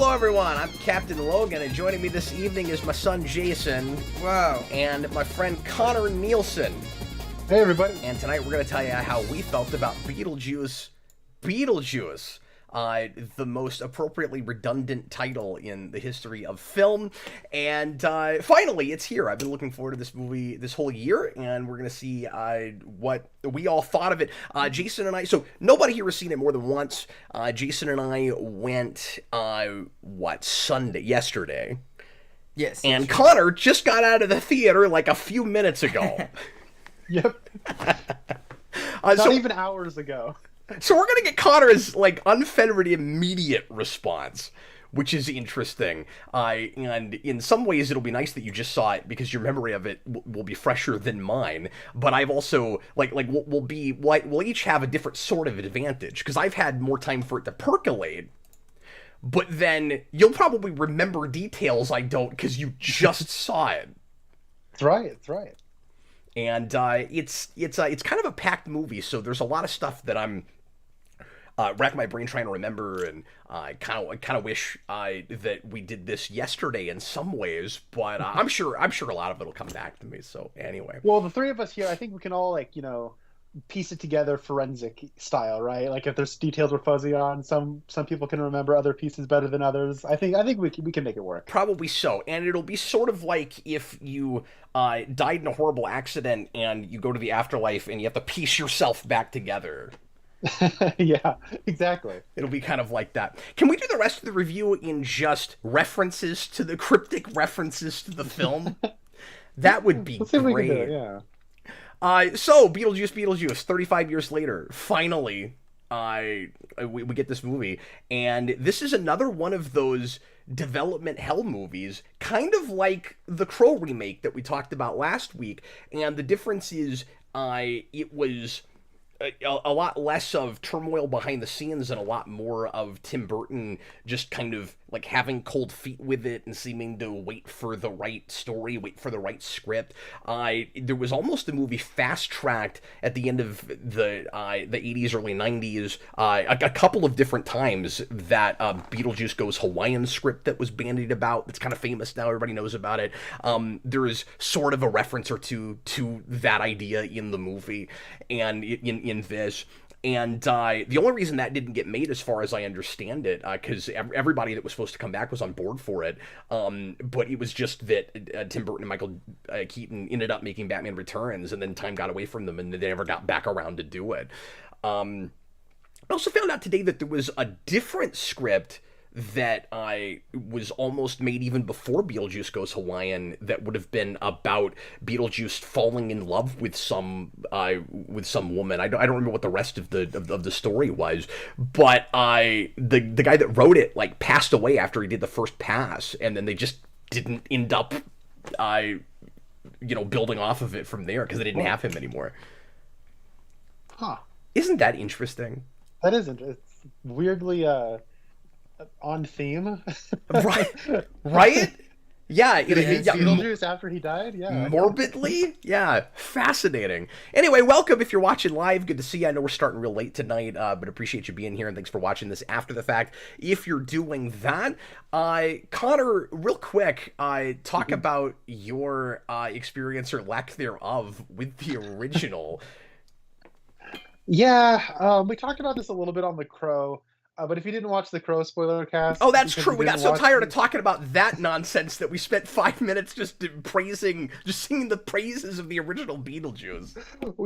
Hello everyone, I'm Captain Logan, and joining me this evening is my son Jason. Wow. And my friend Connor Nielsen. Hey everybody. And tonight we're going to tell you how we felt about Beetlejuice Beetlejuice. The most appropriately redundant title in the history of film. And finally, it's here. I've been looking forward to this movie this whole year, and we're going to see what we all thought of it. Jason and I, so nobody here has seen it more than once. Jason and I went, yesterday. Yes. And Connor just got out of the theater like a few minutes ago. Yep. Not even hours ago. So we're gonna get Connor's unfettered immediate response, which is interesting. And in some ways, it'll be nice that you just saw it because your memory of it will be fresher than mine. But I've also we'll each have a different sort of advantage because I've had more time for it to percolate. But then you'll probably remember details I don't because you just saw it. That's right. That's right. And it's kind of a packed movie, so there's a lot of stuff that I'm racking my brain trying to remember, and I kind of wish that we did this yesterday in some ways, but I'm sure a lot of it'll come back to me. So anyway, well, the three of us here, I think we can all piece it together forensic style, right? Like if there's details we're fuzzy on, some people can remember other pieces better than others. I think we can make it work. Probably so, and it'll be sort of like if you died in a horrible accident and you go to the afterlife and you have to piece yourself back together. Yeah, exactly. It'll be kind of like that. Can we do the rest of the review in just references to the cryptic references to the film? That would be Let's see if we can great. do it, yeah. So Beetlejuice, 35 years later, finally, we get this movie, and this is another one of those development hell movies, kind of like the Crow remake that we talked about last week, and the difference is, it was a lot less of turmoil behind the scenes and a lot more of Tim Burton just kind of having cold feet with it and seeming to wait for the right story, wait for the right script. There was almost a movie fast-tracked at the end of the 80s, early 90s, a couple of different times that Beetlejuice Goes Hawaiian script that was bandied about. That's kind of famous now. Everybody knows about it. There is sort of a reference or two to that idea in the movie and in this. And the only reason that didn't get made, as far as I understand it, because everybody that was supposed to come back was on board for it, but it was just that Tim Burton and Michael Keaton ended up making Batman Returns, and then time got away from them, and they never got back around to do it. I also found out today that there was a different script that was almost made even before Beetlejuice Goes Hawaiian that would have been about Beetlejuice falling in love with some woman. I don't remember what the rest of the story was, but the guy that wrote it passed away after he did the first pass, and then they just didn't end up building off of it from there because they didn't have him anymore. Huh. Isn't that interesting? That isn't. It's weirdly on theme. Right? Yeah. Did he meet Beetlejuice after he died? Yeah. Morbidly? Yeah. Fascinating. Anyway, welcome if you're watching live. Good to see you. I know we're starting real late tonight, but appreciate you being here, and thanks for watching this after the fact. If you're doing that, Connor, real quick, talk about your experience or lack thereof with the original. Yeah, we talked about this a little bit on The Crow. But if you didn't watch the Crow spoiler cast... Oh, that's true. We got so tired of talking about that nonsense that we spent 5 minutes just singing the praises of the original Beetlejuice.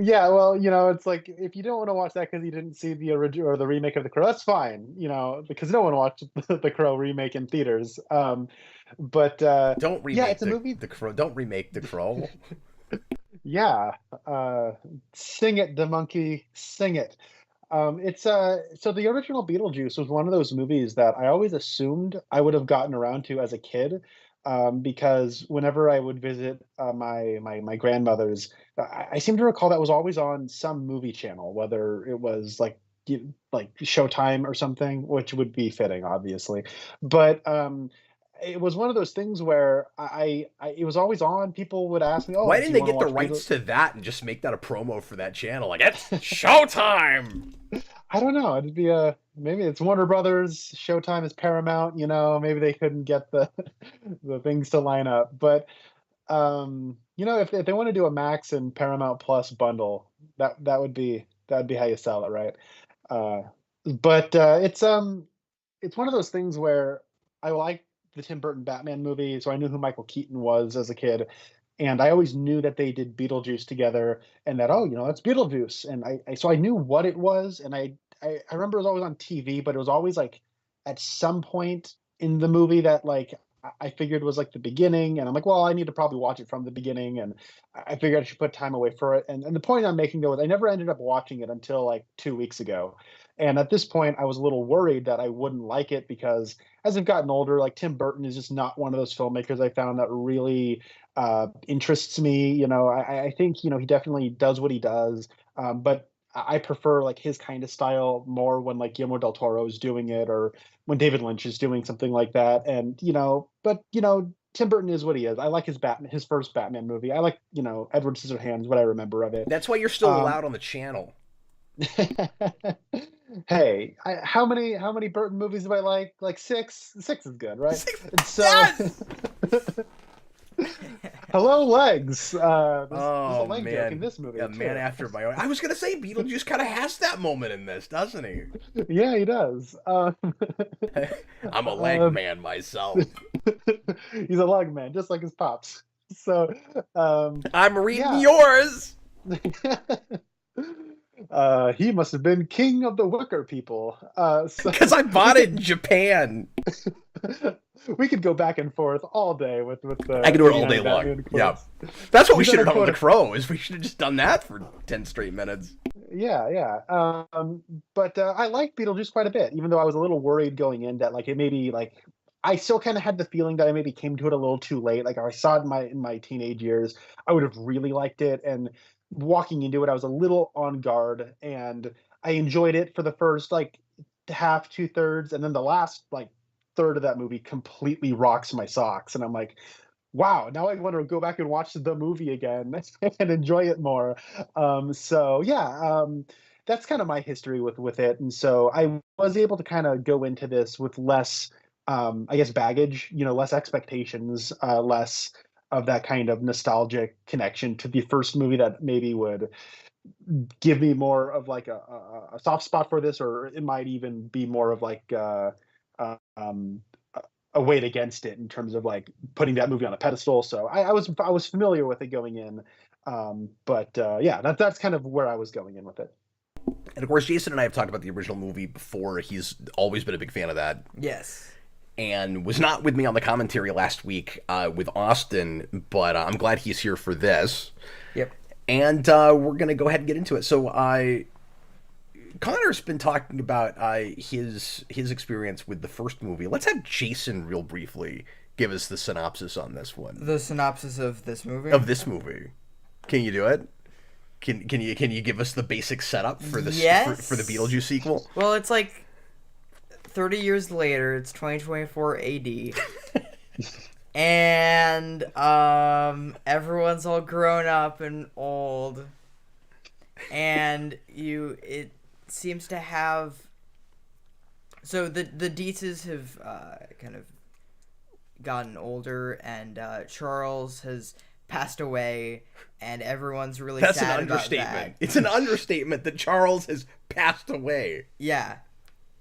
Yeah, well, it's like, if you don't want to watch that because you didn't see the original or the remake of The Crow, that's fine, because no one watched the Crow remake in theaters. But don't remake it's a movie... the Crow. Don't remake The Crow. Yeah. Sing it, the monkey, sing it. It's so the original Beetlejuice was one of those movies that I always assumed I would have gotten around to as a kid, because whenever I would visit my grandmother's, I seem to recall that was always on some movie channel, whether it was like Showtime or something, which would be fitting, obviously. But it was one of those things where it was always on. People would ask me, "Oh, Why do didn't you they want to get the watch rights to that and just make that a promo for that channel? Like, it's showtime! I don't know. It'd be a maybe it's Warner Brothers, Showtime is Paramount. Maybe they couldn't get the the things to line up. But if they want to do a Max and Paramount Plus bundle, that would be how you sell it, right? Uh, but it's one of those things where I like the Tim Burton Batman movie, so I knew who Michael Keaton was as a kid, and I always knew that they did Beetlejuice together, and that that's Beetlejuice, and so I knew what it was, and I remember it was always on TV, but it was always like at some point in the movie that like I figured was like the beginning, and I'm like, well, I need to probably watch it from the beginning, and I figured I should put time away for it, and the point I'm making though is I never ended up watching it until like 2 weeks ago, and at this point I was a little worried that I wouldn't like it because as I've gotten older, like Tim Burton is just not one of those filmmakers I found that really interests me. I think he definitely does what he does, but I prefer like his kind of style more when like Guillermo del Toro is doing it or when David Lynch is doing something like that. And but Tim Burton is what he is. I like his first Batman movie. I like Edward Scissorhands, what I remember of it. That's why you're still Um, allowed on the channel. hey, how many Burton movies do I like? Like six. Six is good, right? And so, Yes! hello legs. There's a Oh leg joke in man, this movie a too. man after my own. I was gonna say Beetlejuice kind of has that moment in this, doesn't he? Yeah, he does. I'm a leg Um, man myself. he's a lug man, just like his pops. So, I'm reading yeah. yours. He must have been king of the Wicker people. So Because I bought it in Japan. we could go back and forth all day with I can do it all 89 day long. Batman Yeah. quotes. That's what we You should have better done with quote The Crow, is we should have just done that for 10 straight minutes. Yeah, yeah. But I like Beetlejuice quite a bit, even though I was a little worried going in that like it maybe like I still kind of had the feeling that I maybe came to it a little too late. Like I saw it in my teenage years, I would have really liked it, and walking into it, I was a little on guard, and I enjoyed it for the first like half, 2/3, and then the last like third of that movie completely rocks my socks, and I'm like, wow, now I want to go back and watch the movie again and enjoy it more. So yeah, that's kind of my history with it, and so I was able to kind of go into this with less, I guess, baggage, less expectations, less of that kind of nostalgic connection to the first movie that maybe would give me more of like a soft spot for this, or it might even be more of like um, a weight against it in terms of like putting that movie on a pedestal. So I was familiar with it going in, but yeah, that's kind of where I was going in with it. And of course, Jason and I have talked about the original movie before. He's always been a big fan of that. Yes. And was not with me on the commentary last week with Austin, but I'm glad he's here for this. Yep. And we're going to go ahead and get into it. So Connor's been talking about his experience with the first movie. Let's have Jason real briefly give us the synopsis on this one. The synopsis of this movie? Of this movie. Can you do it? Can you give us the basic setup for this Yes. for the Beetlejuice sequel? Well, it's like 30 years later. It's 2024 AD. And everyone's all grown up and old. And it seems to have, so the Dietzes have kind of gotten older, and Charles has passed away, and everyone's really That's sad an about understatement. that. It's an understatement that Charles has passed away. Yeah.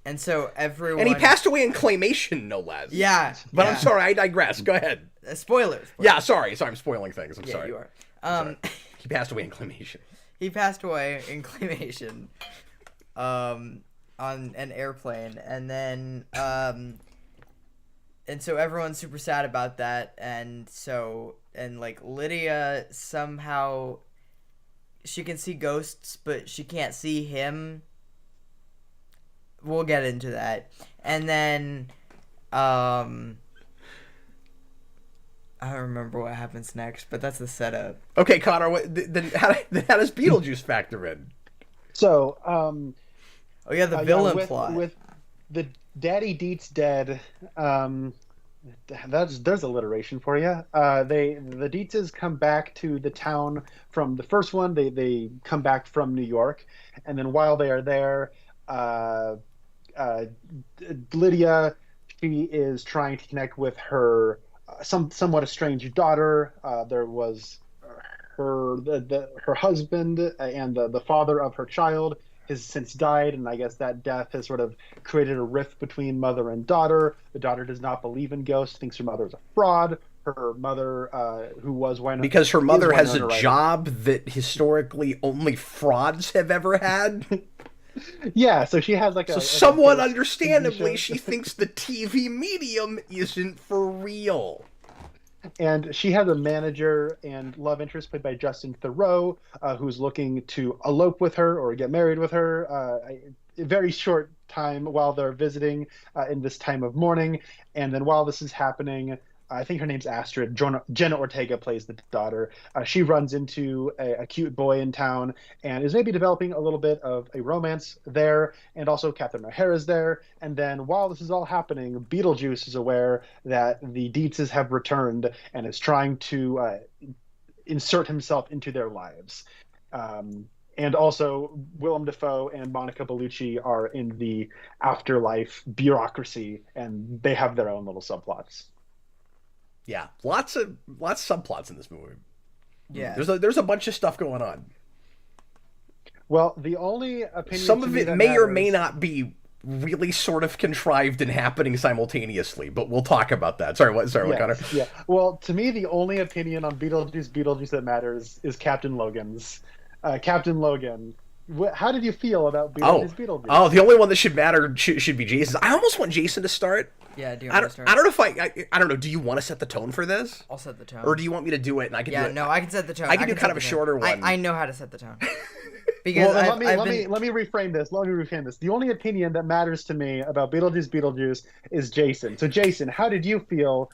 And so everyone... And he passed away in claymation, no less. Yeah. But yeah. I'm sorry, I digress. Go ahead. Spoilers. Yeah, sorry, I'm spoiling things. I'm Yeah, sorry. you are. Sorry. He passed away in claymation. He passed away in claymation on an airplane, and then and so everyone's super sad about that, and like Lydia somehow she can see ghosts, but she can't see him. We'll get into that. And then I don't remember what happens next, but that's the setup. Okay, Connor, then how does Beetlejuice factor in? So, Oh yeah, the villain with, plot. with the Daddy Deets dead, There's alliteration for you. The Dietzes come back to the town from the first one. They come back from New York, and then while they are there, uh, uh, Lydia, she is trying to connect with her somewhat estranged daughter. There was her husband and the father of her child has since died, and I guess that death has sort of created a rift between mother and daughter. The daughter does not believe in ghosts, thinks her mother is a fraud. Her mother, who was Winona, Because her mother has a Ryder. job that historically only frauds have ever had. Yeah, so she has like So a somewhat ghost understandably, position. she thinks the TV medium isn't for real. And she has a manager and love interest played by Justin Theroux, who's looking to elope with her or get married with her. A very short time while they're visiting in this time of mourning. And then while this is happening, I think her name's Astrid. Jenna Ortega plays the daughter. She runs into a cute boy in town and is maybe developing a little bit of a romance there. And also Catherine O'Hara's there. And then while this is all happening, Beetlejuice is aware that the Dietzes have returned and is trying to insert himself into their lives. And also, Willem Dafoe and Monica Bellucci are in the afterlife bureaucracy, and they have their own little subplots. Yeah, lots of subplots in this movie. Yeah. There's a bunch of stuff going on. Well, the only opinion Some to of me it that may or may matters- not be really sort of contrived and happening simultaneously, but we'll talk about that. Sorry, what, Connor? Yeah. Well, to me, the only opinion on Beetlejuice that matters is Captain Logan's. Captain Logan, how did you feel about Beetlejuice? Oh, the only one that should matter should be Jason's. I almost want Jason to start. Yeah, do you I want to don't, start? I don't know if I don't know. Do you want to set the tone for this, I'll set the tone. or do you want me to do it and I can Yeah, do it? no, I can set the tone. I can do set kind of the a tone. shorter one. I know how to set the tone. Because Well, then I've let me reframe this. Let me reframe this. The only opinion that matters to me about Beetlejuice is Jason. So, Jason, how did you feel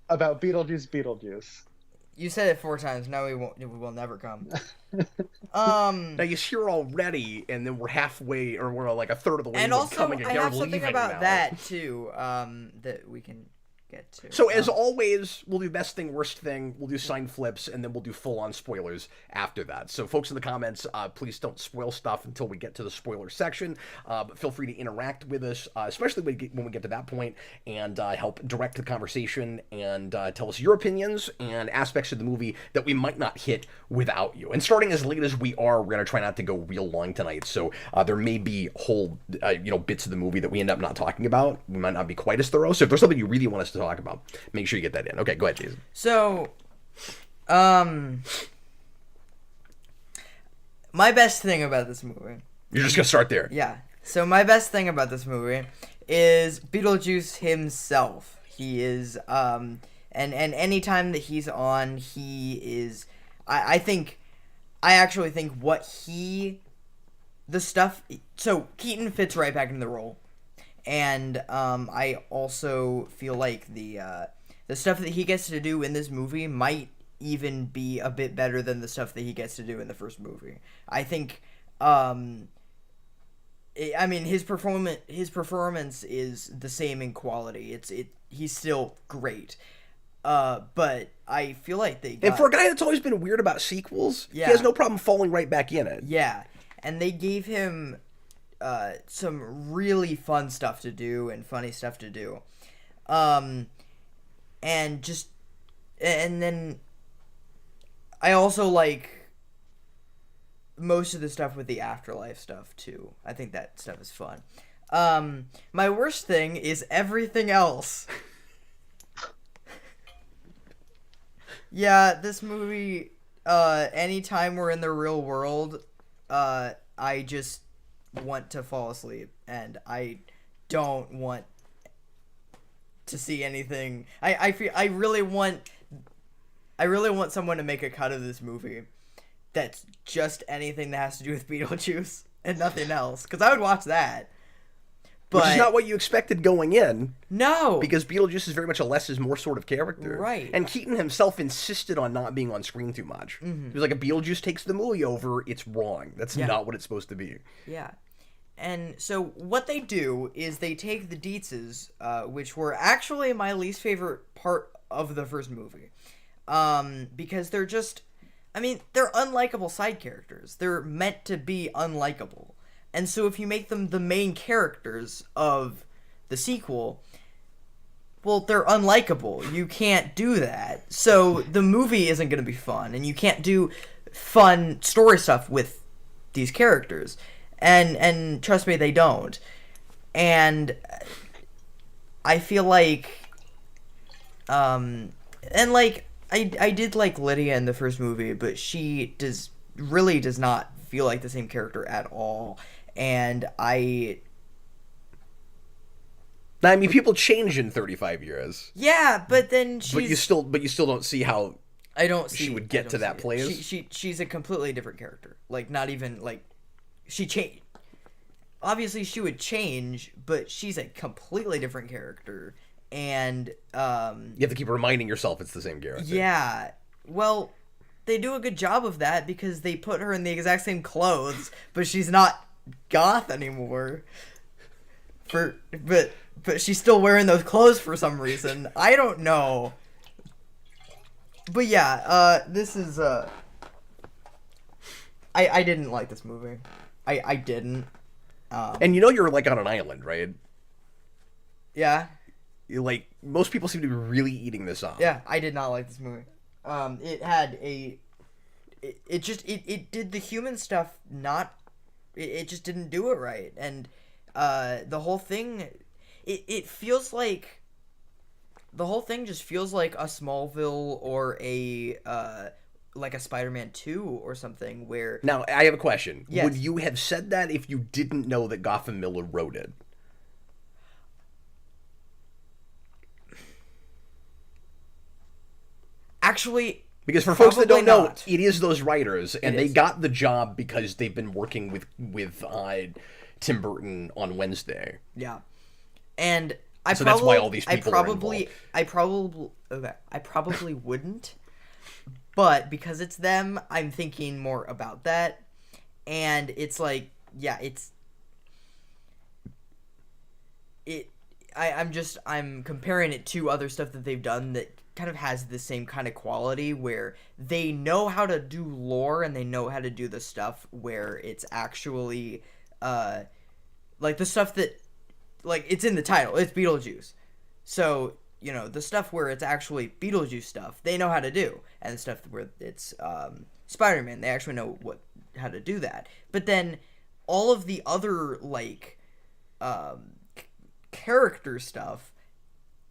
about Beetlejuice? You said it 4 times. No, we won't. We will never come. Now you're here already, and then we're halfway, or we're like a third of the way. And into also, coming, and I you're have something leaving about now. that too. That we can get to. So as always, we'll do best thing, worst thing. We'll do sign flips, and then we'll do full-on spoilers after that. So folks in the comments, please don't spoil stuff until we get to the spoiler section. But feel free to interact with us, especially when we get to that point, and help direct the conversation and tell us your opinions and aspects of the movie that we might not hit without you. And starting as late as we are, we're gonna try not to go real long tonight. So there may be whole bits of the movie that we end up not talking about. We might not be quite as thorough. So if there's something you really want us to talk about, make sure you get that in. Okay, go ahead, Jason. So, my best thing about this movie. You're just gonna start there. Yeah. So my best thing about this movie is Beetlejuice himself. He is and any time that he's on, he is. I actually think the stuff. So Keaton fits right back into the role. And I also feel like the stuff that he gets to do in this movie might even be a bit better than the stuff that he gets to do in the first movie. I think, I mean, his performance is the same in quality. He's still great. But I feel like And for a guy that's always been weird about sequels, Yeah. he has no problem falling right back in it. Yeah, and they gave him some really fun stuff to do and funny stuff to do. And then I also like most of the stuff with the afterlife stuff too. I think that stuff is fun. My worst thing is everything else. Yeah, this movie, anytime we're in the real world, I just want to fall asleep, and I don't want to see anything. I really want someone to make a cut of this movie that's just anything that has to do with Beetlejuice and nothing else, because I would watch that. But Which is not what you expected going in, no, because Beetlejuice is very much a less is more sort of character. Right. And Keaton himself insisted on not being on screen too much. He was like, if Beetlejuice takes the movie over, it's wrong. That's Yeah. not what it's supposed to be. yeah, And so what they do is they take the Dietzes, which were actually my least favorite part of the first movie, because they're just, I mean, they're unlikable side characters. They're meant to be unlikable. And so if you make them the main characters of the sequel, well, they're unlikable. You can't do that. So the movie isn't going to be fun, and you can't do fun story stuff with these characters. And trust me, they don't. And I feel like, and like, I did like Lydia in the first movie, but she does not feel like the same character at all. And I mean, people change in 35 years. Yeah, but then she's... But you still don't see how she would get to that place. She's a completely different character. Like, not even, like... She changed. Obviously, she would change, but she's a completely different character. And, You have to keep reminding yourself it's the same character. Yeah. Well, they do a good job of that because they put her in the exact same clothes, but she's not goth anymore. But she's still wearing those clothes for some reason. I don't know. But yeah, this is, I didn't like this movie. I didn't. And you know you're, like, on an island, right? Yeah. Like, most people seem to be really eating this up. Yeah, I did not like this movie. It had it did the human stuff not... It just didn't do it right. And, the whole thing... It feels like... The whole thing just feels like a Smallville or like a Spider-Man 2 or something where... Now, I have a question. Yes. Would you have said that if you didn't know that Gotham Miller wrote it? Actually... Because for folks that don't know, not. it is those writers, and they is. got the job because they've been working with Tim Burton on Wednesday. Yeah. And So that's why all these people are involved. I probably wouldn't. But because it's them, I'm thinking more about that. And it's like, yeah, I'm comparing it to other stuff that they've done that kind of has the same kind of quality where they know how to do lore and they know how to do the stuff where it's actually, like the stuff that, like, it's in the title, it's Beetlejuice. So, you know, the stuff where it's actually Beetlejuice stuff, they know how to do. And the stuff where it's Spider-Man, they actually know how to do that. But then all of the other, like, character stuff,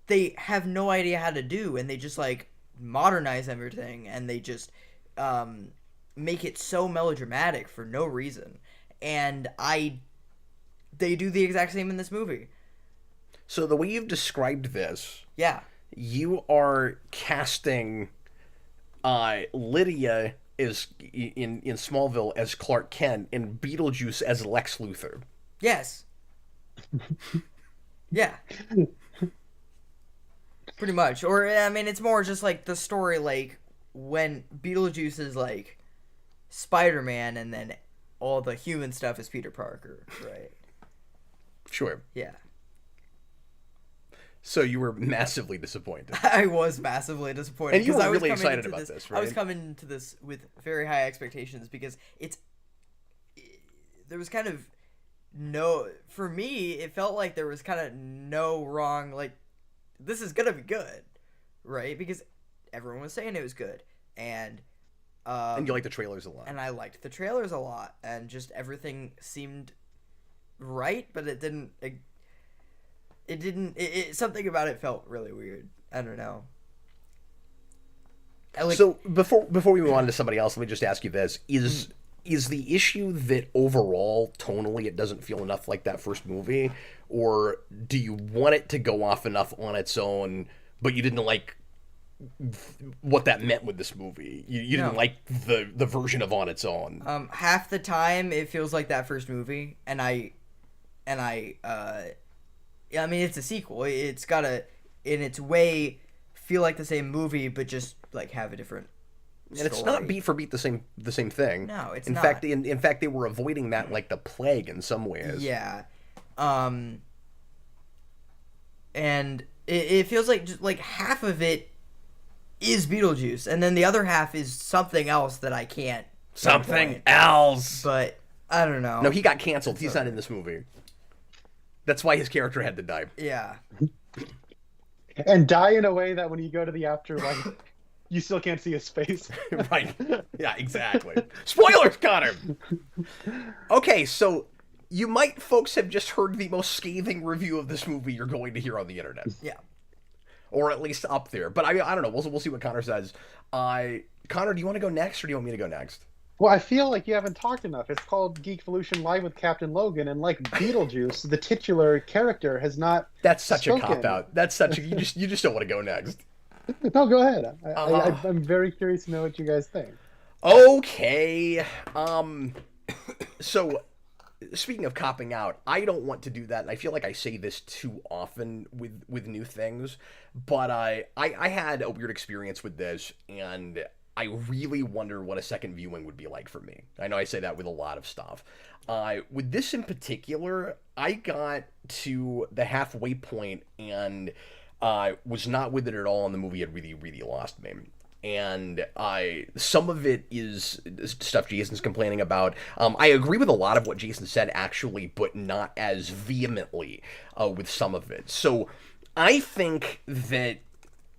they have no idea how to do. And they just, like, modernize everything. And they just make it so melodramatic for no reason. And they do the exact same in this movie. So the way you've described this, yeah, you are casting Lydia is in Smallville as Clark Kent and Beetlejuice as Lex Luthor. Yes. Yeah. Pretty much. Or, I mean, it's more just like the story, like, when Beetlejuice is, like, Spider-Man and then all the human stuff is Peter Parker, right? Sure. Yeah. So you were massively disappointed. I was massively disappointed. And you were I was really coming excited into about this, right? I was coming into this with very high expectations because there was kind of for me, it felt like there was kind of no wrong, like, this is gonna be good, right? Because everyone was saying it was good. And you liked the trailers a lot. And I liked the trailers a lot. And just everything seemed right, but it didn't... something about it felt really weird. I don't know. So before we move on to somebody else, let me just ask you this: is the issue that overall tonally it doesn't feel enough like that first movie, or do you want it to go off enough on its own, but you didn't like what that meant with this movie? You didn't like the version of on its own. Half the time it feels like that first movie, and I mean, it's a sequel. It's gotta, in its way, feel like the same movie, but just, like, have a different And it's not beat for beat the same thing. No, it's in not. fact, in fact, they were avoiding that like the plague in some ways. Yeah, and it feels like just like half of it is Beetlejuice, and then the other half is something else that I can't. Something else. But I don't know. No, he got canceled. He's not in this movie. That's why his character had to die. Yeah. And die in a way that when you go to the afterlife, you still can't see his face. Right. Yeah, exactly. Spoilers, Connor! Okay, so you might, folks, have just heard the most scathing review of this movie you're going to hear on the internet. Yeah. Or at least up there. But I mean, I don't know. We'll see what Connor says. Connor, do you want to go next, or do you want me to go next? Well, I feel like you haven't talked enough. It's called Geekvolution Live with Captain Logan, and like Beetlejuice, the titular character has not. That's such spoken. a cop out. That's such a you just don't want to go next. No, go ahead. I'm very curious to know what you guys think. Okay. So speaking of copping out, I don't want to do that, and I feel like I say this too often with new things, but I had a weird experience with this, and I really wonder what a second viewing would be like for me. I know I say that with a lot of stuff. With this in particular, I got to the halfway point and was not with it at all, and the movie had really, really lost me. And some of it is stuff Jason's complaining about. I agree with a lot of what Jason said, actually, but not as vehemently with some of it. So I think that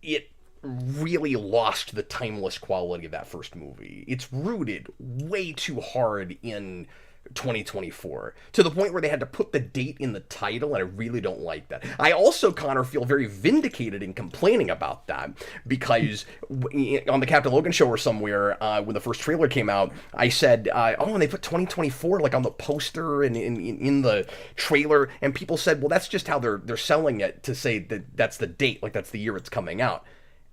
it really lost the timeless quality of that first movie. It's rooted way too hard in 2024 to the point where they had to put the date in the title, and I really don't like that. I also, Connor, feel very vindicated in complaining about that because on the Captain Logan show or somewhere, when the first trailer came out, I said, oh, and they put 2024 like on the poster and in the trailer, and people said, well, that's just how they're selling it, to say that that's the date, like that's the year it's coming out.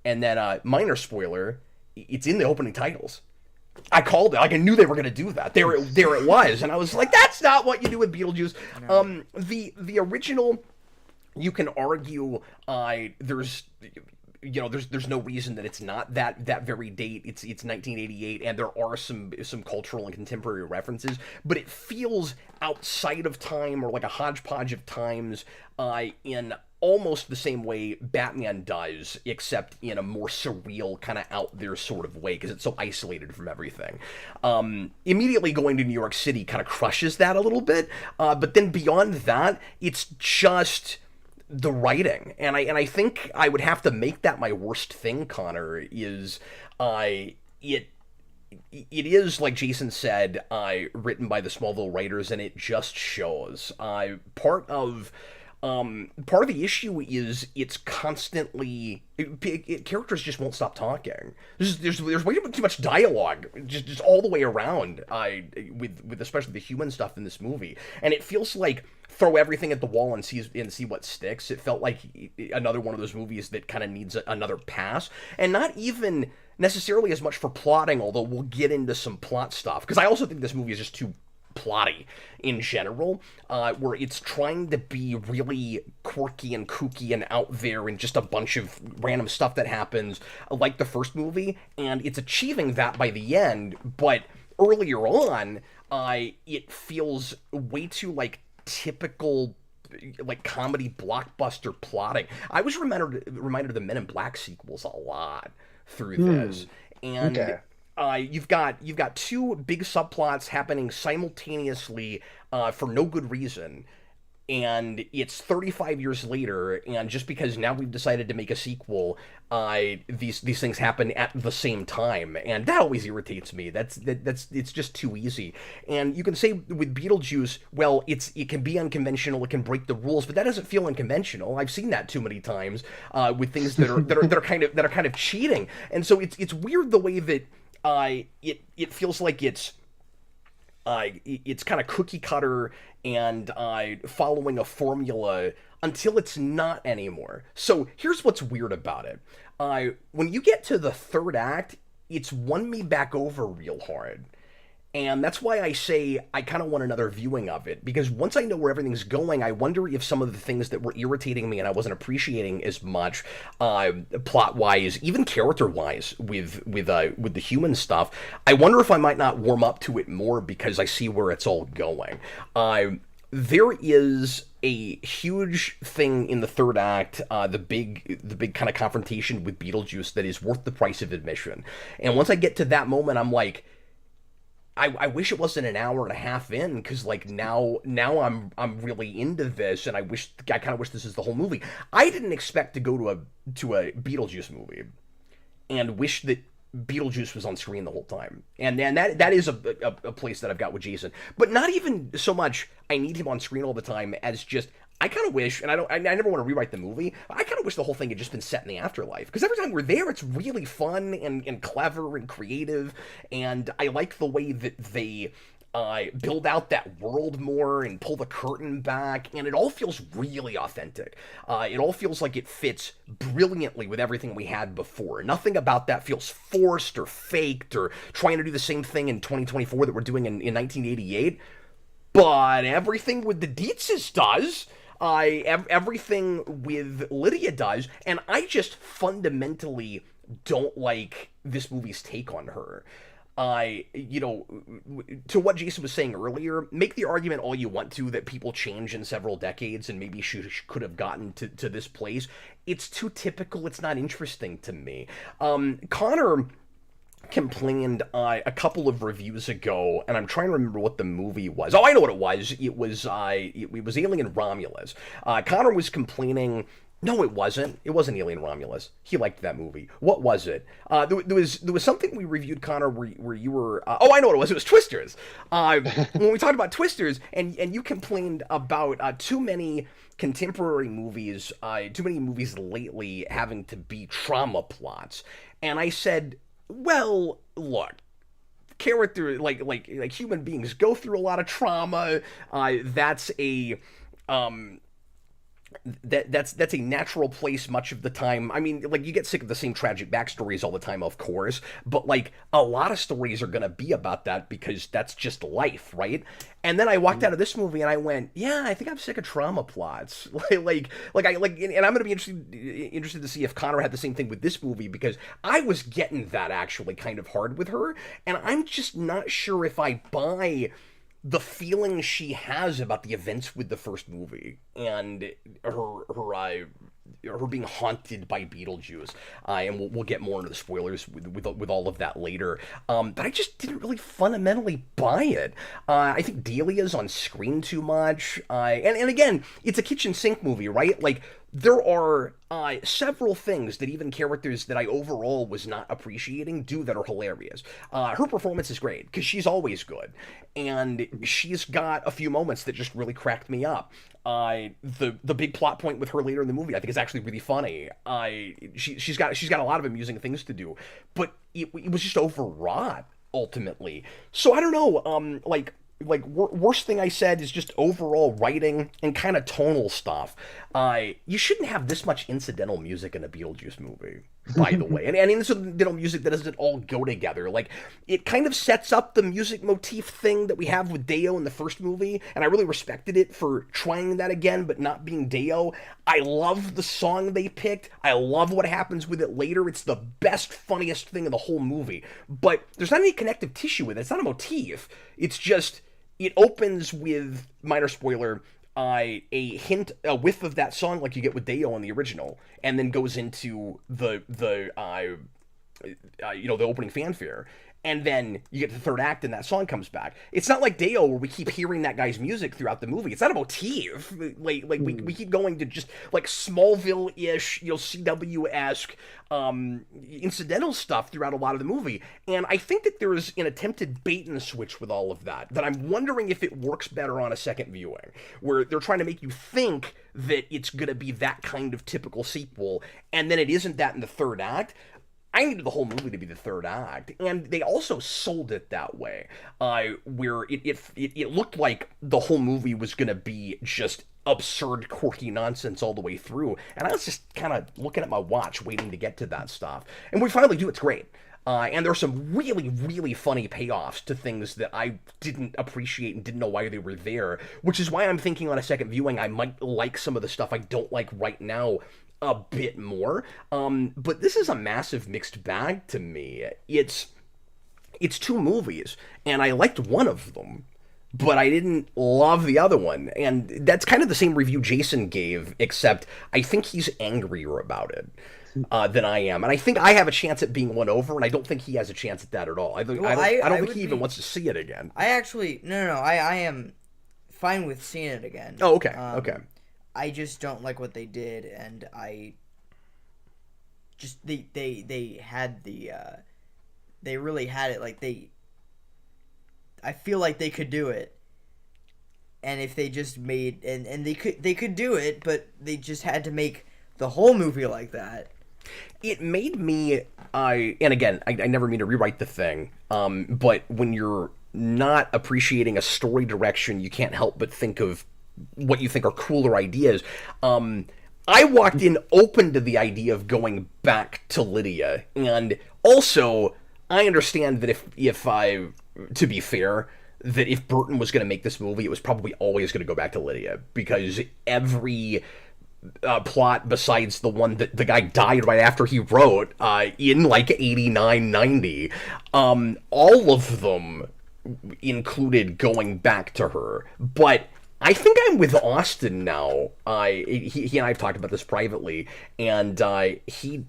And then, minor spoiler, it's in the opening titles. I called it. Like, I knew they were going to do that. There it was. And I was like, that's not what you do with Beetlejuice. No. The original, you can argue, there's no reason that it's not that very date. It's 1988, and there are some cultural and contemporary references, but it feels outside of time, or like a hodgepodge of times, in almost the same way Batman does, except in a more surreal, kind of out there sort of way, because it's so isolated from everything. Immediately going to New York City kind of crushes that a little bit, but then beyond that, it's just the writing, and I think I would have to make that my worst thing, Connor, is it is, like Jason said, written by the Smallville writers, and it just shows. Part of the issue is it's constantly characters just won't stop talking. There's way too much dialogue, just all the way around. With especially the human stuff in this movie, and it feels like throw everything at the wall and see what sticks. It felt like another one of those movies that kind of needs another pass, and not even necessarily as much for plotting, although we'll get into some plot stuff, because I also think this movie is just too plotty in general, where it's trying to be really quirky and kooky and out there and just a bunch of random stuff that happens like the first movie, and it's achieving that by the end, but earlier on, it feels way too like typical like comedy blockbuster plotting. I was reminded of the Men in Black sequels a lot through this, and okay. You've got two big subplots happening simultaneously for no good reason, and it's 35 years later, and just because now we've decided to make a sequel, these things happen at the same time, and that always irritates me. It's just too easy. And you can say with Beetlejuice, well, it can be unconventional, it can break the rules, but that doesn't feel unconventional. I've seen that too many times with things that are kind of cheating, and so it's weird the way that it feels like it's kind of cookie cutter and following a formula until it's not anymore. So here's what's weird about it. When you get to the third act, it's won me back over real hard. And that's why I say I kind of want another viewing of it, because once I know where everything's going, I wonder if some of the things that were irritating me and I wasn't appreciating as much, plot wise, even character wise, with the human stuff, I wonder if I might not warm up to it more because I see where it's all going. There is a huge thing in the third act, the big kind of confrontation with Beetlejuice that is worth the price of admission. And once I get to that moment, I'm like, I wish it wasn't an hour and a half in, because like now I'm really into this, and I kind of wish this is the whole movie. I didn't expect to go to a Beetlejuice movie and wish that Beetlejuice was on screen the whole time. And that is a place that I've got with Jason. But not even so much I need him on screen all the time as just I kind of wish, and I never want to rewrite the movie, I kind of wish the whole thing had just been set in the afterlife. Because every time we're there, it's really fun and clever and creative, and I like the way that they build out that world more and pull the curtain back, and it all feels really authentic. It all feels like it fits brilliantly with everything we had before. Nothing about that feels forced or faked or trying to do the same thing in 2024 that we're doing in 1988. But everything with the Dietzes does. Everything with Lydia does, and I just fundamentally don't like this movie's take on her. To what Jason was saying earlier, make the argument all you want to that people change in several decades and maybe she could have gotten to this place. It's too typical. It's not interesting to me. Connor complained a couple of reviews ago, and I'm trying to remember what the movie was. Oh, I know what it was. It was Alien Romulus. Connor was complaining. No, it wasn't. It wasn't Alien Romulus. He liked that movie. What was it? There was something we reviewed, Connor, where you were. Oh, I know what it was. It was Twisters. When we talked about Twisters, and you complained about too many contemporary movies, too many movies lately having to be trauma plots, and I said, well, look, character like human beings go through a lot of trauma. That's a that's a natural place much of the time. I mean, like, you get sick of the same tragic backstories all the time, of course, but like a lot of stories are gonna be about that because that's just life, right? And then I walked out of this movie and I went, yeah, I think I'm sick of trauma plots. And I'm gonna be interested to see if Connor had the same thing with this movie, because I was getting that actually kind of hard with her, and I'm just not sure if I buy the feeling she has about the events with the first movie and her being haunted by Beetlejuice, and we'll get more into the spoilers with all of that later. But I just didn't really fundamentally buy it. I think Delia's on screen too much, and again, it's a kitchen sink movie, right? Like, there are several things that even characters that I overall was not appreciating do that are hilarious. Her performance is great because she's always good, and she's got a few moments that just really cracked me up. The big plot point with her later in the movie I think is actually really funny. She's got a lot of amusing things to do, but it was just overwrought ultimately. So I don't know. Worst thing I said is just overall writing and kind of tonal stuff. You shouldn't have this much incidental music in a Beetlejuice movie, by the way. And incidental music that doesn't all go together. Like, it kind of sets up the music motif thing that we have with Deo in the first movie, and I really respected it for trying that again, but not being Deo. I love the song they picked. I love what happens with it later. It's the best, funniest thing in the whole movie. But there's not any connective tissue with it. It's not a motif. It's just, it opens with, minor spoiler, a whiff of that song like you get with Deo on the original, and then goes into the opening fanfare. And then you get to the third act and that song comes back. It's not like Deo where we keep hearing that guy's music throughout the movie. It's not a motif. We keep going to just like Smallville-ish, CW-esque incidental stuff throughout a lot of the movie. And I think that there is an attempted bait and switch with all of that I'm wondering if it works better on a second viewing, where they're trying to make you think that it's going to be that kind of typical sequel, and then it isn't that in the third act. I needed the whole movie to be the third act, and they also sold it that way, where it looked like the whole movie was going to be just absurd, quirky nonsense all the way through, and I was just kind of looking at my watch, waiting to get to that stuff. And we finally do. It's great. And there's some really, really funny payoffs to things that I didn't appreciate and didn't know why they were there, which is why I'm thinking on a second viewing I might like some of the stuff I don't like right now a bit more. But this is a massive mixed bag to me. It's two movies, and I liked one of them, but I didn't love the other one. And that's kind of the same review Jason gave, except I think he's angrier about it than I am. And I think I have a chance at being won over, and I don't think he has a chance at that at all. I don't think he even wants to see it again. I actually... No. I am fine with seeing it again. Oh, okay. Okay. I just don't like what they did, and I... Just... They had the... They really had it. Like, they... I feel like they could do it. And if they just made... And they could do it, but they just had to make the whole movie like that. It made me, and again, I never mean to rewrite the thing, but when you're not appreciating a story direction, you can't help but think of what you think are cooler ideas. I walked in open to the idea of going back to Lydia, and also, I understand that to be fair, that if Burton was going to make this movie, it was probably always going to go back to Lydia, because every... plot besides the one that the guy died right after he wrote in like 89, 90, all of them included going back to her. But I think I'm with Austin now. He and I have talked about this privately, and he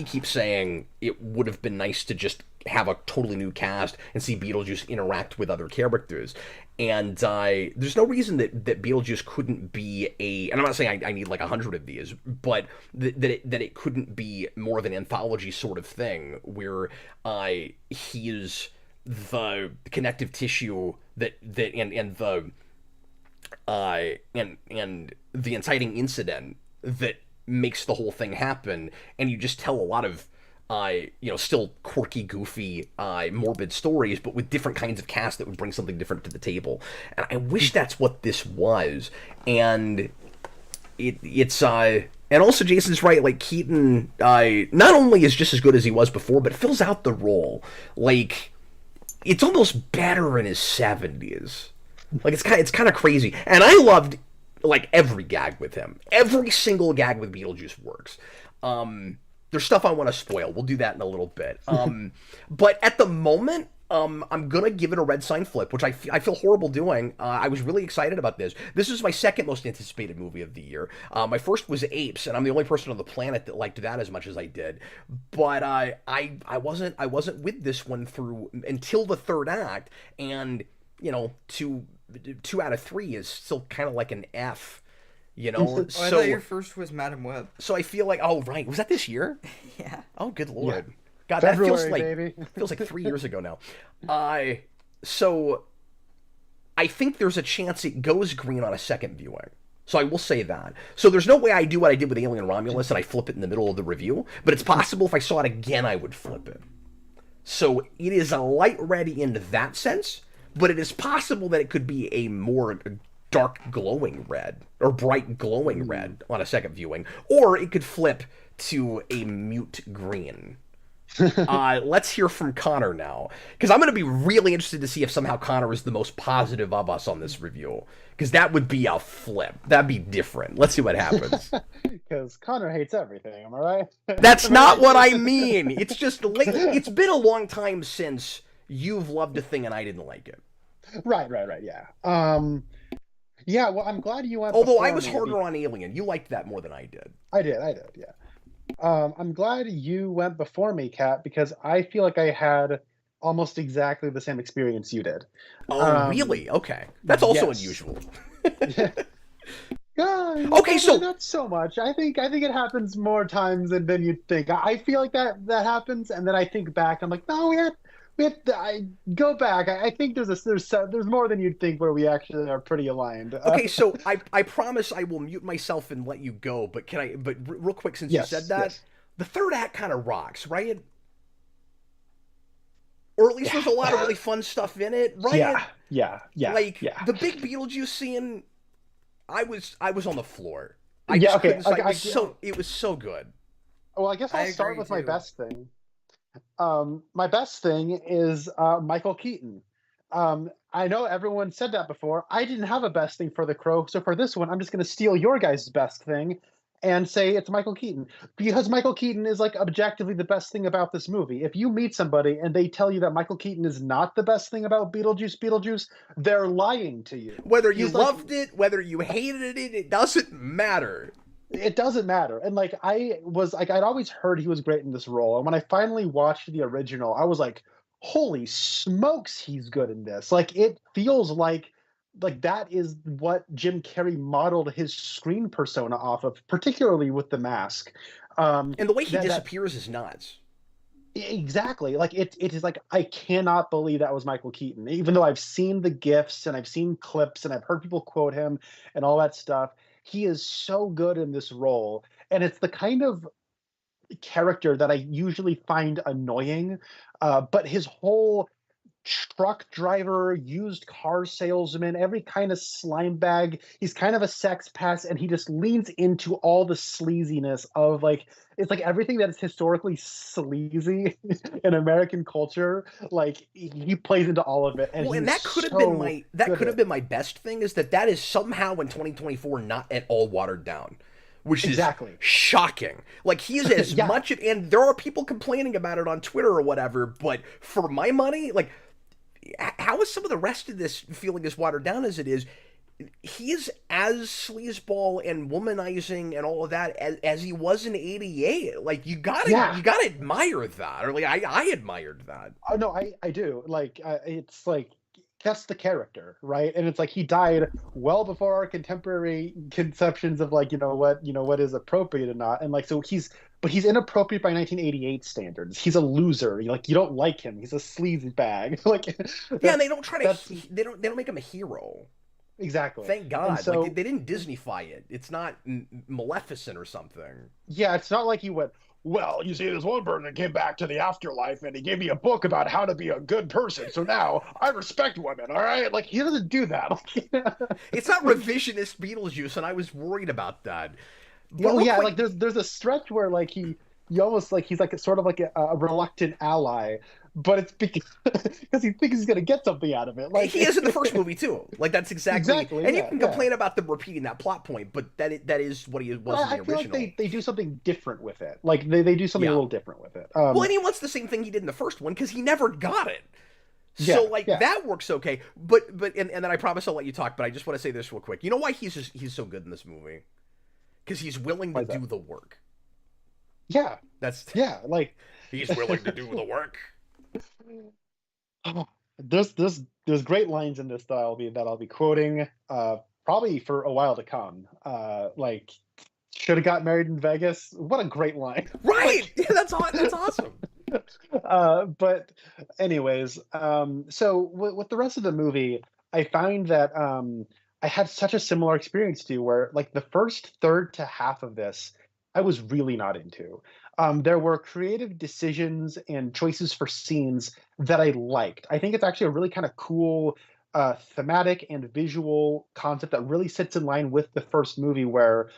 keeps saying it would have been nice to just have a totally new cast and see Beetlejuice interact with other characters. And there's no reason that Beetlejuice couldn't be and I'm not saying I need like 100 of these, but that it couldn't be more of an anthology sort of thing where he is the connective tissue and the inciting incident that makes the whole thing happen, and you just tell a lot of still quirky, goofy, morbid stories, but with different kinds of cast that would bring something different to the table. And I wish that's what this was. And it's and also Jason's right, like Keaton, not only is just as good as he was before, but fills out the role. Like, it's almost better in his 70s. Like, it's kind of crazy. And I loved, like, every gag with him. Every single gag with Beetlejuice works. There's stuff I want to spoil. We'll do that in a little bit. But at the moment, I'm going to give it a red sign flip, which I feel horrible doing. I was really excited about this. This is my second most anticipated movie of the year. My first was Apes, and I'm the only person on the planet that liked that as much as I did. But I wasn't with this one through until the third act, and, two out of three is still kind of like an F. I thought your first was Madam Web. So I feel like, oh right, was that this year? Yeah. Oh, good lord. Yeah. God, February, that feels like 3 years ago now. So I think there's a chance it goes green on a second viewing. So I will say that. So there's no way I do what I did with Alien Romulus and I flip it in the middle of the review, but it's possible if I saw it again I would flip it. So it is a light red in that sense, but it is possible that it could be a more dark glowing red or bright glowing red on a second viewing, or it could flip to a mute green. Let's hear from Conner now, because I'm going to be really interested to see if somehow Conner is the most positive of us on this review, because that would be a flip. That'd be different. Let's see what happens. Because Conner hates everything, am I right? That's not what I mean. It's just it's been a long time since you've loved a thing and I didn't like it. Right, yeah. Yeah, well, I'm glad you went. Although I was harder on Alien. You liked that more than I did. I did, yeah. I'm glad you went before me, Kat, because I feel like I had almost exactly the same experience you did. Oh, really? Okay. That's also unusual. Okay, so not so much. I think it happens more times than you'd think. I feel like that happens, and then I think back. I'm like, no, I go back. I think there's more than you'd think where we actually are pretty aligned. Okay, so I promise I will mute myself and let you go. But real quick, since you said that, the third act kind of rocks, right? Or at least there's a lot of really fun stuff in it, right? Yeah. Like the big Beetlejuice scene, I was on the floor. It was so good. Well, I guess I'll start with my best thing. My best thing is Michael Keaton. I know everyone said that before. I didn't have a best thing for The Crow, so for this one, I'm just going to steal your guys' best thing and say it's Michael Keaton because Michael Keaton is like objectively the best thing about this movie. If you meet somebody and they tell you that Michael Keaton is not the best thing about Beetlejuice, they're lying to you. Whether you He's like loved it, whether you hated it, it doesn't matter. it doesn't matter. And like I was like I'd always heard he was great in this role. And when I finally watched the original, I was like, holy smokes, he's good in this. Like it feels like that is what Jim Carrey modeled his screen persona off of, particularly with The Mask. And the way he That disappears is nuts. exactly like it is like I cannot believe that was Michael Keaton, even though I've seen the gifs and I've seen clips and I've heard people quote him and all that stuff. He is so good in this role, and it's the kind of character that I usually find annoying. But his whole truck driver, used car salesman, every kind of slime bag. He's kind of a sex pest, and he just leans into all the sleaziness of like it's like everything that is historically sleazy in American culture. Like he plays into all of it, and Well, and he's that could have been so my that good could at have it. been my best thing is that is somehow in 2024 not at all watered down, which is Exactly. shocking. Like he is as Yeah. much, and there are people complaining about it on Twitter or whatever. But for my money, like how is some of the rest of this feeling as watered down as it is? He is as sleazeball and womanizing and all of that as he was in '88. Like Yeah. you gotta admire that, or like I admired that. Oh no, I do. Like it's like that's the character, right? And it's like he died well before our contemporary conceptions of like what is appropriate and not. And like so he's inappropriate by 1988 standards. He's a loser. Like you don't like him. He's a sleaze bag. Like Yeah, and that's they don't try that's to they don't make him a hero. exactly. Thank And God. Like so they didn't Disneyfy it. It's not Maleficent or something. yeah, it's not like he went, well, you see, this one person came back to the afterlife and he gave me a book about how to be a good person. So now I respect women, all right? Like, he doesn't do that. It's not revisionist Beetlejuice, and I was worried about that. But Oh look yeah, like like there's a stretch where like he almost like he's like a, sort of like a reluctant ally, but it's because because he thinks he's gonna get something out of it. Like he is in the first movie too. Like that's exactly. exactly, And you yeah, can yeah. complain about them repeating that plot point, but that is what he But was in I the feel like original. they do something different with it. Like they do something a Yeah. little different with it. Well, and he wants the same thing he did in the first one because he never got it. So Yeah, like yeah. that works okay. But and then I promise I'll let you talk. But I just want to say this real quick. You know why he's so good in this movie? Because he's willing Why to is that? do the work. Yeah, That's yeah. Like he's willing to do the work. oh, there's great lines in this that I'll be quoting probably for a while to come. Like should have got married in Vegas. What a great line. Right. Like Yeah, that's awesome. but anyways, so with the rest of the movie, I find that I had such a similar experience to you, where like the first third to half of this, I was really not into. There were creative decisions and choices for scenes that I liked. I think it's actually a really kind of cool thematic and visual concept that really sits in line with the first movie, where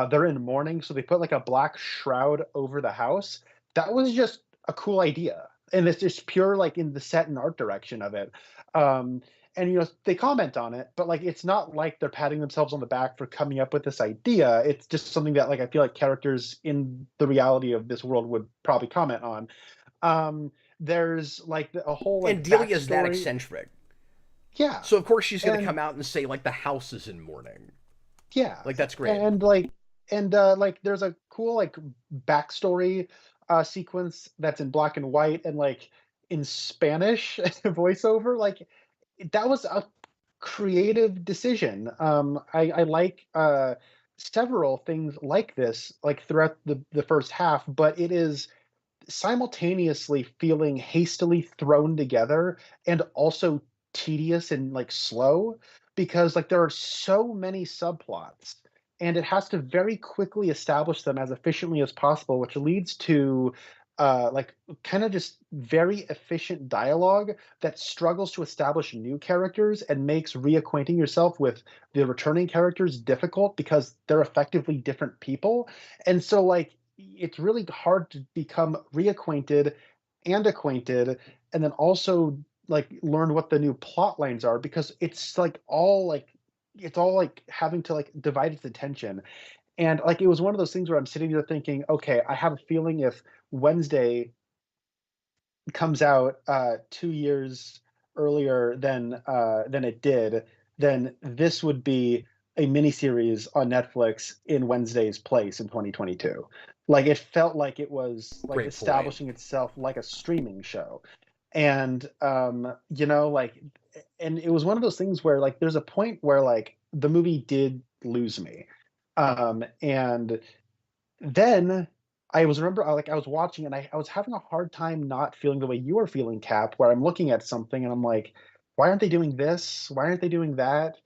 they're in mourning, so they put like a black shroud over the house. That was just a cool idea, and it's just pure like in the set and art direction of it. um and they comment on it, but like it's not like they're patting themselves on the back for coming up with this idea. It's just something that like I feel like characters in the reality of this world would probably comment on. There's like a whole And like Delia's that backstory. eccentric. Yeah. So of course she's gonna And come out and say like the house is in mourning. yeah, Like that's great. and like there's a cool like backstory sequence that's in black and white and like in Spanish voiceover. Like that was a creative decision. I like several things like this like throughout the first half, but it is simultaneously feeling hastily thrown together and also tedious and like slow, because like there are so many subplots and it has to very quickly establish them as efficiently as possible, which leads to like kind of just very efficient dialogue that struggles to establish new characters and makes reacquainting yourself with the returning characters difficult because they're effectively different people. And so like it's really hard to become reacquainted and acquainted, and then also like learn what the new plot lines are, because it's all like having to like divide its attention. And like it was one of those things where I'm sitting there thinking, okay, I have a feeling if Wednesday comes out 2 years earlier than it did, then this would be a miniseries on Netflix in Wednesday's place in 2022. Like it felt like it was like Great point. establishing itself like a streaming show. And you know, like, and it was one of those things where like there's a point where like the movie did lose me. And then I was watching and I was having a hard time not feeling the way you were feeling, Cap, where I'm looking at something and I'm like, why aren't they doing this? Why aren't they doing that?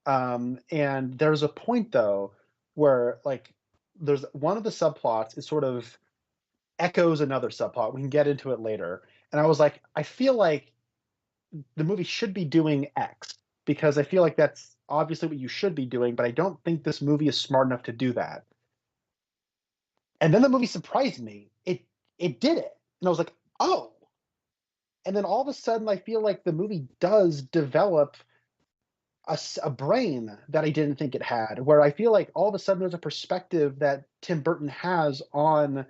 And there's a point though where like there's one of the subplots is sort of echoes another subplot. We can get into it later. And I was like, I feel like the movie should be doing X, because I feel like that's obviously what you should be doing, but I don't think this movie is smart enough to do that. And then the movie surprised me. It did it. And I was like, "Oh." And then all of a sudden I feel like the movie does develop a brain that I didn't think it had, where I feel like all of a sudden there's a perspective that Tim Burton has on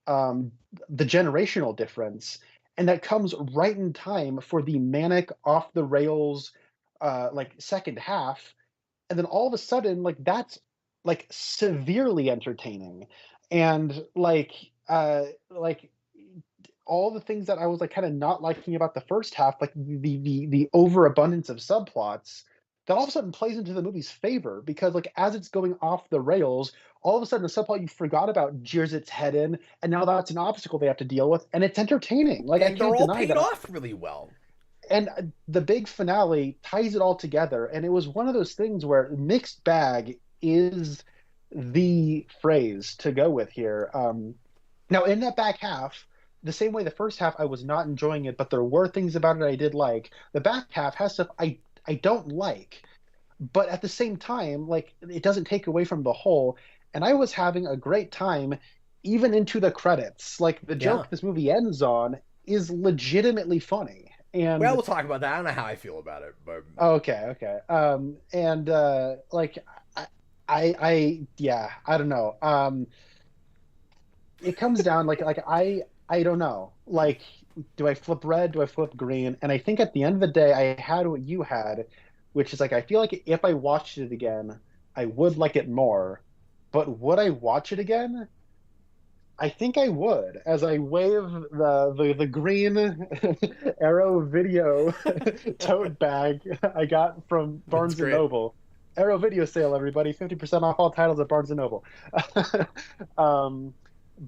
um, the generational difference, and that comes right in time for the manic, off the rails, like second half, and then all of a sudden, like that's like severely entertaining, and like all the things that I was like kind of not liking about the first half, like the overabundance of subplots, that all of a sudden plays into the movie's favor, because like as it's going off the rails, all of a sudden the subplot you forgot about jeers its head in, and now that's an obstacle they have to deal with, and it's entertaining. Like I And they're can't all deny paid that. off really well. And the big finale ties it all together, and it was one of those things where mixed bag is the phrase to go with here. Now in that back half, the same way the first half I was not enjoying it, but there were things about it I did like. The back half has stuff I don't like, but at the same time, like it doesn't take away from the whole. And I was having a great time even into the credits. Like the Yeah. joke this movie ends on is legitimately funny. Well, And we'll talk about that. I don't know how I feel about it, but okay, okay. And like yeah, I don't know. It comes down I don't know. Like, do I flip red? Do I flip green? And I think at the end of the day, I had what you had, which is like I feel like if I watched it again, I would like it more. But would I watch it again? I think I would, as I wave the green Arrow Video tote bag I got from that's Barnes and great. Noble. Arrow Video sale, everybody! 50% off all titles at Barnes and Noble. um,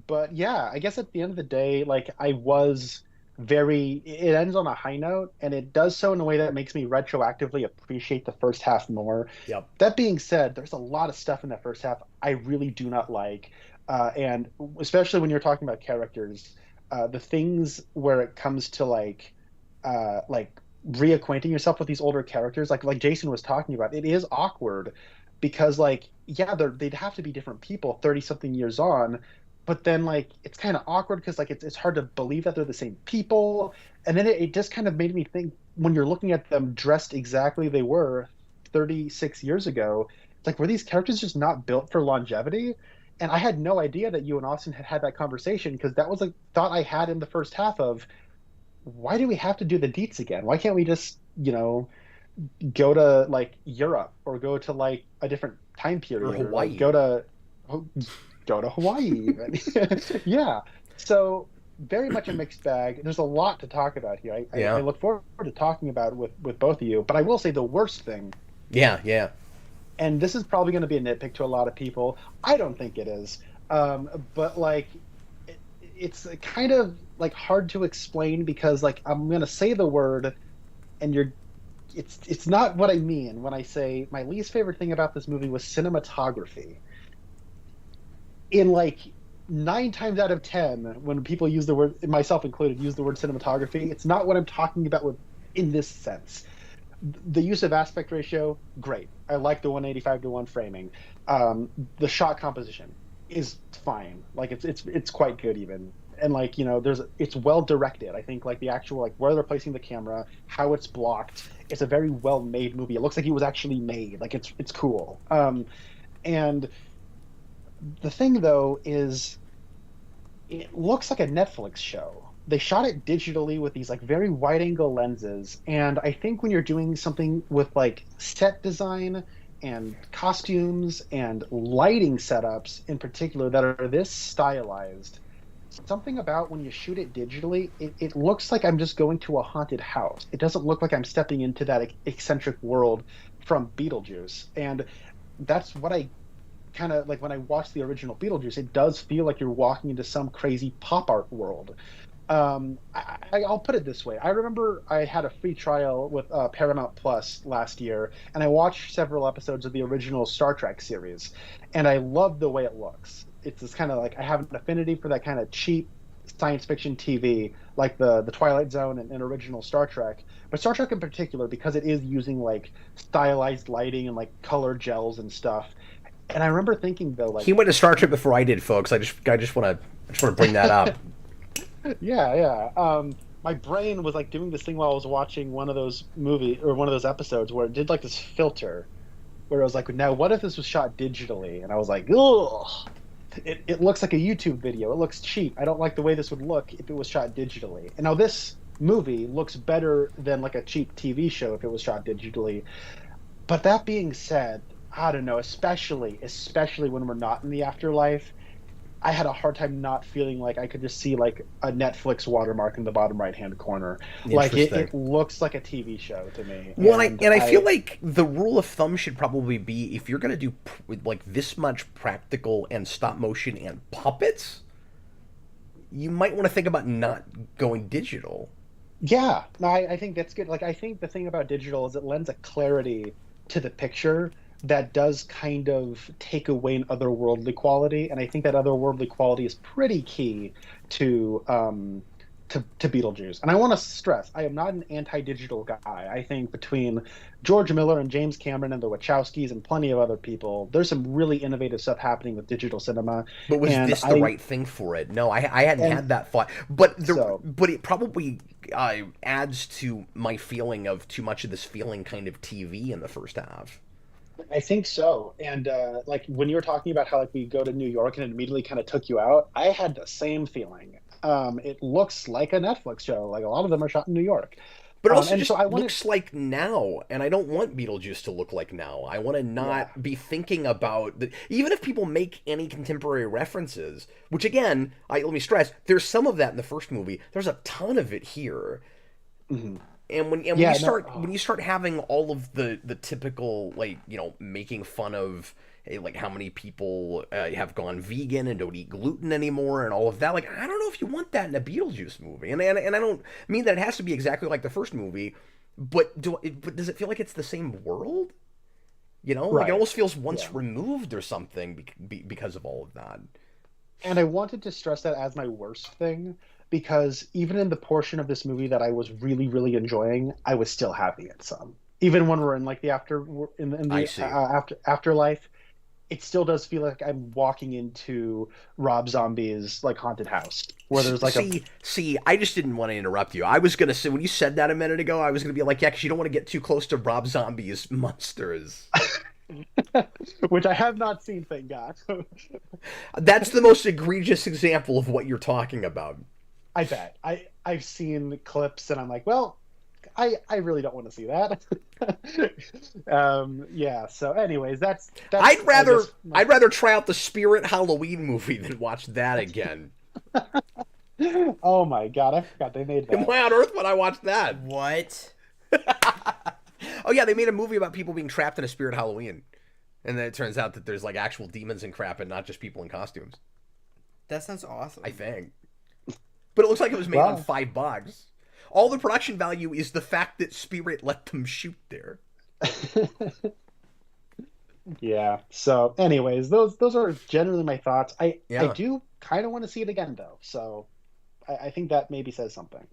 but yeah, I guess at the end of the day, like I was very. It ends on a high note, and it does so in a way that makes me retroactively appreciate the first half more. Yep. That being said, there's a lot of stuff in that first half I really do not like, and especially when you're talking about characters, the things where it comes to like reacquainting yourself with these older characters, like Jason was talking about, it is awkward because like yeah, they'd have to be different people 30 something years on, but then like it's kind of awkward because like it's hard to believe that they're the same people, and then it just kind of made me think when you're looking at them dressed exactly they were 36 years ago, it's like were these characters just not built for longevity? And I had no idea that you and Austin had had that conversation, because that was a thought I had in the first half of why do we have to do the deets again? Why can't we just, go to like Europe or go to like a different time Or period or like Hawaii. go to Hawaii even. Yeah. So very much a mixed bag. There's a lot to talk about here. I Yeah. look forward to talking about it with both of you. But I will say the worst thing, Yeah. Yeah. and this is probably going to be a nitpick to a lot of people. I don't think it is. But like it's kind of like hard to explain because like I'm going to say the word and it's not what I mean when I say my least favorite thing about this movie was cinematography. In like 9 times out of 10, when people use the word, myself included, use the word cinematography, it's not what I'm talking about in this sense. The use of aspect ratio, great. I like the 185 to 1 framing. The shot composition is fine. Like it's quite good even. and like it's well directed. I think like the actual like where they're placing the camera, how it's blocked. It's a very well made movie. It looks like it was actually made. Like it's cool. And the thing though is it looks like a Netflix show. They shot it digitally with these like very wide angle lenses. And I think when you're doing something with like set design and costumes and lighting setups in particular that are this stylized, something about when you shoot it digitally, it looks like I'm just going to a haunted house. It doesn't look like I'm stepping into that eccentric world from Beetlejuice. And that's what I kind of like when I watch the original Beetlejuice. It does feel like you're walking into some crazy pop art world. I'll put it this way. I remember I had a free trial with Paramount Plus last year, and I watched several episodes of the original Star Trek series, and I love the way it looks. It's this kind of like I have an affinity for that kind of cheap science fiction TV, like the Twilight Zone and original Star Trek. But Star Trek in particular, because it is using like stylized lighting and like color gels and stuff. And I remember thinking though, like He went to Star Trek before I did, folks. I just want to bring that up. yeah, yeah. My brain was like doing this thing while I was watching one of those one of those episodes where it did like this filter, where I was like, now what if this was shot digitally? And I was like, ugh, it looks like a YouTube video. It looks cheap. I don't like the way this would look if it was shot digitally. And now this movie looks better than like a cheap TV show if it was shot digitally. But that being said, I don't know, especially when we're not in the afterlife, I had a hard time not feeling like I could just see like a Netflix watermark in the bottom right hand corner. Like it looks like a TV show to me. Well, and I feel like the rule of thumb should probably be if you're going to do like this much practical and stop motion and puppets, you might want to think about not going digital. Yeah, no, I think that's good. Like I think the thing about digital is it lends a clarity to the picture that does kind of take away an otherworldly quality, and I think that otherworldly quality is pretty key to Beetlejuice. And I want to stress, I am not an anti-digital guy. I think between George Miller and James Cameron and the Wachowskis and plenty of other people, there's some really innovative stuff happening with digital cinema. But was this the right thing for it? No, I hadn't had that thought. But but it probably adds to my feeling of too much of this feeling kind of TV in the first half. I think so. And like when you were talking about how like we go to New York and it immediately kind of took you out, I had the same feeling. It looks like a Netflix show. Like a lot of them are shot in New York. But it also just looks like now, and I don't want Beetlejuice to look like now. I want to not be thinking about that. Even if people make any contemporary references, which again, let me stress, there's some of that in the first movie. There's a ton of it here. Mm-hmm. And when you start having all of the typical like making fun of like how many people have gone vegan and don't eat gluten anymore and all of that, like I don't know if you want that in a Beetlejuice movie, and I don't mean that it has to be exactly like the first movie, but does it feel like it's the same world? Like it almost feels once removed or something because of all of that. And I wanted to stress that as my worst thing, because even in the portion of this movie that I was really, really enjoying, I was still having it some. Even when we're in like the afterlife, it still does feel like I'm walking into Rob Zombie's like haunted house where there's like See, I just didn't want to interrupt you. I was gonna say when you said that a minute ago, I was gonna be like, yeah, because you don't want to get too close to Rob Zombie's monsters. Which I have not seen, thank God. That's the most egregious example of what you're talking about. I bet. I've seen clips and I'm like, well, I really don't want to see that. Yeah. So, anyways, that's I'd rather try out the Spirit Halloween movie than watch that again. Oh my God, I forgot they made that. Why on earth would I watch that? What? Oh yeah, they made a movie about people being trapped in a Spirit Halloween, and then it turns out that there's like actual demons and crap, and not just people in costumes. That sounds awesome. I think. But it looks like it was made on $5. All the production value is the fact that Spirit let them shoot there. Yeah. So, anyways, those are generally my thoughts. I do kind of want to see it again, though. So, I think that maybe says something.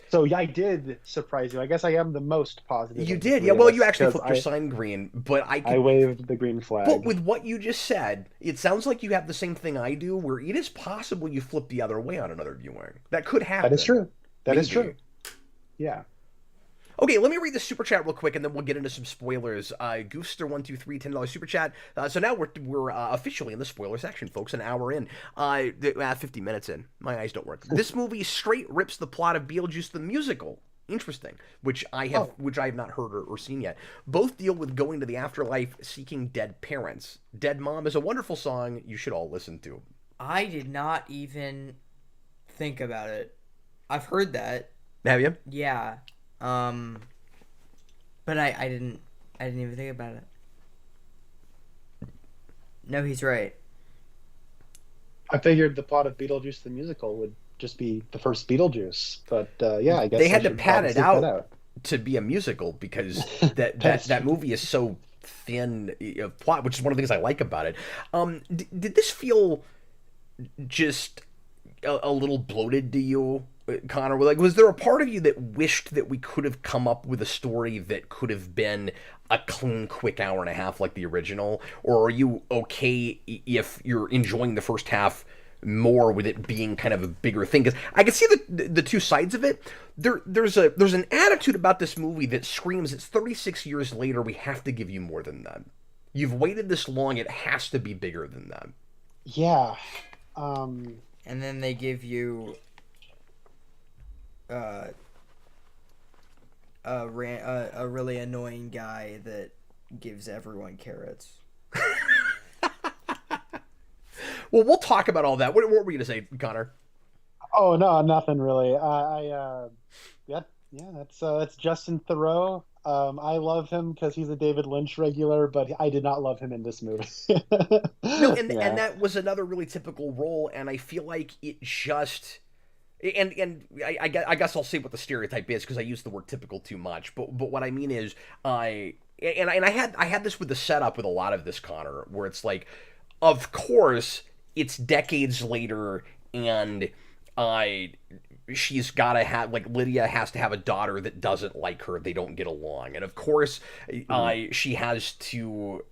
So yeah, I did surprise you. I guess I am the most positive You of the did, yeah. three of Well, you us actually because flipped your sign green, but I I could. waved the green But flag. with what you just said, it sounds like you have the same thing I do, where it is possible you flip the other way on another viewing. That could That is happen. true. That is Maybe. true. Yeah. Okay, let me read the super chat real quick, and then we'll get into some spoilers. Goofster123, $10 super chat. So now we're officially in the spoiler section, folks. An hour in, 50 minutes in. My eyes don't work. This movie straight rips the plot of Beetlejuice the musical. Interesting, Oh, which I have not heard or seen yet. Both deal with going to the afterlife, seeking dead parents. Dead Mom is a wonderful song you should all listen to. I did not even think about it. I've heard that. Have you? Yeah. Um but I didn't even think about it. No, he's right. I figured the plot of Beetlejuice the musical would just be the first Beetlejuice, but yeah, I They guess I had to should pad probably it seek that out out. to be a musical because that That that is that true. movie is so thin of plot, which is one of the things I like about it. Did this feel just a little bloated to you, Connor? Like, was there a part of you that wished that we could have come up with a story that could have been a clean, quick hour and a half like the original, or are you okay if you're enjoying the first half more with it being kind of a bigger thing? Because I can see the two sides of it. There's an attitude about this movie that screams it's 36 years later. We have to give you more than that. You've waited this long. It has to be bigger than that. Yeah. Um, And then they give you uh a really annoying guy that gives everyone carrots. Well, we'll talk about all that. What were we going to say, Connor? oh no, nothing really. Yeah, yeah, that's Justin Theroux. I love him because he's a David Lynch regular, but I did not love him in this movie. No, and Yeah. that was another really typical role, and I feel like it just I guess I'll say what the stereotype is because I use the word typical too much. But what I mean is I had this with the setup with a lot of this, Connor, where it's like, of course it's decades later, and I she's got to have, like, Lydia has to have a daughter that doesn't like her. They don't get along, and of course Mhm. she has to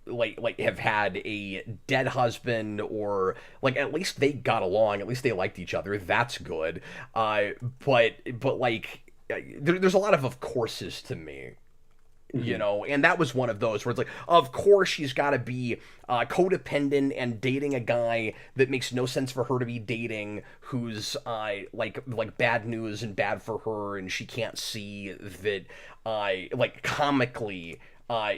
like have had a dead husband, or like at least they got along, at least they liked each other. That's good. But like there's a lot of courses to me, Mhm. and that was one of those where it's like, of course she's got to be codependent and dating a guy that makes no sense for her to be dating, who's like bad news and bad for her, and she can't see that like comically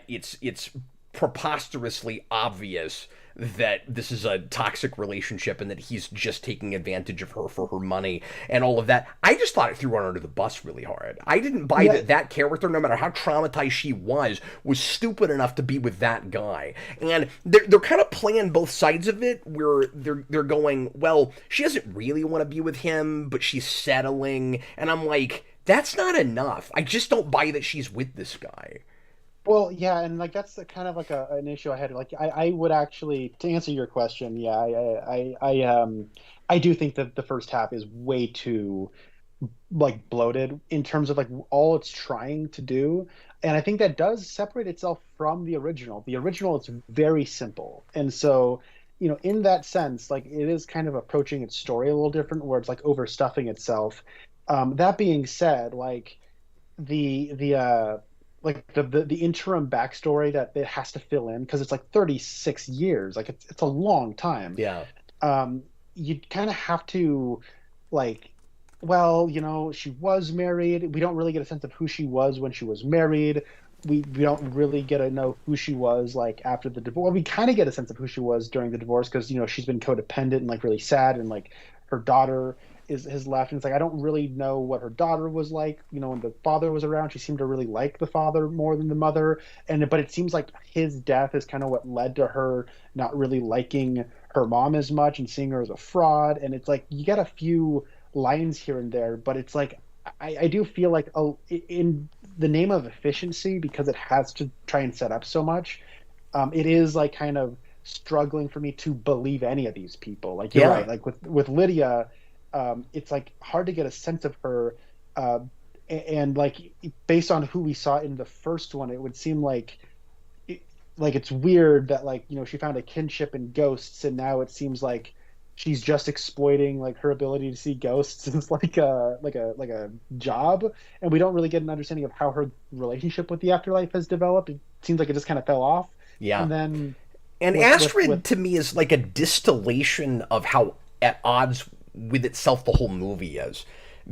it's preposterously obvious that this is a toxic relationship and that he's just taking advantage of her for her money and all of that. I just thought it threw her under the bus really hard. I didn't buy Yeah, that character, no matter how traumatized she was stupid enough to be with that guy. And they're kind of playing both sides of it, where they're going, well, she doesn't really want to be with him, but she's settling. And I'm like, that's not enough. I just don't buy that she's with this guy. well, yeah, and like that's the kind of like an issue I had. Like, I would actually, to answer your question, yeah, I do think that the first half is way too like bloated in terms of like all it's trying to do. And I think that does separate itself from the original. The original is very simple. And so, in that sense, like it is kind of approaching its story a little different where it's like overstuffing itself. That being said, like the like the interim backstory that it has to fill in because it's like 36 years, like it's a long time. Yeah. um you kind of have to, like, well, she was married. We don't really get a sense of who she was when she was married. We don't really get to know who she was like after the divorce. Well, we kind of get a sense of who she was during the divorce because she's been codependent and like really sad, and like her daughter is has left, and it's like I don't really know what her daughter was like when the father was around. She seemed to really like the father more than the mother, but it seems like his death is kind of what led to her not really liking her mom as much and seeing her as a fraud. And it's like you get a few lines here and there, but it's like I do feel like in the name of efficiency, because it has to try and set up so much, it is like kind of struggling for me to believe any of these people. Like you're Yeah. right, like with Lydia, it's like hard to get a sense of her. Uh, and like based on who we saw in the first one, it would seem like it's weird that like she found a kinship in ghosts, and now it seems like she's just exploiting like her ability to see ghosts as like a job, and we don't really get an understanding of how her relationship with the afterlife has developed. It seems like it just kind of fell off. Yeah. And then And Astrid, to me, is like a distillation of how at odds with itself the whole movie is.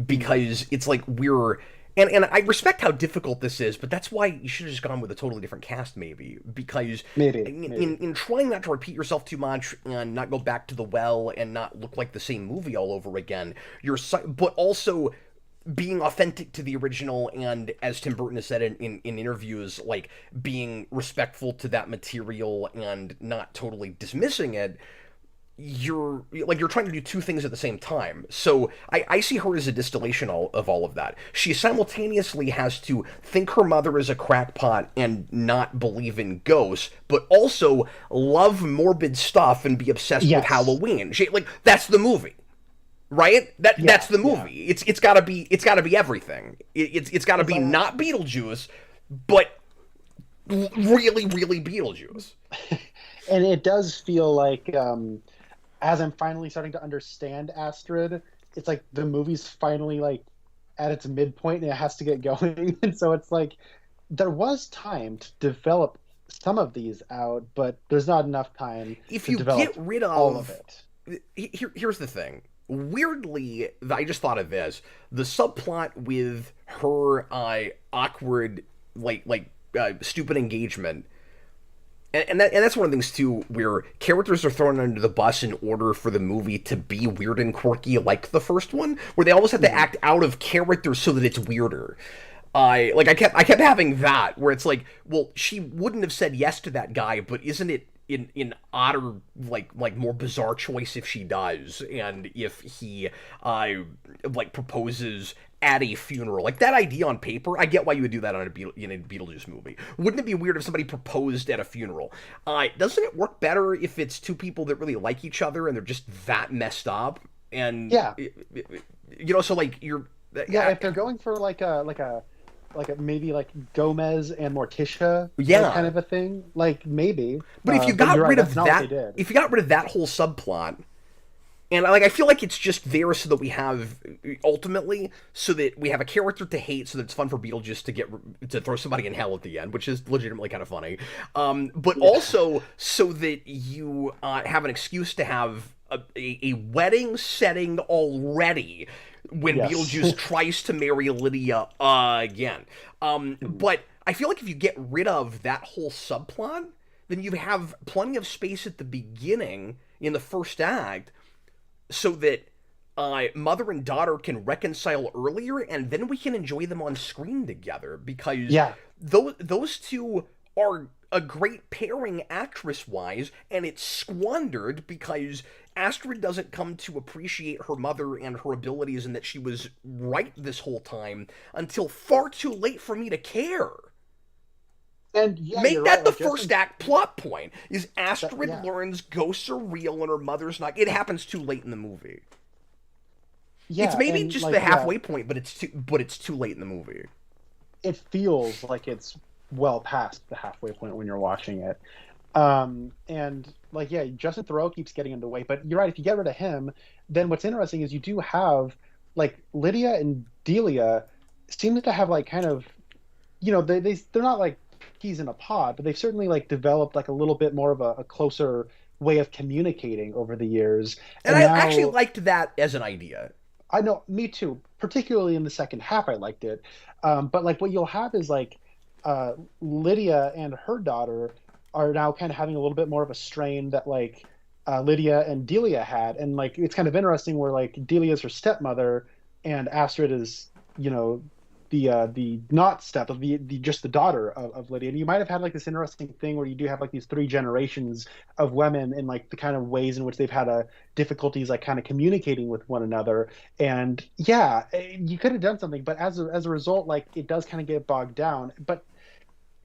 Because it's like we're... And I respect how difficult this is, but that's why you should have just gone with a totally different cast, maybe. Because in trying not to repeat yourself too much and not go back to the well and not look like the same movie all over again, but also being authentic to the original, and as Tim Burton has said in interviews, like being respectful to that material and not totally dismissing it, you're trying to do two things at the same time. So I see her as a distillation of all of that. She simultaneously has to think her mother is a crackpot and not believe in ghosts, but also love morbid stuff and be obsessed with Halloween. That's the movie. Right? That's the movie. Yeah. It's gotta be everything. It's gotta be not Beetlejuice, but really, really Beetlejuice. And it does feel like as I'm finally starting to understand Astrid, it's like the movie's finally like at its midpoint and it has to get going. And so it's like there was time to develop some of these out, but there's not enough time if to you develop get rid of all of it. Here's the thing. Weirdly, I just thought of this. The subplot with her awkward, stupid engagement, and that's one of the things too, where characters are thrown under the bus in order for the movie to be weird and quirky, like the first one, where they almost have to act out of character so that it's weirder. I kept having that, where it's like, well, she wouldn't have said yes to that guy, but isn't it in odder, more bizarre choice if she does, and if he proposes at a funeral, like that idea on paper, I get why you would do that in a Beetlejuice movie. Wouldn't it be weird if somebody proposed at a funeral? Doesn't it work better if it's two people that really like each other and they're just that messed up? And so like if they're going for like a maybe like Gomez and Morticia, kind of a thing, like maybe. But if you got rid of that, if you got rid of that whole subplot, and I feel like it's just there so that we have ultimately so that we have a character to hate, so that it's fun for Beetlejuice to throw somebody in hell at the end, which is legitimately kind of funny. But also so that you have an excuse to have a wedding setting already when Beetlejuice tries to marry Lydia again. But I feel like if you get rid of that whole subplot, then you have plenty of space at the beginning in the first act so that mother and daughter can reconcile earlier, and then we can enjoy them on screen together, because those two are a great pairing actress-wise, and it's squandered because Astrid doesn't come to appreciate her mother and her abilities and that she was right this whole time until far too late for me to care. And make that the first act plot point, is Astrid learns ghosts are real and her mother's not. It happens too late in the movie. It's maybe just the halfway point, but it's too late in the movie. It feels like it's well past the halfway point when you're watching it. And Justin Theroux keeps getting in the way, but you're right, if you get rid of him, then what's interesting is you do have like Lydia and Delia seem to have like kind of, they're not like peas in a pod, but they've certainly like developed like a little bit more of a closer way of communicating over the years. And I actually liked that as an idea. I know, me too. Particularly in the second half, I liked it. But like what you'll have is like Lydia and her daughter are now kind of having a little bit more of a strain that like Lydia and Delia had, and like it's kind of interesting where like Delia is her stepmother and Astrid is the not step of the just the daughter of Lydia. And you might have had like this interesting thing where you do have like these three generations of women and like the kind of ways in which they've had difficulties like kind of communicating with one another. And you could have done something, but as a result, like it does kind of get bogged down. But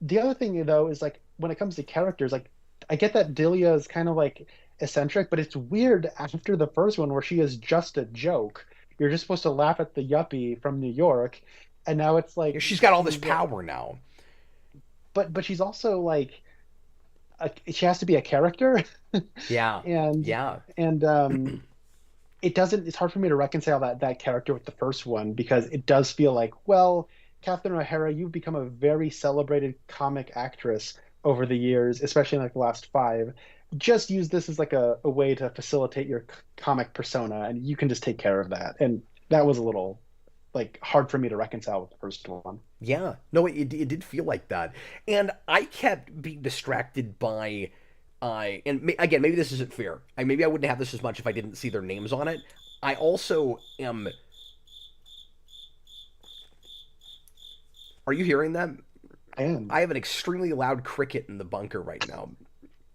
the other thing though is like when it comes to characters, like I get that Delia is kind of like eccentric, but it's weird after the first one where she is just a joke. You're just supposed to laugh at the yuppie from New York, and now it's like She's got all this power now. but she's also like she has to be a character. Yeah. and Yeah. and it's hard for me to reconcile that character with the first one, because it does feel like, well, Catherine O'Hara, you've become a very celebrated comic actress over the years, especially in like the last five. Just use this as like a way to facilitate your comic persona, and you can just take care of that. And that was a little like hard for me to reconcile with the first one. Yeah. No, it did feel like that. And I kept being distracted by again, maybe this isn't fair. Maybe I wouldn't have this as much if I didn't see their names on it. I also am. Are you hearing that? I am. I have an extremely loud cricket in the bunker right now.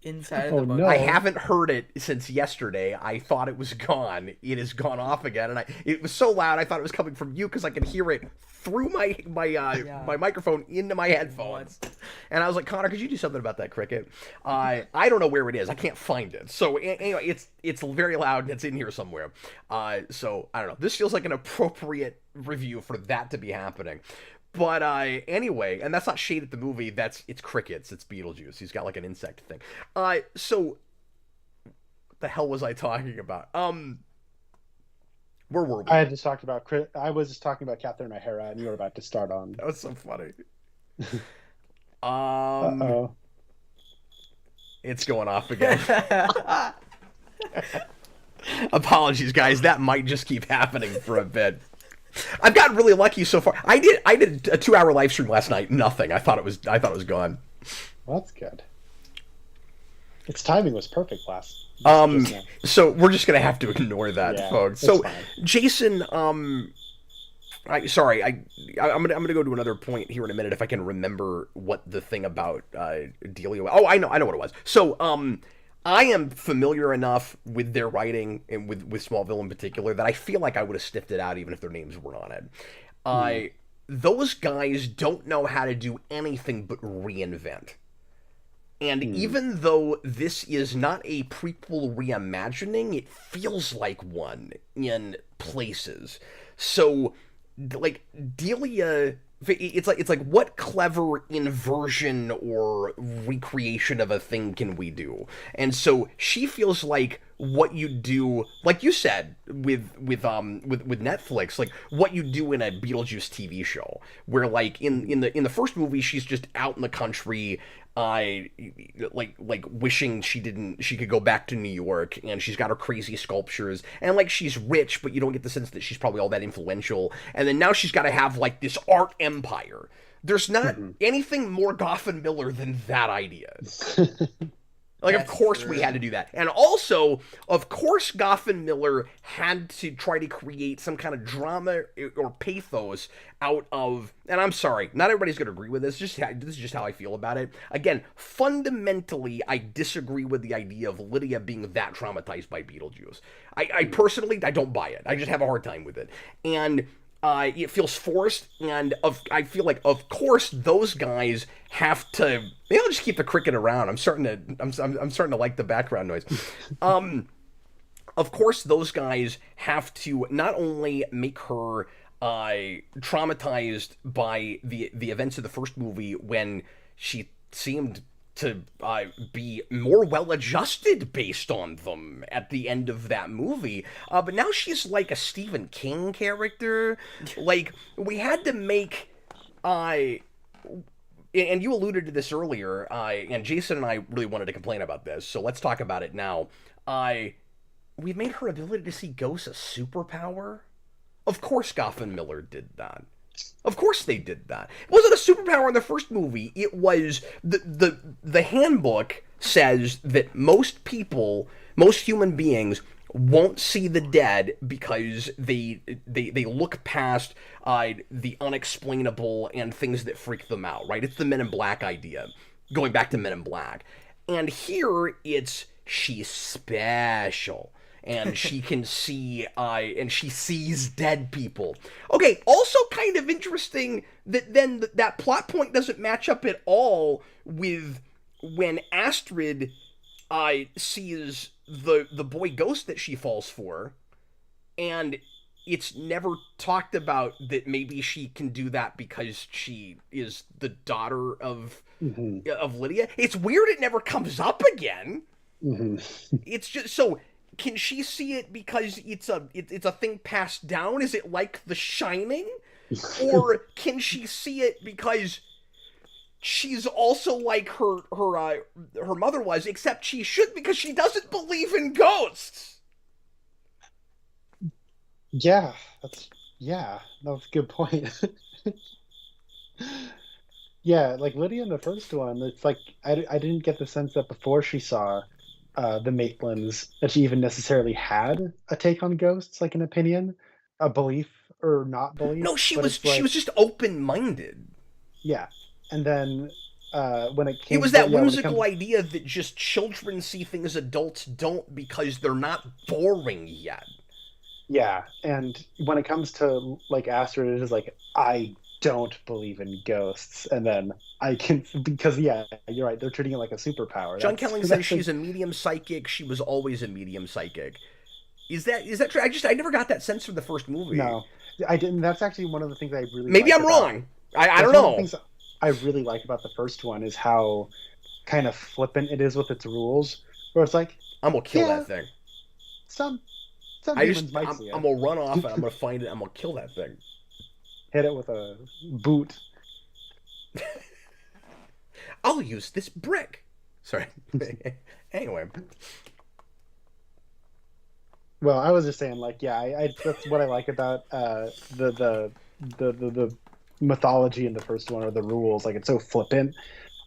Inside of Oh, the bunker. no. I haven't heard it since yesterday. I thought it was gone. It has gone off again, and it was so loud I thought it was coming from you because I could hear it through my microphone into my headphones. And I was like, Connor, could you do something about that cricket? I don't know where it is. I can't find it. So anyway, it's very loud and it's in here somewhere. So I don't know. This feels like an appropriate review for that to be happening. But anyway, and that's not shade at the movie. It's crickets. It's Beetlejuice. He's got like an insect thing. So what the hell was I talking about? Where were we? I was just talking about Catherine O'Hara, and you were about to start on. That was so funny. Uh-oh. It's going off again. Apologies, guys. That might just keep happening for a bit. I've gotten really lucky so far. I did a 2-hour live stream last night. Nothing. I thought it was gone. Well, that's good. Its timing was perfect So we're just gonna have to ignore that, folks. So fine. Jason, I'm gonna go to another point here in a minute if I can remember what the thing about Delia. Oh, I know what it was. So I am familiar enough with their writing and with Smallville in particular that I feel like I would have sniffed it out even if their names weren't on it. Those guys don't know how to do anything but reinvent. And even though this is not a prequel reimagining, it feels like one in places. So, like, Delia, it's like what clever inversion or recreation of a thing can we do? And so she feels like what you do, like you said with Netflix, like what you do in a Beetlejuice TV show, where like in the first movie she's just out in the country, like wishing she could go back to New York, and she's got her crazy sculptures, and like she's rich, but you don't get the sense that she's probably all that influential. And then now she's got to have like this art empire. There's not anything more Goffin Miller than that idea. Like, That's of course true. we had to do that. And also, of course, Goffin Miller had to try to create some kind of drama or pathos out of, and I'm sorry, not everybody's going to agree with this. This is just how I feel about it. Again, fundamentally, I disagree with the idea of Lydia being that traumatized by Beetlejuice. I personally, I don't buy it. I just have a hard time with it. And it feels forced, and I feel like, of course, those guys have to. Maybe I'll just keep the cricket around. I'm starting to like the background noise. Of course, those guys have to not only make her traumatized by the events of the first movie when she seemed to be more well-adjusted based on them at the end of that movie. But now she's like a Stephen King character. Like, we had to make... and you alluded to this earlier, and Jason and I really wanted to complain about this, so let's talk about it now. We made her ability to see ghosts a superpower? Of course Goffin Miller did that. Of course they did that. It wasn't a superpower in the first movie. It was the handbook says that most human beings won't see the dead because they look past the unexplainable and things that freak them out, right? It's the Men in Black idea, going back to Men in Black. And here it's she's special. And she can see, and she sees dead people. Okay, also kind of interesting that then that plot point doesn't match up at all with when Astrid sees the boy ghost that she falls for, and it's never talked about that maybe she can do that because she is the daughter of Lydia. It's weird it never comes up again. It's just so, can she see it because it's a thing passed down? Is it like The Shining? Or can she see it because she's also like her mother was, except she should, because she doesn't believe in ghosts. Yeah, that's a good point. Yeah, like Lydia in the first one, it's like I didn't get the sense that before she saw the Maitlands that she even necessarily had a take on ghosts, like an opinion, a belief or not belief. No, she But was it's like, just open minded. yeah, and then when it It came, was but that yeah, when it whimsical comes, idea that just children see things adults don't because they're not boring yet. yeah, and when it comes to like Astrid, it is like I don't believe in ghosts, and then I can, because yeah, you're right, they're treating it like a superpower. John That's Kelling says that's like, she's a medium psychic. She was always a medium psychic. Is that true? I never got that sense from the first movie. no, I didn't. That's actually one of the things I really Maybe like I'm about. wrong. I That's don't one of the know. things I really like about the first one is how kind of flippant it is with its rules. Where it's like, I'm gonna kill yeah, that thing. some some I humans just might see I'm it. gonna run off and I'm gonna find it. I'm gonna kill that thing. Hit it with a boot. I'll use this brick. Sorry. Anyway, Well, I was just saying, like, yeah, I that's what I like about the mythology in the first one, or the rules. Like, it's so flippant.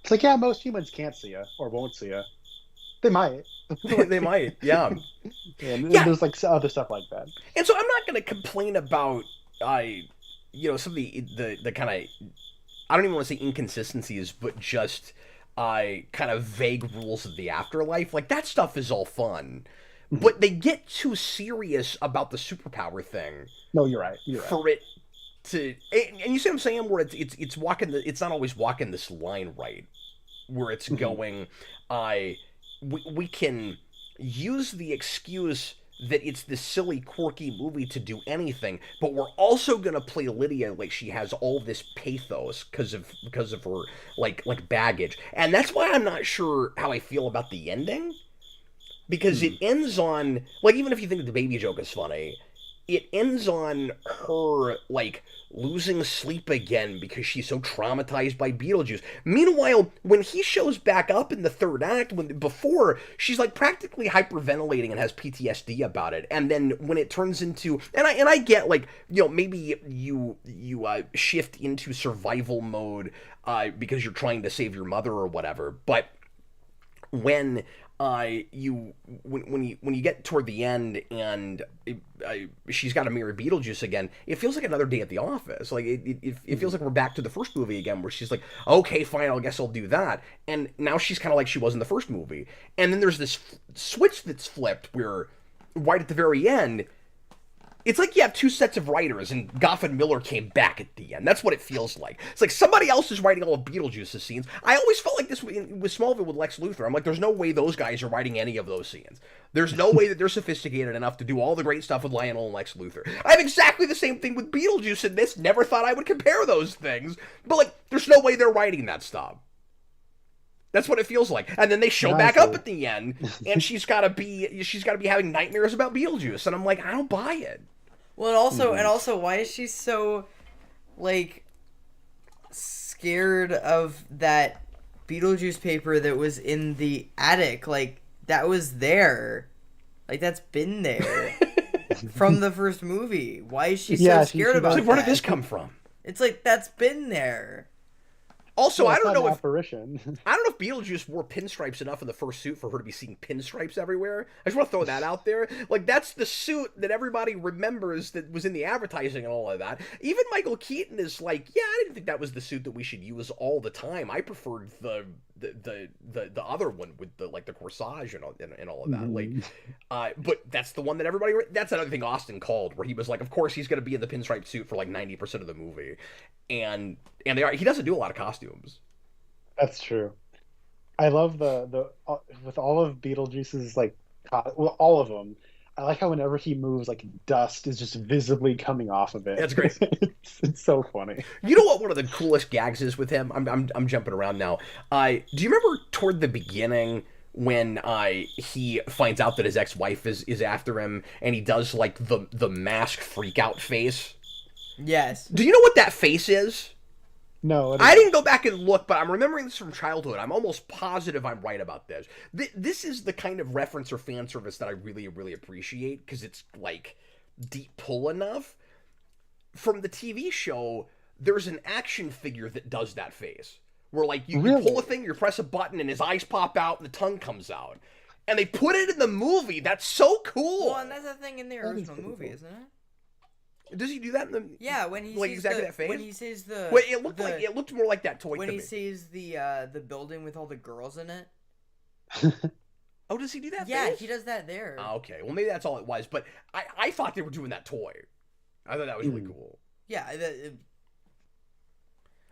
It's like, yeah, most humans can't see you or won't see you. They might. they might. Yeah. And Yeah. there's like other stuff like that. And so I'm not gonna complain about some of the kind of, I don't even want to say inconsistencies, but just kind of vague rules of the afterlife. Like, that stuff is all fun. But they get too serious about the superpower thing No, you're right. You're right. for it to, and you see what I'm saying, where it's walking it's not always walking this line right, where it's going, we can use the excuse that it's this silly, quirky movie to do anything, but we're also gonna play Lydia like she has all this pathos because of her like baggage, and that's why I'm not sure how I feel about the ending, because it ends on, like, even if you think the baby joke is funny, it ends on her like losing sleep again because she's so traumatized by Beetlejuice. Meanwhile, when he shows back up in the third act, before, she's like practically hyperventilating and has PTSD about it. And then when it turns into, and I get, like, maybe you shift into survival mode because you're trying to save your mother or whatever, but when when you get toward the end and she's got to mirror Beetlejuice again, it feels like another day at the office. Like, it feels like we're back to the first movie again, where she's like, okay, fine, I guess I'll do that. And now she's kind of like she was in the first movie. And then there's this switch that's flipped where right at the very end, it's like you have two sets of writers, and Goff and Miller came back at the end. That's what it feels like. It's like somebody else is writing all of Beetlejuice's scenes. I always felt like this with Smallville with Lex Luthor. I'm like, there's no way those guys are writing any of those scenes. There's no way that they're sophisticated enough to do all the great stuff with Lionel and Lex Luthor. I have exactly the same thing with Beetlejuice in this. Never thought I would compare those things. But, like, there's no way they're writing that stuff. That's what it feels like. And then they show back up at the end, and she's got to be having nightmares about Beetlejuice. And I'm like, I don't buy it. Well, and also, why is she so, like, scared of that Beetlejuice paper that was in the attic? Like, that was there. Like, that's been there from the first movie. Why is she so scared about it? Like, where did this come from? It's like, that's been there. Also, Well, I don't know if apparition. I don't know if Beetlejuice wore pinstripes enough in the first suit for her to be seeing pinstripes everywhere. I just want to throw that out there. Like, that's the suit that everybody remembers that was in the advertising and all of that. Even Michael Keaton is like, yeah, I didn't think that was the suit that we should use all the time. I preferred the other one with the, like, the corsage and all of that. Like, but that's the one that everybody. That's another thing Austin called, where he was like, of course he's going to be in the pinstripe suit for like 90% of the movie, and he doesn't do a lot of costumes. That's true. I love the with all of Beetlejuice's like well, all of them. I like how whenever he moves, like dust is just visibly coming off of it. That's great. It's so funny. You know what one of the coolest gags is with him? I'm jumping around now. Do you remember toward the beginning when he finds out that his ex-wife is after him, and he does like the mask freak out face? Yes. Do you know what that face is? No, I didn't go back and look, but I'm remembering this from childhood. I'm almost positive I'm right about this. This is the kind of reference or fan service that I really, really appreciate, because it's like deep pull enough. From the TV show, there's an action figure that does that face. Where like you pull a thing, you press a button, and his eyes pop out and the tongue comes out. And they put it in the movie. That's so cool. Well, and that's the thing in the original movie, isn't it? Does he do that in the? Yeah, when he like sees exactly that face. when he sees the. Wait, it looked more like that toy. When to he me. sees the building with all the girls in it. Oh, does he do that? Yeah, face? he does that there. Oh, okay, well maybe that's all it was. But I thought they were doing that toy. I thought that was really cool. Yeah.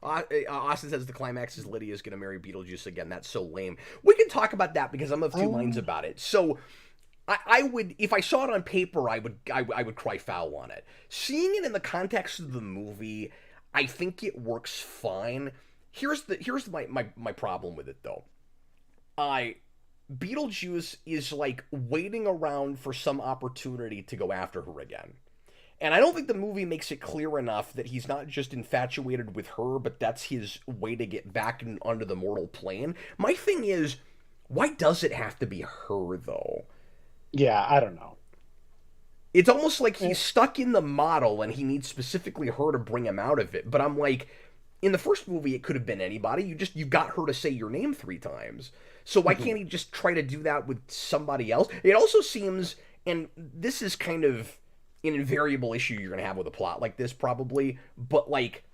Austin says the climax is Lydia's gonna marry Beetlejuice again. That's so lame. We can talk about that because I'm of two minds about it. So. I would, if I saw it on paper, I would cry foul on it. Seeing it in the context of the movie, I think it works fine. Here's my problem with it though. Beetlejuice is like waiting around for some opportunity to go after her again. And I don't think the movie makes it clear enough that he's not just infatuated with her, but that's his way to get back onto the mortal plane. My thing is, why does it have to be her though? Yeah, I don't know. It's almost like he's stuck in the model and he needs specifically her to bring him out of it. But I'm like, in the first movie, it could have been anybody. You got her to say your name 3 times. So why can't he just try to do that with somebody else? It also seems, and this is kind of an invariable issue you're going to have with a plot like this probably, but like,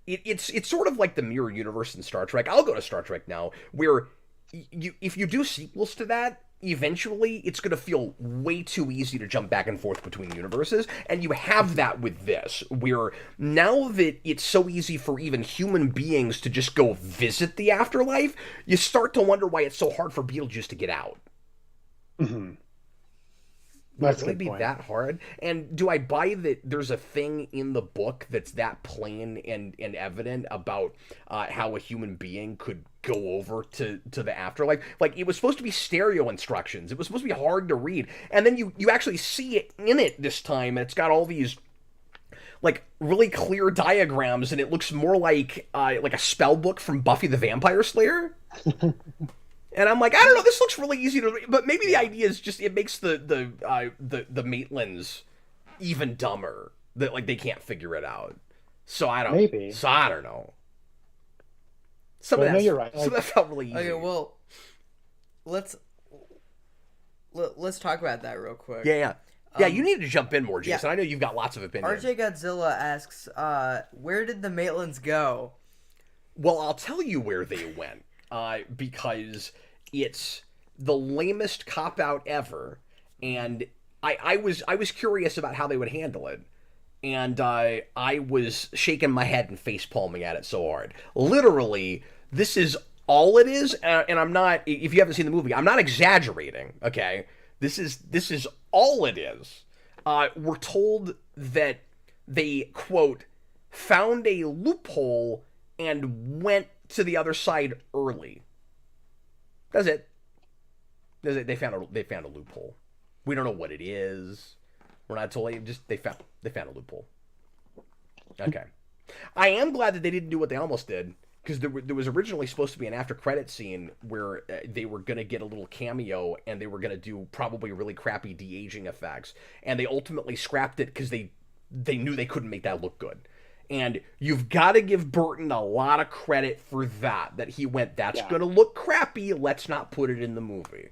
it's sort of like the mirror universe in Star Trek. I'll go to Star Trek now, where if you do sequels to that, eventually it's going to feel way too easy to jump back and forth between universes, and you have that with this, where now that it's so easy for even human beings to just go visit the afterlife, you start to wonder why it's so hard for Beetlejuice to get out. Mm-hmm. Would it really be that hard? And do I buy that there's a thing in the book that's that plain and evident about how a human being could go over to the afterlife? Like, it was supposed to be stereo instructions. It was supposed to be hard to read. And then you actually see it in it this time, and it's got all these like really clear diagrams, and it looks more like a spell book from Buffy the Vampire Slayer. And I'm like, I don't know, this looks really easy to read, but maybe the idea is just it makes the Maitlands even dumber, that like they can't figure it out. So I don't know. Some of that, you're right. Some of that felt really easy. Okay, well, let's talk about that real quick. Yeah. You need to jump in more, Jason. I know you've got lots of opinions. RJ Godzilla asks, where did the Maitlands go? Well, I'll tell you where they went. Because it's the lamest cop-out ever, and I was curious about how they would handle it, and I was shaking my head and face-palming at it so hard. Literally, this is all it is, and I'm not, if you haven't seen the movie, I'm not exaggerating, okay? This is all it is. We're told that they, quote, found a loophole and went to the other side early. That's it. They found a loophole. We don't know what it is. We're not told. Just they found a loophole. Okay. I am glad that they didn't do what they almost did, because there was originally supposed to be an after credit scene where they were gonna get a little cameo and they were gonna do probably really crappy de-aging effects, and they ultimately scrapped it because they knew they couldn't make that look good. And you've got to give Burton a lot of credit for that he went, that's going to look crappy, let's not put it in the movie.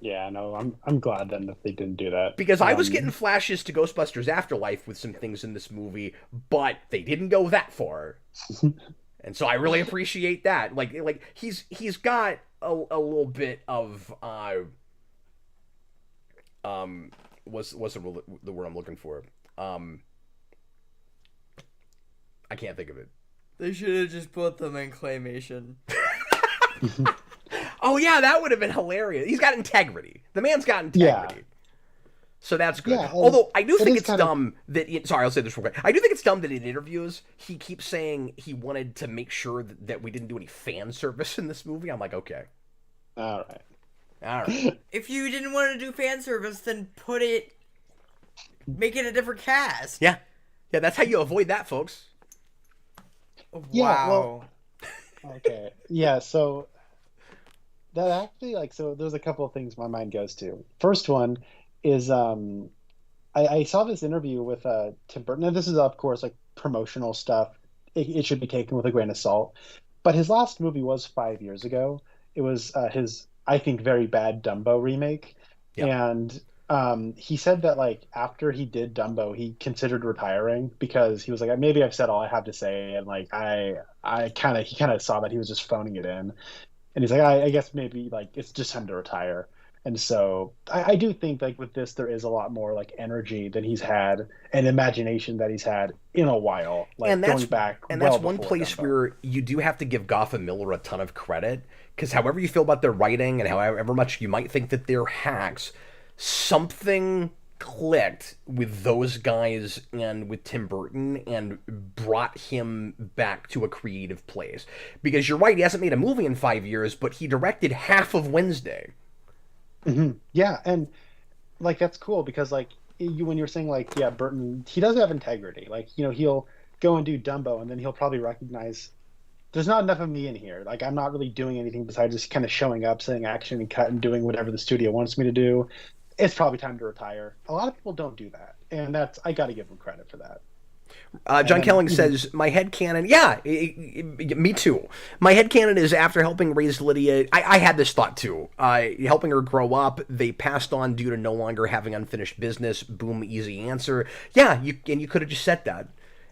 Yeah, no, I'm glad then that they didn't do that. Because I was getting flashes to Ghostbusters Afterlife with some things in this movie, but they didn't go that far. And so I really appreciate that. Like he's got a little bit of what's the word I'm looking for? I can't think of it. They should have just put them in claymation. Oh yeah, that would have been hilarious. He's got integrity. The man's got Yeah. integrity. So that's good. Yeah, and Although I do it think is it's kind of- dumb that sorry, I'll say this real quick. I do think it's dumb that in interviews he keeps saying he wanted to make sure that we didn't do any fan service in this movie. I'm like, okay, All right. all right. If you didn't want to do fan service, then make it a different cast. Yeah, that's how you avoid that, folks. Yeah, Wow. well- Okay. Yeah, so that actually so there's a couple of things my mind goes to. First one is I saw this interview with Tim Burton, and this is of course like promotional stuff. It should be taken with a grain of salt. But his last movie was 5 years ago. It was his, I think, very bad Dumbo remake. Yeah. And he said that like after he did Dumbo, he considered retiring because he was like, maybe I've said all I have to say, and like he kind of saw that he was just phoning it in, and he's like, I guess maybe like it's just time to retire. And so I do think like with this there is a lot more like energy than he's had and imagination that he's had in a while. Like And that's going back, and well that's one before place Dumbo. where you do have to give Goff and Miller a ton of credit, because however you feel about their writing and however much you might think that they're hacks, something clicked with those guys and with Tim Burton and brought him back to a creative place. Because you're right, he hasn't made a movie in 5 years, but he directed half of Wednesday. Yeah, and like that's cool because like when you're saying like yeah, Burton, he does have integrity. Like he'll go and do Dumbo, and then he'll probably recognize there's not enough of me in here. Like I'm not really doing anything besides just kind of showing up, saying action and cut and doing whatever the studio wants me to do. It's probably time to retire. A lot of people don't do that, and I got to give them credit for that. John Kelling says, my headcanon, yeah, me too. My headcanon is after helping raise Lydia, I had this thought too. Helping her grow up, they passed on due to no longer having unfinished business. Boom, easy answer. Yeah, you could have just said that.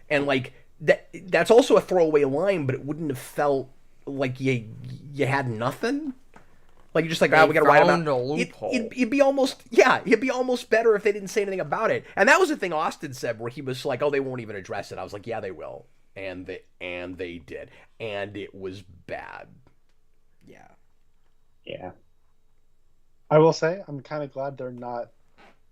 And like, that's also a throwaway line, but it wouldn't have felt like you had nothing. Like you're just like, we gotta write about a loophole. it'd be almost better if they didn't say anything about it. And that was the thing Austin said, where he was like, "Oh, they won't even address it." I was like, "Yeah, they will," and they did, and it was bad. Yeah. Yeah, I will say I'm kind of glad they're not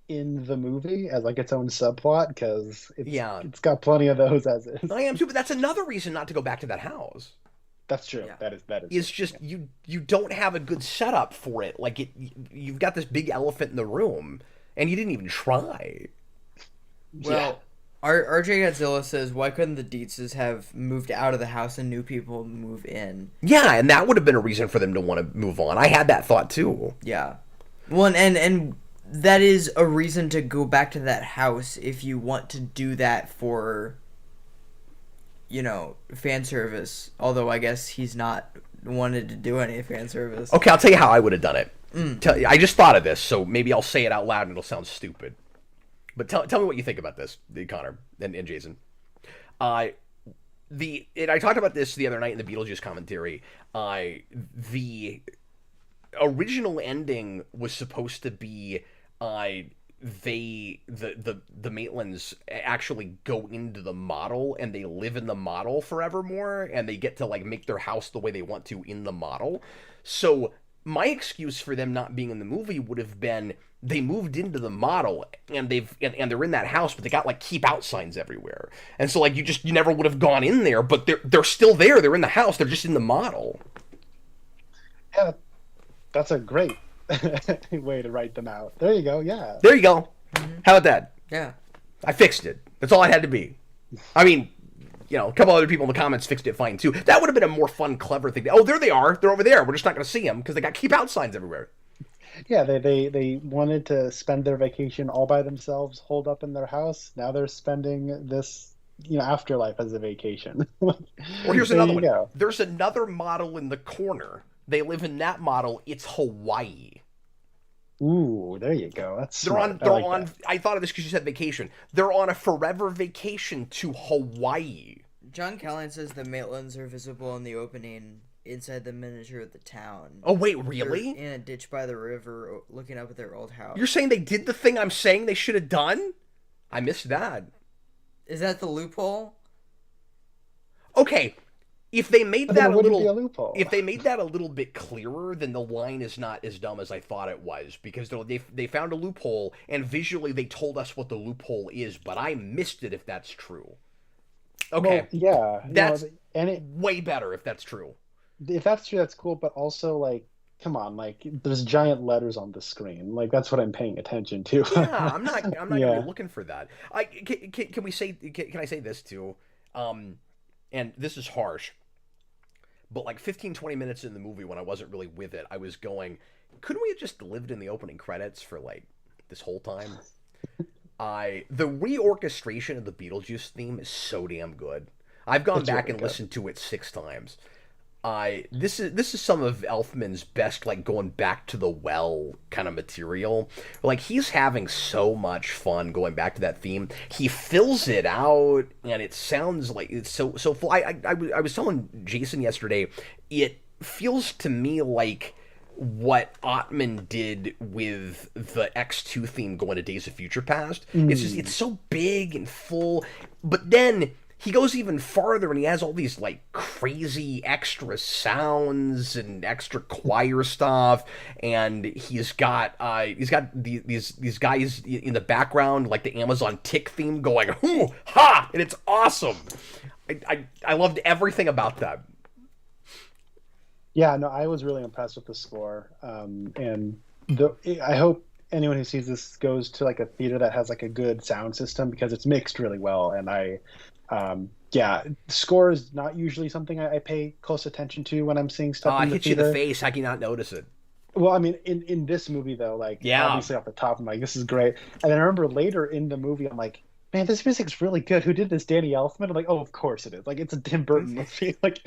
in the movie as like its own subplot because it's got plenty of those as is. I am too, but that's another reason not to go back to that house. That's true. Yeah. That is. It's just you don't have a good setup for it. Like you've got this big elephant in the room, and you didn't even try. Well, RJ Godzilla says, why couldn't the Dietzes have moved out of the house and new people move in? Yeah, and that would have been a reason for them to want to move on. I had that thought too. Yeah. Well, and that is a reason to go back to that house if you want to do that for, fan service. Although I guess he's not wanted to do any fan service. Okay, I'll tell you how I would have done it. I just thought of this, so maybe I'll say it out loud and it'll sound stupid. But tell me what you think about this, Connor and Jason. I talked about this the other night in the Beetlejuice commentary. The original ending was supposed to be the Maitlands actually go into the model and they live in the model forevermore, and they get to like make their house the way they want to in the model. So my excuse for them not being in the movie would have been they moved into the model and they're in that house, but they got like keep out signs everywhere, and so like you never would have gone in there, but they're still there. They're in the house. They're just in the model. Yeah, that's a great way to write them out. There you go. Yeah. There you go. How about that? Yeah. I fixed it. That's all it had to be. I mean, a couple other people in the comments fixed it fine too. That would have been a more fun, clever thing. Oh, there they are. They're over there. We're just not going to see them because they got keep out signs everywhere. Yeah, they wanted to spend their vacation all by themselves, holed up in their house. Now they're spending this, afterlife as a vacation. Or here's another one. Go. There's another model in the corner. They live in that model. It's Hawaii. Ooh, there you go. That's They're smart. on. I thought of this because you said vacation. They're on a forever vacation to Hawaii. John Callan says the Maitlands are visible in the opening inside the miniature of the town. Oh wait, They're really? in a ditch by the river, looking up at their old house. You're saying they did the thing I'm saying they should have done? I missed that. Is that the loophole? Okay, If they made But then that it a wouldn't be a little, loophole. if they made that a little bit clearer, then the line is not as dumb as I thought it was. Because they found a loophole, and visually they told us what the loophole is, but I missed it. If that's true, Well, okay, yeah, no, that's and way better if that's true. if that's true, that's cool. But also, like, come on, like, there's giant letters on the screen. Like, that's what I'm paying attention to. Yeah, I'm not gonna be Yeah. looking for that. Can we say can I say this too? Um, and this is harsh, but like 15, 20 minutes in the movie when I wasn't really with it, I was going, couldn't we have just lived in the opening credits for like this whole time? The reorchestration of the Beetlejuice theme is so damn good. I've gone It's back really and good. listened to it 6 times. This is some of Elfman's best, like going back to the well kind of material. Like he's having so much fun going back to that theme. He fills it out, and it sounds like it's so full. I was telling Jason yesterday, it feels to me like what Ottman did with the X2 theme going to Days of Future Past. It's so big and full, but then he goes even farther and he has all these like crazy extra sounds and extra choir stuff, and he's got these guys in the background like the Amazon Tick theme going hoo ha, and it's awesome. I loved everything about that. Yeah, no, I was really impressed with the score. And I hope anyone who sees this goes to like a theater that has like a good sound system because it's mixed really well. And yeah, score is not usually something I pay close attention to when I'm seeing stuff I in the hit you in the theater. face. How can you not notice it? Well, I mean, in this movie though, like Yeah. obviously off the top, I'm like, this is great. And then I remember later in the movie, I'm like, man, this music's really good. Who did this? Danny Elfman? I'm like, oh, of course it is. Like it's a Tim Burton movie. Like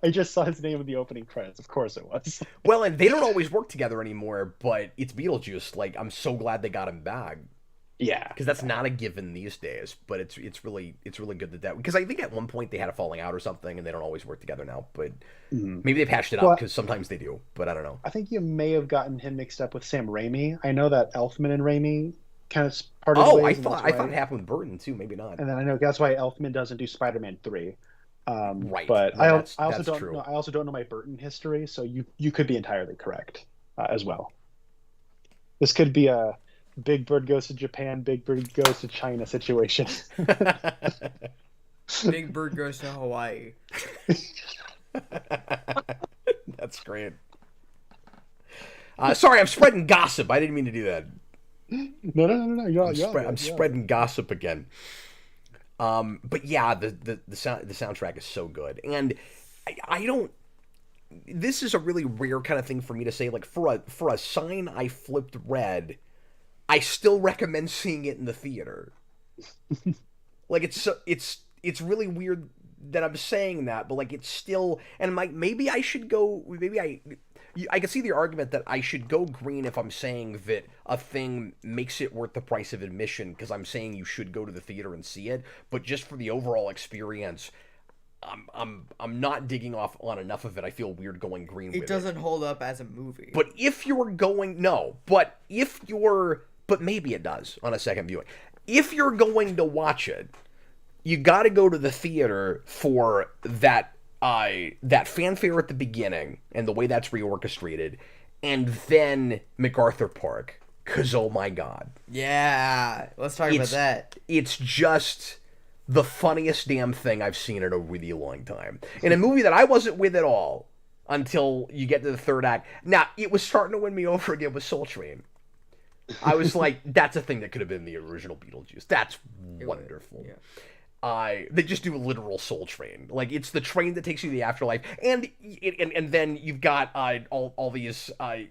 I just saw his name in the opening credits. Of course it was. Well, and they don't always work together anymore, but it's Beetlejuice. Like I'm so glad they got him back. Yeah, Because that's not a given these days, but it's really good that because I think at one point they had a falling out or something, and they don't always work together now. But maybe they patched it up Well, because sometimes they do, but I don't know. I think you may have gotten him mixed up with Sam Raimi. I know that Elfman and Raimi kind of parted Oh, ways, and that's I thought why. it happened with Burton too. Maybe not. And then I know that's why Elfman doesn't do Spider-Man 3. Right? But No, I also that's don't true. know. I also don't know my Burton history, so you could be entirely correct as well. This could be a Big Bird goes to Japan, Big Bird goes to China situation. Big Bird goes to Hawaii. That's great. Sorry, I'm spreading gossip. I didn't mean to do that. No. I'm spreading gossip again. But yeah, the soundtrack is so good, and I don't. This is a really rare kind of thing for me to say. Like for a sign I flipped red, I still recommend seeing it in the theater. Like it's really weird that I'm saying that, but like it's still, and like maybe I should go. Maybe I can see the argument that I should go green if I'm saying that a thing makes it worth the price of admission because I'm saying you should go to the theater and see it. But just for the overall experience, I'm not digging off on enough of it. I feel weird going green with It doesn't hold up as a movie. But if you're going, but maybe it does on a second viewing. If you're going to watch it, you got to go to the theater for that fanfare at the beginning and the way that's reorchestrated, and then MacArthur Park. Cause oh my god, Yeah, let's talk about that. it's just the funniest damn thing I've seen in a really long time. In a movie that I wasn't with at all until you get to the third act. Now, it was starting to win me over again with Soul Train. I was like, that's a thing that could have been the original Beetlejuice. That's wonderful. Yeah. They just do a literal Soul Train. Like it's the train that takes you to the afterlife, and then you've got all these like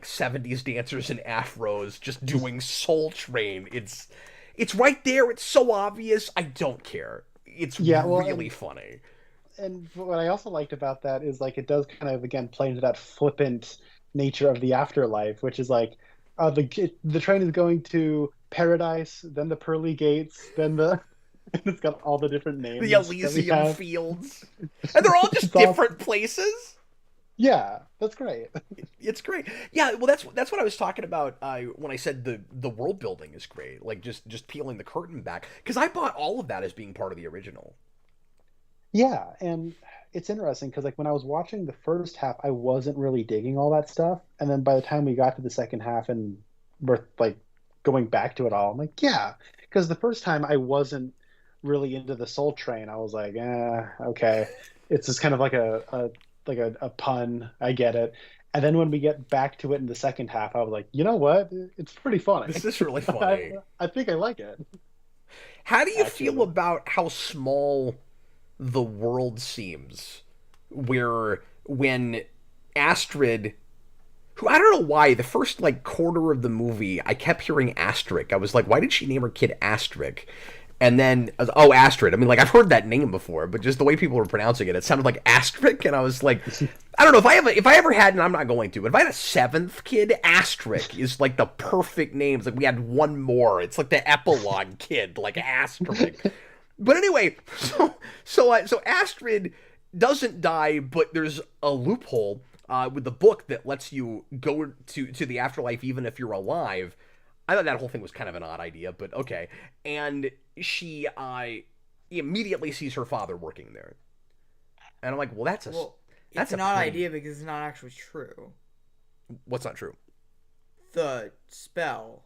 70s dancers in afros just doing Soul Train. It's right there. It's so obvious. I don't care. It's really funny. And what I also liked about that is like it does kind of again play into that flippant nature of the afterlife, which is like the train is going to paradise, then the pearly gates, then the it's got all the different names. The Elysium Fields, and they're all just different places. Yeah, that's great. It's great. Yeah, well, that's what I was talking about when I said the world building is great. Like just peeling the curtain back because I bought all of that as being part of the original. Yeah, and it's interesting because like when I was watching the first half, I wasn't really digging all that stuff, and then by the time we got to the second half and we're like going back to it all, I'm like, yeah, because the first time I wasn't really into the Soul Train. I was like, okay, it's just kind of like a pun. I get it. And then when we get back to it in the second half, I was like, you know what? It's pretty funny. This is really funny. I think I like it. How do you feel Actually. about how small the world seems? Where when Astrid, who I don't know why, the first like quarter of the movie, I kept hearing Astrid. I was like, why did she name her kid Astrid? And then, oh, Astrid. I mean, like, I've heard that name before, but just the way people were pronouncing it, it sounded like Astrid, and I was like, I don't know, if I ever had, and I'm not going to, but if I had a seventh kid, Astrid is, like, the perfect name. It's like, we had one more. It's like the epilogue kid, like, Astrid. But anyway, so Astrid doesn't die, but there's a loophole with the book that lets you go to the afterlife even if you're alive. I thought that whole thing was kind of an odd idea, but okay. And she immediately sees her father working there. And I'm like, well, that's it's an odd idea because it's not actually true. What's not true? The spell.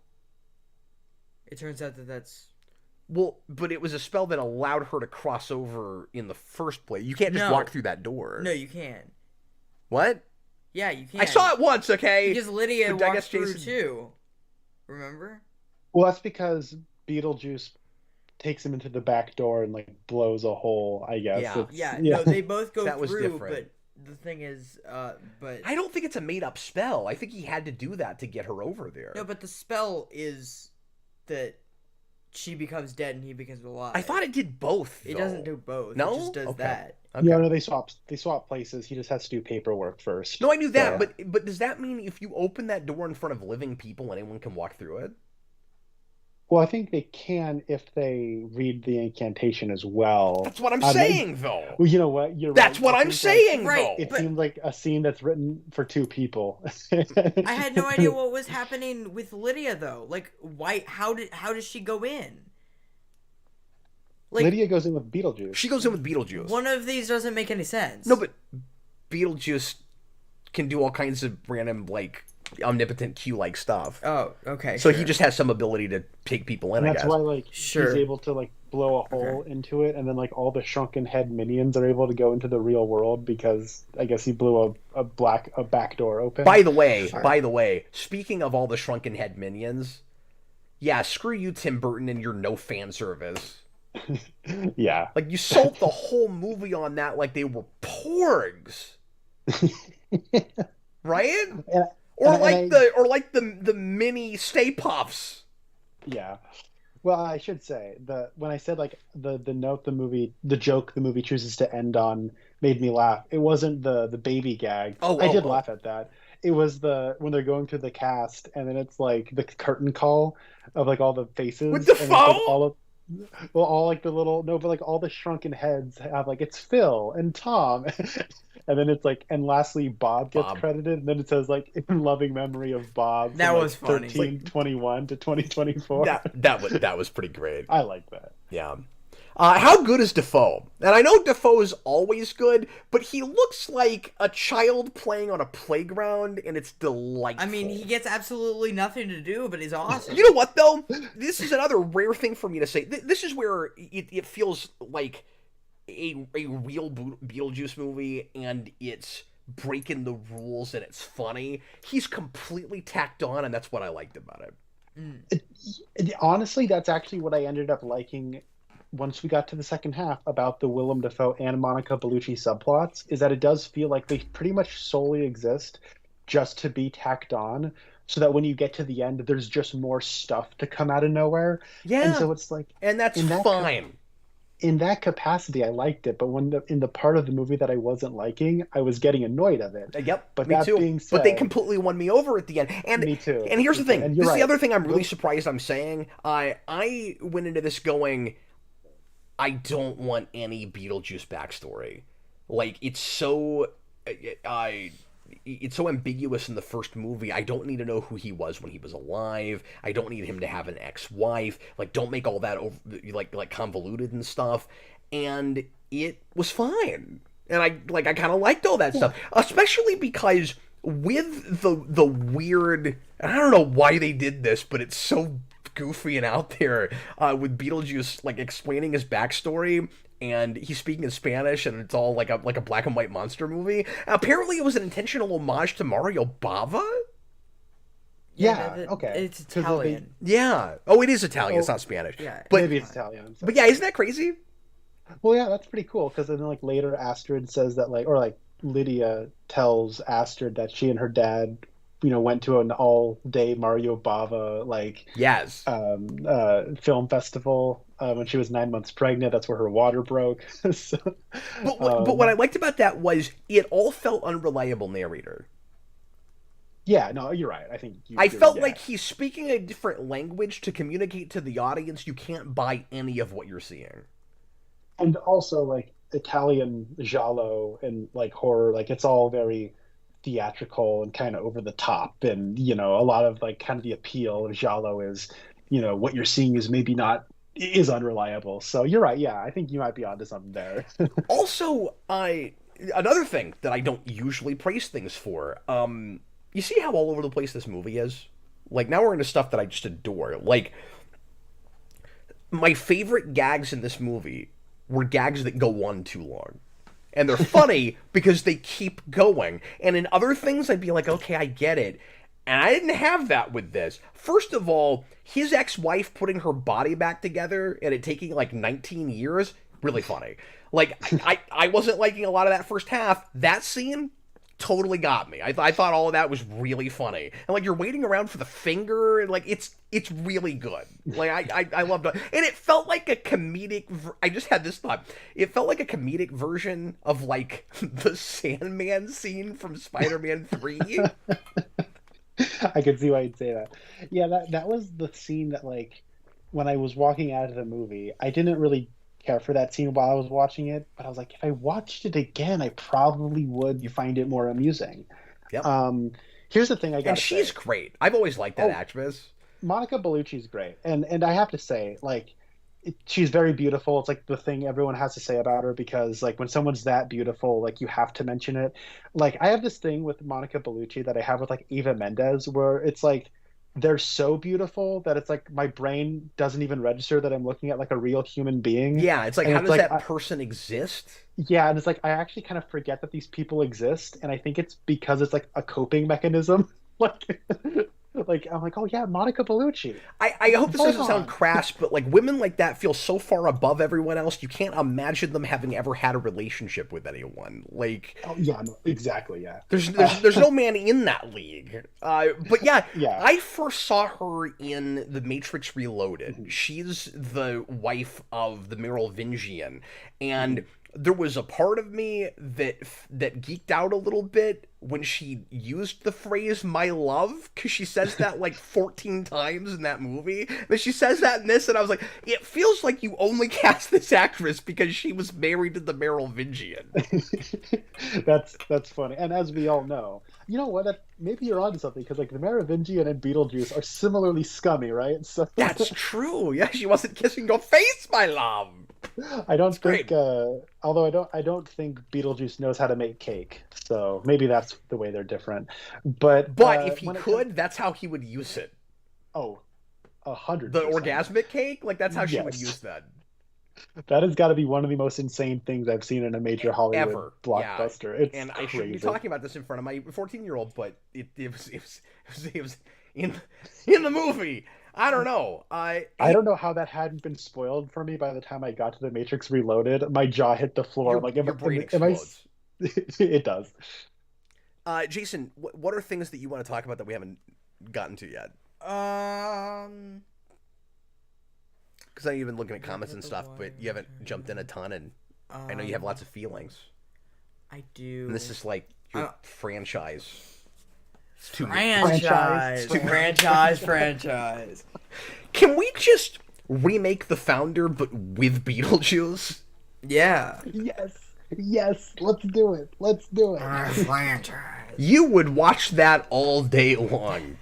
It turns out that's... Well, but it was a spell that allowed her to cross over in the first place. You can't just walk through that door. No, you can. What? Yeah, you can. I saw it once, okay? Because Lydia walked through too. Remember? Well, that's because Beetlejuice takes him into the back door and like blows a hole, I guess. Yeah. No, they both go that was through, different. but the thing is, but I don't think it's a made-up spell. I think he had to do that to get her over there. No, but the spell is that she becomes dead and he becomes alive. I thought it did both, though. It doesn't do both. No? It just does that. Okay. No, they swap places. He just has to do paperwork first. No, I knew that, but does that mean if you open that door in front of living people, anyone can walk through it? Well, I think they can if they read the incantation as well. That's what I'm saying, though. Well, you know what? You're That's right. what I'm saying, though. It seems like a scene that's written for two people. I had no idea what was happening with Lydia, though. Like, why? How does she go in? Like, Lydia goes in with Beetlejuice. She goes in with Beetlejuice. One of these doesn't make any sense. No, but Beetlejuice can do all kinds of random, like, omnipotent Q-like stuff. Oh, okay. So he just has some ability to take people in, and that's I guess. why, like, he's able to, like, blow a hole into it, and then, like, all the shrunken head minions are able to go into the real world because I guess he blew a back door open. By the way, speaking of all the shrunken head minions, yeah, screw you, Tim Burton, and your no fan service. Yeah. Like, you sold the whole movie on that like they were porgs. Right? Or like the mini Stay Puffs. Yeah. Well, I should say when I said like the note the joke the movie chooses to end on made me laugh. It wasn't the baby gag. I did laugh at that. It was when they're going through the cast and then it's like the curtain call of like all the faces with the phone. All like the little but like all the shrunken heads have like it's Phil and Tom, and then it's like and lastly Bob gets credited, and then it says like in loving memory of Bob. That was funny. 1321 to 2024. That was pretty great. I like that. Yeah. How good is Dafoe? And I know Dafoe is always good, but he looks like a child playing on a playground, and it's delightful. I mean, he gets absolutely nothing to do, but he's awesome. You know what, though? This is another rare thing for me to say. This is where it feels like a real Beetlejuice movie, and it's breaking the rules, and it's funny. He's completely tacked on, and that's what I liked about it. Honestly, that's actually what I ended up liking once we got to the second half about the Willem Dafoe and Monica Bellucci subplots, is that it does feel like they pretty much solely exist just to be tacked on, so that when you get to the end, there's just more stuff to come out of nowhere. Yeah. And so it's like... And that's fine. In that capacity, I liked it, but in the part of the movie that I wasn't liking, I was getting annoyed of it. Yep, but me that too. Being said, but they completely won me over at the end. And me too. And here's the thing. And this is right. the other thing I'm really surprised I'm saying. I went into this going, I don't want any Beetlejuice backstory. Like, it's so ambiguous in the first movie. I don't need to know who he was when he was alive. I don't need him to have an ex-wife. Like, don't make all that over, like convoluted and stuff. And it was fine. And I kind of liked all that stuff, especially because with the weird, and I don't know why they did this, but it's so goofy and out there, with Beetlejuice like explaining his backstory, and he's speaking in Spanish, and it's all like a black and white monster movie. Apparently, it was an intentional homage to Mario Bava. Yeah, okay. It's Italian. Yeah. Oh, it is Italian. It's not Spanish. Yeah. But Maybe it's Italian. I'm sorry. but yeah, isn't that crazy? Well, yeah, that's pretty cool because then like later Astrid says that like, or like Lydia tells Astrid that she and her dad, went to an all-day Mario Bava like Yes. film festival when she was 9 months pregnant. That's where her water broke. So, But what I liked about that was it all felt unreliable narrator. yeah, no, you're right. I think I felt like he's speaking a different language to communicate to the audience. You can't buy any of what you're seeing. and also like Italian giallo and like horror, like it's all very theatrical and kind of over the top, and a lot of like kind of the appeal of giallo is, what you're seeing is maybe not is unreliable. So you're right. Yeah, I think you might be onto something there. Also, another thing that I don't usually praise things for. You see how all over the place this movie is? Like, now we're into stuff that I just adore. Like, my favorite gags in this movie were gags that go on too long. And they're funny because they keep going. And in other things, I'd be like, okay, I get it. And I didn't have that with this. First of all, his ex-wife putting her body back together and it taking like 19 years, really funny. Like, I wasn't liking a lot of that first half. That scene totally got me. I thought all of that was really funny. And like, you're waiting around for the finger, and like it's really good. Like I loved it. And it felt like a comedic I just had this thought. It felt like a comedic version of like the Sandman scene from Spider-Man 3. I could see why you'd say that. Yeah, that was the scene that like when I was walking out of the movie, I didn't really care for that scene while I was watching it, but I was like, if I watched it again, I probably would find it more amusing. Yep. Here's the thing I got. And she's great. I've always liked that actress. Monica Bellucci's great, and I have to say, like, she's very beautiful. It's like the thing everyone has to say about her, because like when someone's that beautiful, like you have to mention it. Like I have this thing with Monica Bellucci that I have with like Eva Mendes, where it's like they're so beautiful that it's like my brain doesn't even register that I'm looking at like a real human being. Yeah, it's like, and how does that person exist? Yeah, and it's like I actually kind of forget that these people exist, and I think it's because it's like a coping mechanism. Like I'm like, oh yeah, Monica Bellucci. I hope this doesn't sound crass, but like women like that feel so far above everyone else, you can't imagine them having ever had a relationship with anyone. Like, oh yeah, no, exactly, yeah. There's no man in that league. But yeah, yeah, I first saw her in The Matrix Reloaded. Mm-hmm. She's the wife of the Merovingian, and mm-hmm. There was a part of me that geeked out a little bit when she used the phrase "my love," because she says that like 14 times in that movie. But she says that in this, and I was like, it feels like you only cast this actress because she was married to the Merovingian. That's funny. And as we all know, you know what? Maybe you're onto something, because like the Merovingian and Beetlejuice are similarly scummy, right? So that's true. Yeah, she wasn't kissing your face, my love. I don't think, although I don't think Beetlejuice knows how to make cake, so maybe that's the way they're different. But if he could, that's how he would use it. Oh, 100%. The orgasmic cake, like that's how she would use that. That has got to be one of the most insane things I've seen in a major Hollywood blockbuster. Yeah. It's crazy. I shouldn't be talking about this in front of my 14-year-old, but it was in the movie. I don't know. I don't know how that hadn't been spoiled for me by the time I got to The Matrix Reloaded. My jaw hit the floor. Your brain explodes. It does. Jason, what are things that you want to talk about that we haven't gotten to yet? Because I know you've been looking at comments and stuff, but you haven't jumped in a ton, and I know you have lots of feelings. I do. And this is like your franchise. Franchise. Can we just remake The Founder, but with Beetlejuice? Yeah. Yes. Let's do it. Franchise. You would watch that all day long.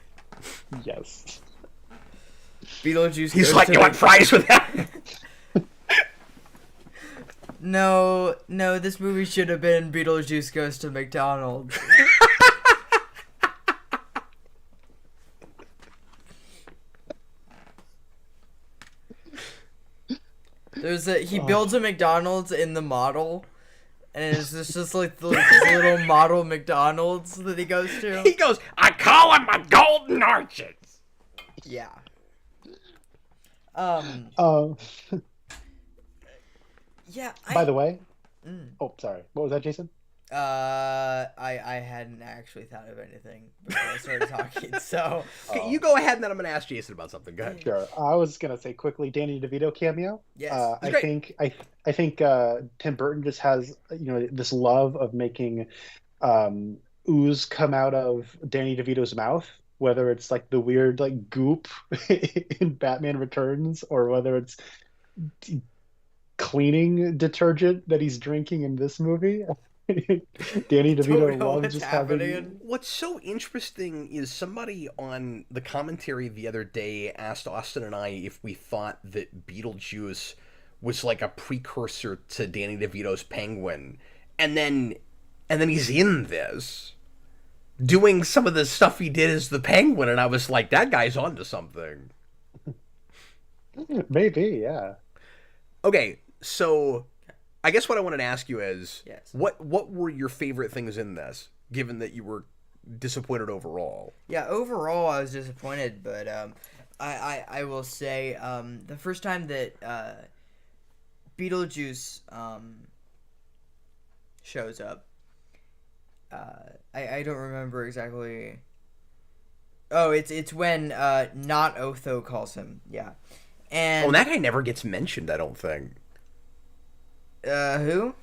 Yes. Beetlejuice. He's like, you want fries with that? No, this movie should have been Beetlejuice Goes to McDonald's. He builds a McDonald's in the model, and it's just like this little model McDonald's that he goes to. He goes, I call them my golden arches. Yeah. Yeah. By the way, oh, sorry. What was that, Jason? I hadn't actually thought of anything before I started talking, so. Okay, you go ahead, and then I'm going to ask Jason about something. Go ahead. Sure. I was gonna say quickly, Danny DeVito cameo. Yes. I think Tim Burton just has this love of making ooze come out of Danny DeVito's mouth, whether it's like the weird like goop in Batman Returns or whether it's cleaning detergent that he's drinking in this movie. Danny DeVito loves just having. What's so interesting is somebody on the commentary the other day asked Austin and I if we thought that Beetlejuice was like a precursor to Danny DeVito's Penguin, and then he's in this doing some of the stuff he did as the Penguin, and I was like, that guy's onto something. Maybe, yeah. Okay, so I guess what I wanted to ask you is, yes. What were your favorite things in this, given that you were disappointed overall? Yeah, overall I was disappointed, but I will say the first time that Beetlejuice shows up, I don't remember exactly. Oh, it's when not Otho calls him, yeah. And that guy never gets mentioned, I don't think. Who?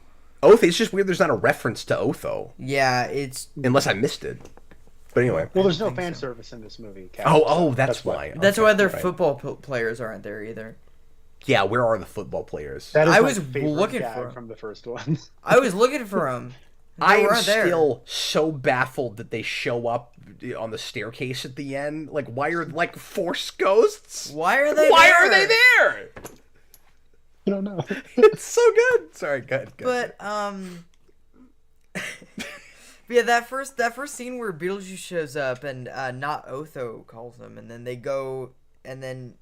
Otho. It's just weird there's not a reference to Otho. Yeah, it's... Unless I missed it. But anyway. Well, there's no fan service in this movie, Kat. That's why. That's why their right. football players aren't there either. Yeah, where are the football players? That is I my was favorite looking gag for 'em. from the first one. I was looking for them. I am still so baffled that they show up on the staircase at the end. Like, why are like Force ghosts? Why are they there? I don't know. It's so good. Sorry, good. But yeah, that first scene where Beetlejuice shows up and not Otho calls him, and then they go, and then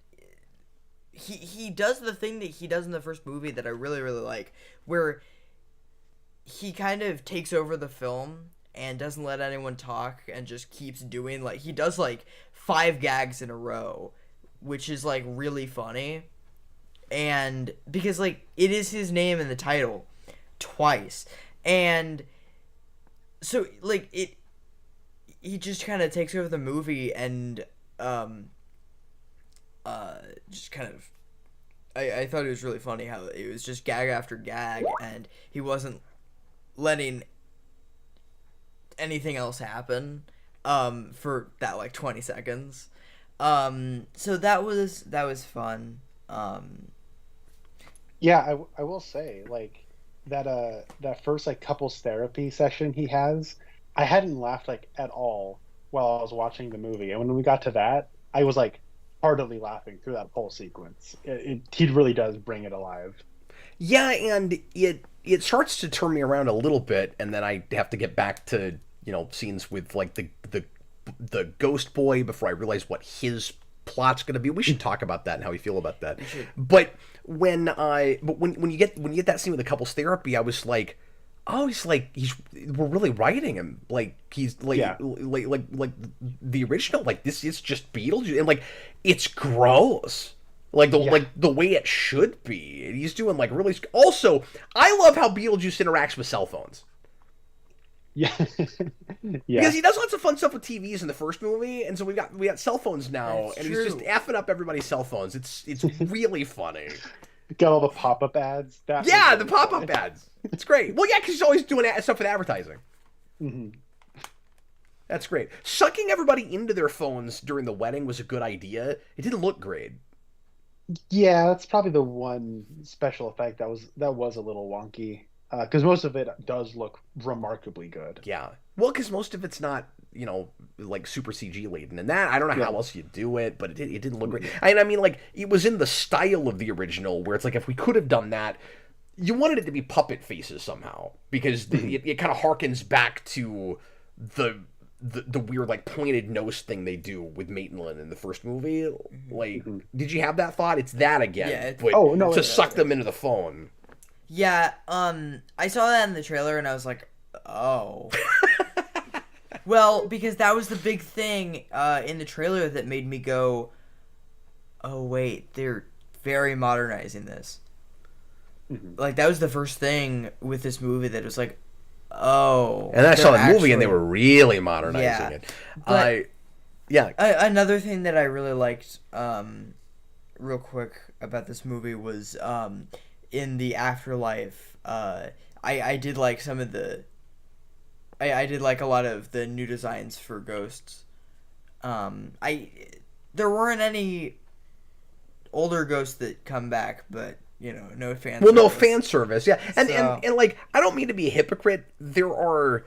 he does the thing that he does in the first movie that I really really like, where he kind of takes over the film and doesn't let anyone talk and just keeps doing, like, he does like 5 gags in a row, which is like really funny. And because like it is his name in the title twice, and so like he just kind of takes over the movie and just kind of I thought it was really funny how it was just gag after gag and he wasn't letting anything else happen for that like 20 seconds. So that was fun. Yeah, I will say, like, that first like couples therapy session he has, I hadn't laughed like at all while I was watching the movie, and when we got to that, I was like heartily laughing through that whole sequence. He really does bring it alive. Yeah, and it starts to turn me around a little bit, and then I have to get back to scenes with like the ghost boy before I realize what his plot's going to be. We should talk about that and how we feel about that. But when you get that scene with the couples therapy, I was like, oh, we're really writing him like he's like like the original. Like this is just Beetlejuice, and like it's gross. Like the way it should be. And he's doing like really. Also, I love how Beetlejuice interacts with cell phones. Yeah. Because he does lots of fun stuff with TVs in the first movie, and so we got cell phones now, That's and true. he's just effing up everybody's cell phones. It's really funny. Got all the pop-up ads. The pop-up ads. It's great. Well, yeah, because he's always doing stuff with advertising. Mm-hmm. That's great. Sucking everybody into their phones during the wedding was a good idea. It didn't look great. Yeah, that's probably the one special effect that was a little wonky. Because most of it does look remarkably good. Yeah. Well, because most of it's not, like super CG laden. And that, I don't know how else you do it, but it didn't look great. And I mean, like, it was in the style of the original, where it's like, if we could have done that, you wanted it to be puppet faces somehow because it kind of harkens back to the weird like pointed nose thing they do with Maitland in the first movie. Like, did you have that thought? It's that again, Yeah, but Oh, no, to it- suck them into the phone. Yeah, I saw that in the trailer and I was like, oh. Well, because that was the big thing in the trailer that made me go, oh wait, they're very modernizing this. Like, that was the first thing with this movie that was like, oh. And then I saw the they're movie and they actually- were really modernizing Yeah, it. but- Yeah. Another thing that I really liked, real quick about this movie was, in the afterlife, I did like some of the, I did like a lot of the new designs for ghosts. There weren't any older ghosts that come back, but no fan. Well, no service. fan service, yeah, and, So- and like I don't mean to be a hypocrite. There are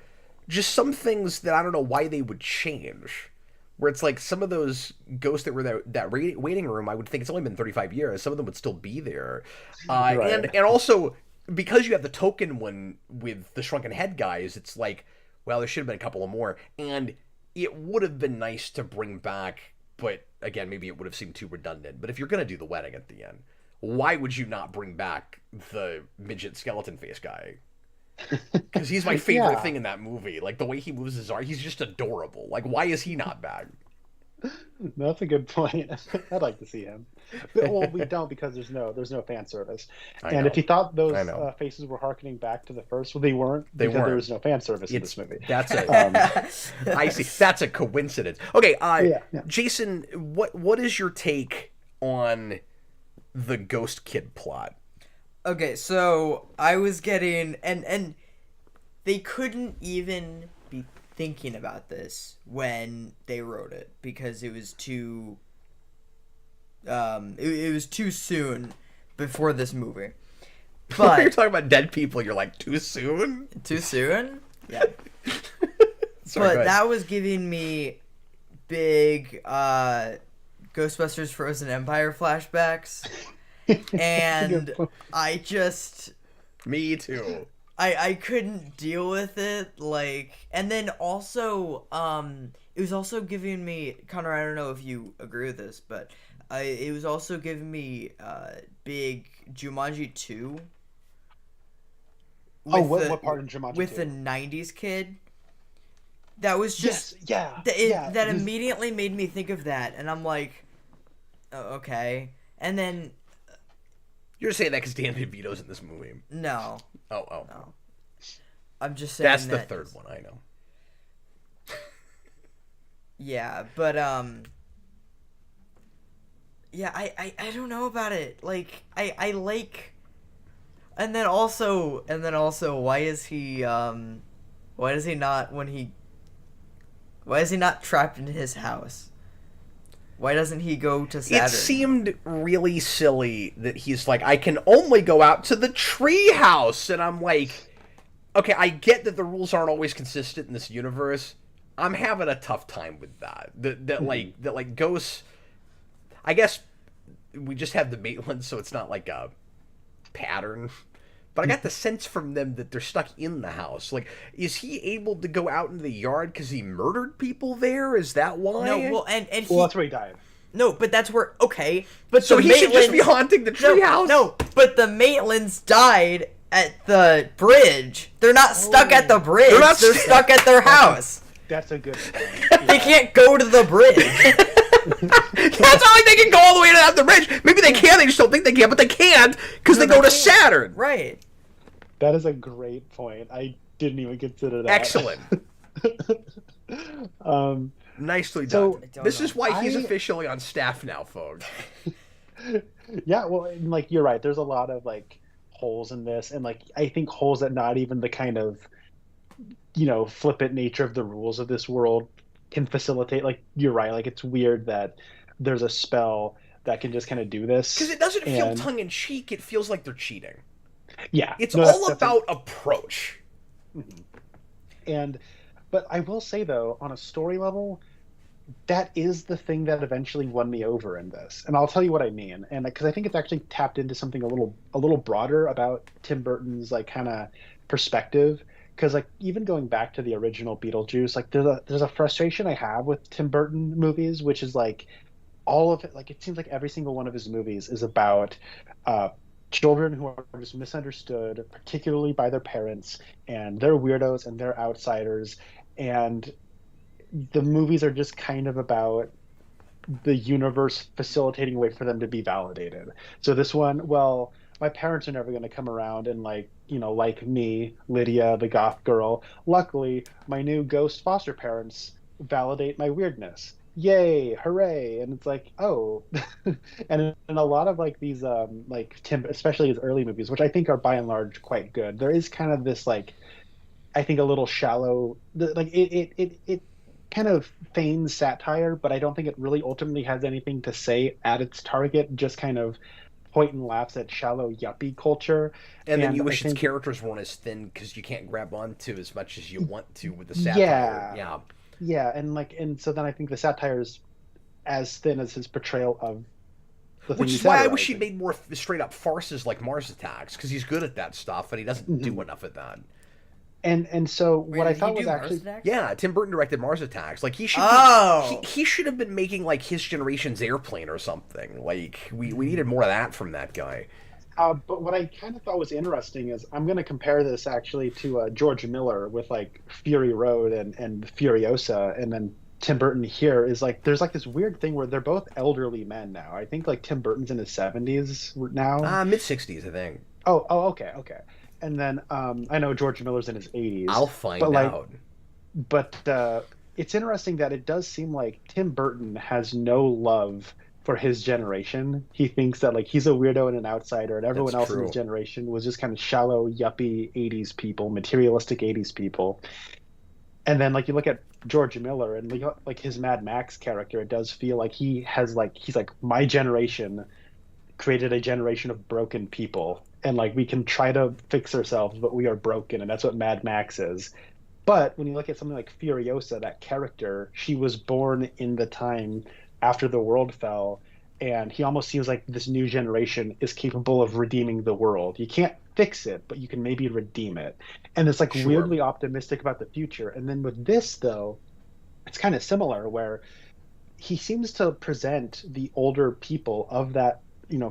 just some things that I don't know why they would change. Where it's like some of those ghosts that were that waiting room, I would think it's only been 35 years. Some of them would still be there, Right. and also because you have the token one with the shrunken head guys, it's like, well, there should have been a couple of more, and it would have been nice to bring back. But again, maybe it would have seemed too redundant. But if you're gonna do the wedding at the end, why would you not bring back the midget skeleton face guy? Because he's my favorite Yeah. thing in that movie. Like, the way he moves his arm, he's just adorable. Like, why is he not back? That's a good point. I'd like to see him. Well, we don't because there's no fan service. I And know. if you thought those I know. faces were harkening back to the first, well, they weren't. They because there weren't. was no fan service in It's this movie. that's a I see. That's a coincidence. Okay, Yeah. Jason, what is your take on the Ghost Kid plot? Okay, so I was getting and they couldn't even be thinking about this when they wrote it because it was too it was too soon before this movie. When you're But talking about dead people, you're like, too soon? too soon? Yeah. Sorry, But go ahead. that was giving me big Ghostbusters Frozen Empire flashbacks. And I just Me too. I couldn't deal with it, like, and then also it was also giving me, Connor, I don't know if you agree with this, but it was also giving me big Jumanji 2. Oh, with what part in Jumanji with 2? the 90s kid. That was just Yes, yeah. that because- immediately made me think of that, and I'm like, oh, okay. And then You're saying that because Dan DeVito's in this movie. no, Oh. no. I'm just saying That's the that- third one, I know. Yeah, but yeah, I don't know about it. Like I like, and then also why is he not trapped in his house? Why doesn't he go to Saturn? It seemed really silly that he's like, I can only go out to the tree house, and I'm like, okay, I get that the rules aren't always consistent in this universe. I'm having a tough time with that. That like ghosts. I guess we just have the Maitland, so it's not like a pattern. But I got the sense from them that they're stuck in the house. Like, is he able to go out in the yard because he murdered people there? Is that why? No, well, and he, Well, that's where he died. no, but that's where okay, but So the he should just be Maitlands- haunting the treehouse. No, but the Maitlands died at the bridge. They're not stuck at the bridge. They're not stuck at their house. That's a good point. They can't go to the bridge. That's not like they can go all the way to the bridge. Maybe they can. They just don't think they can, but they can't because No, they go to can't. Saturn. Right. That is a great point. I didn't even consider that. Excellent. Nicely So- done. I don't This know. is why he's I- officially on staff now, folks. Yeah, well, and, like, you're right. There's a lot of like holes in this, and like I think holes that not even the kind of flippant nature of the rules of this world can facilitate. Like, you're right. Like, it's weird that there's a spell that can just kind of do this. Because it doesn't feel And- tongue in cheek. It feels like they're cheating. Yeah, It's no, all that's about approach. but I will say though, on a story level, that is the thing that eventually won me over in this, and I'll tell you what I mean. And because I think it's actually tapped into something a little broader about Tim Burton's like kind of perspective. Because like even going back to the original Beetlejuice, like there's a frustration I have with Tim Burton movies, which is like all of it. Like it seems like every single one of his movies is about uh, children who are just misunderstood, particularly by their parents, and they're weirdos and they're outsiders, and the movies are just kind of about the universe facilitating a way for them to be validated. So this one, well, my parents are never going to come around and like me, Lydia, the goth girl. Luckily, my new ghost foster parents validate my weirdness. Yay, hooray. And it's like, oh. And in a lot of like these like Tim, especially his early movies, which I think are by and large quite good, there is kind of this like I think a little shallow. Like it kind of feigns satire, but I don't think it really ultimately has anything to say at its target. Just kind of point and laughs at shallow yuppie culture. And then And you I wish its think, characters weren't as thin because you can't grab onto as much as you want to with the satire. yeah, Yeah. yeah, and so then I think the satire is as thin as his portrayal of the thing Which he's is why I wish he satirizing. made more straight up farces like Mars Attacks because he's good at that stuff and he doesn't do Mhm. enough of that. And so Wait, what I did he thought was do Mars actually Attacks? Yeah, Tim Burton directed Mars Attacks. Like Oh, he should have been making like his generation's airplane or something. Like we needed more of that from that guy. But what I kind of thought was interesting is I'm going to compare this actually to George Miller with like Fury Road and Furiosa, and then Tim Burton here is like there's like this weird thing where they're both elderly men now. I think like Tim Burton's in his 70s now. Mid 60s, I think. Oh, okay, okay. And then I know George Miller's in his 80s, I'll but find like out. but it's interesting that it does seem like Tim Burton has no love for his generation. He thinks that like he's a weirdo and an outsider, and That's everyone else in his true. generation was just kind of shallow, yuppie 80s people, materialistic 80s people. And then like you look at George Miller and like his Mad Max character, it does feel like he's like my generation created a generation of broken people. And like we can try to fix ourselves, but we are broken, and that's what Mad Max is. But when you look at something like Furiosa, that character, she was born in the time after the world fell, and he almost seems like this new generation is capable of redeeming the world. You can't fix it, but you can maybe redeem it. And it's like Sure. weirdly optimistic about the future. And then with this, though, it's kind of similar where he seems to present the older people of that,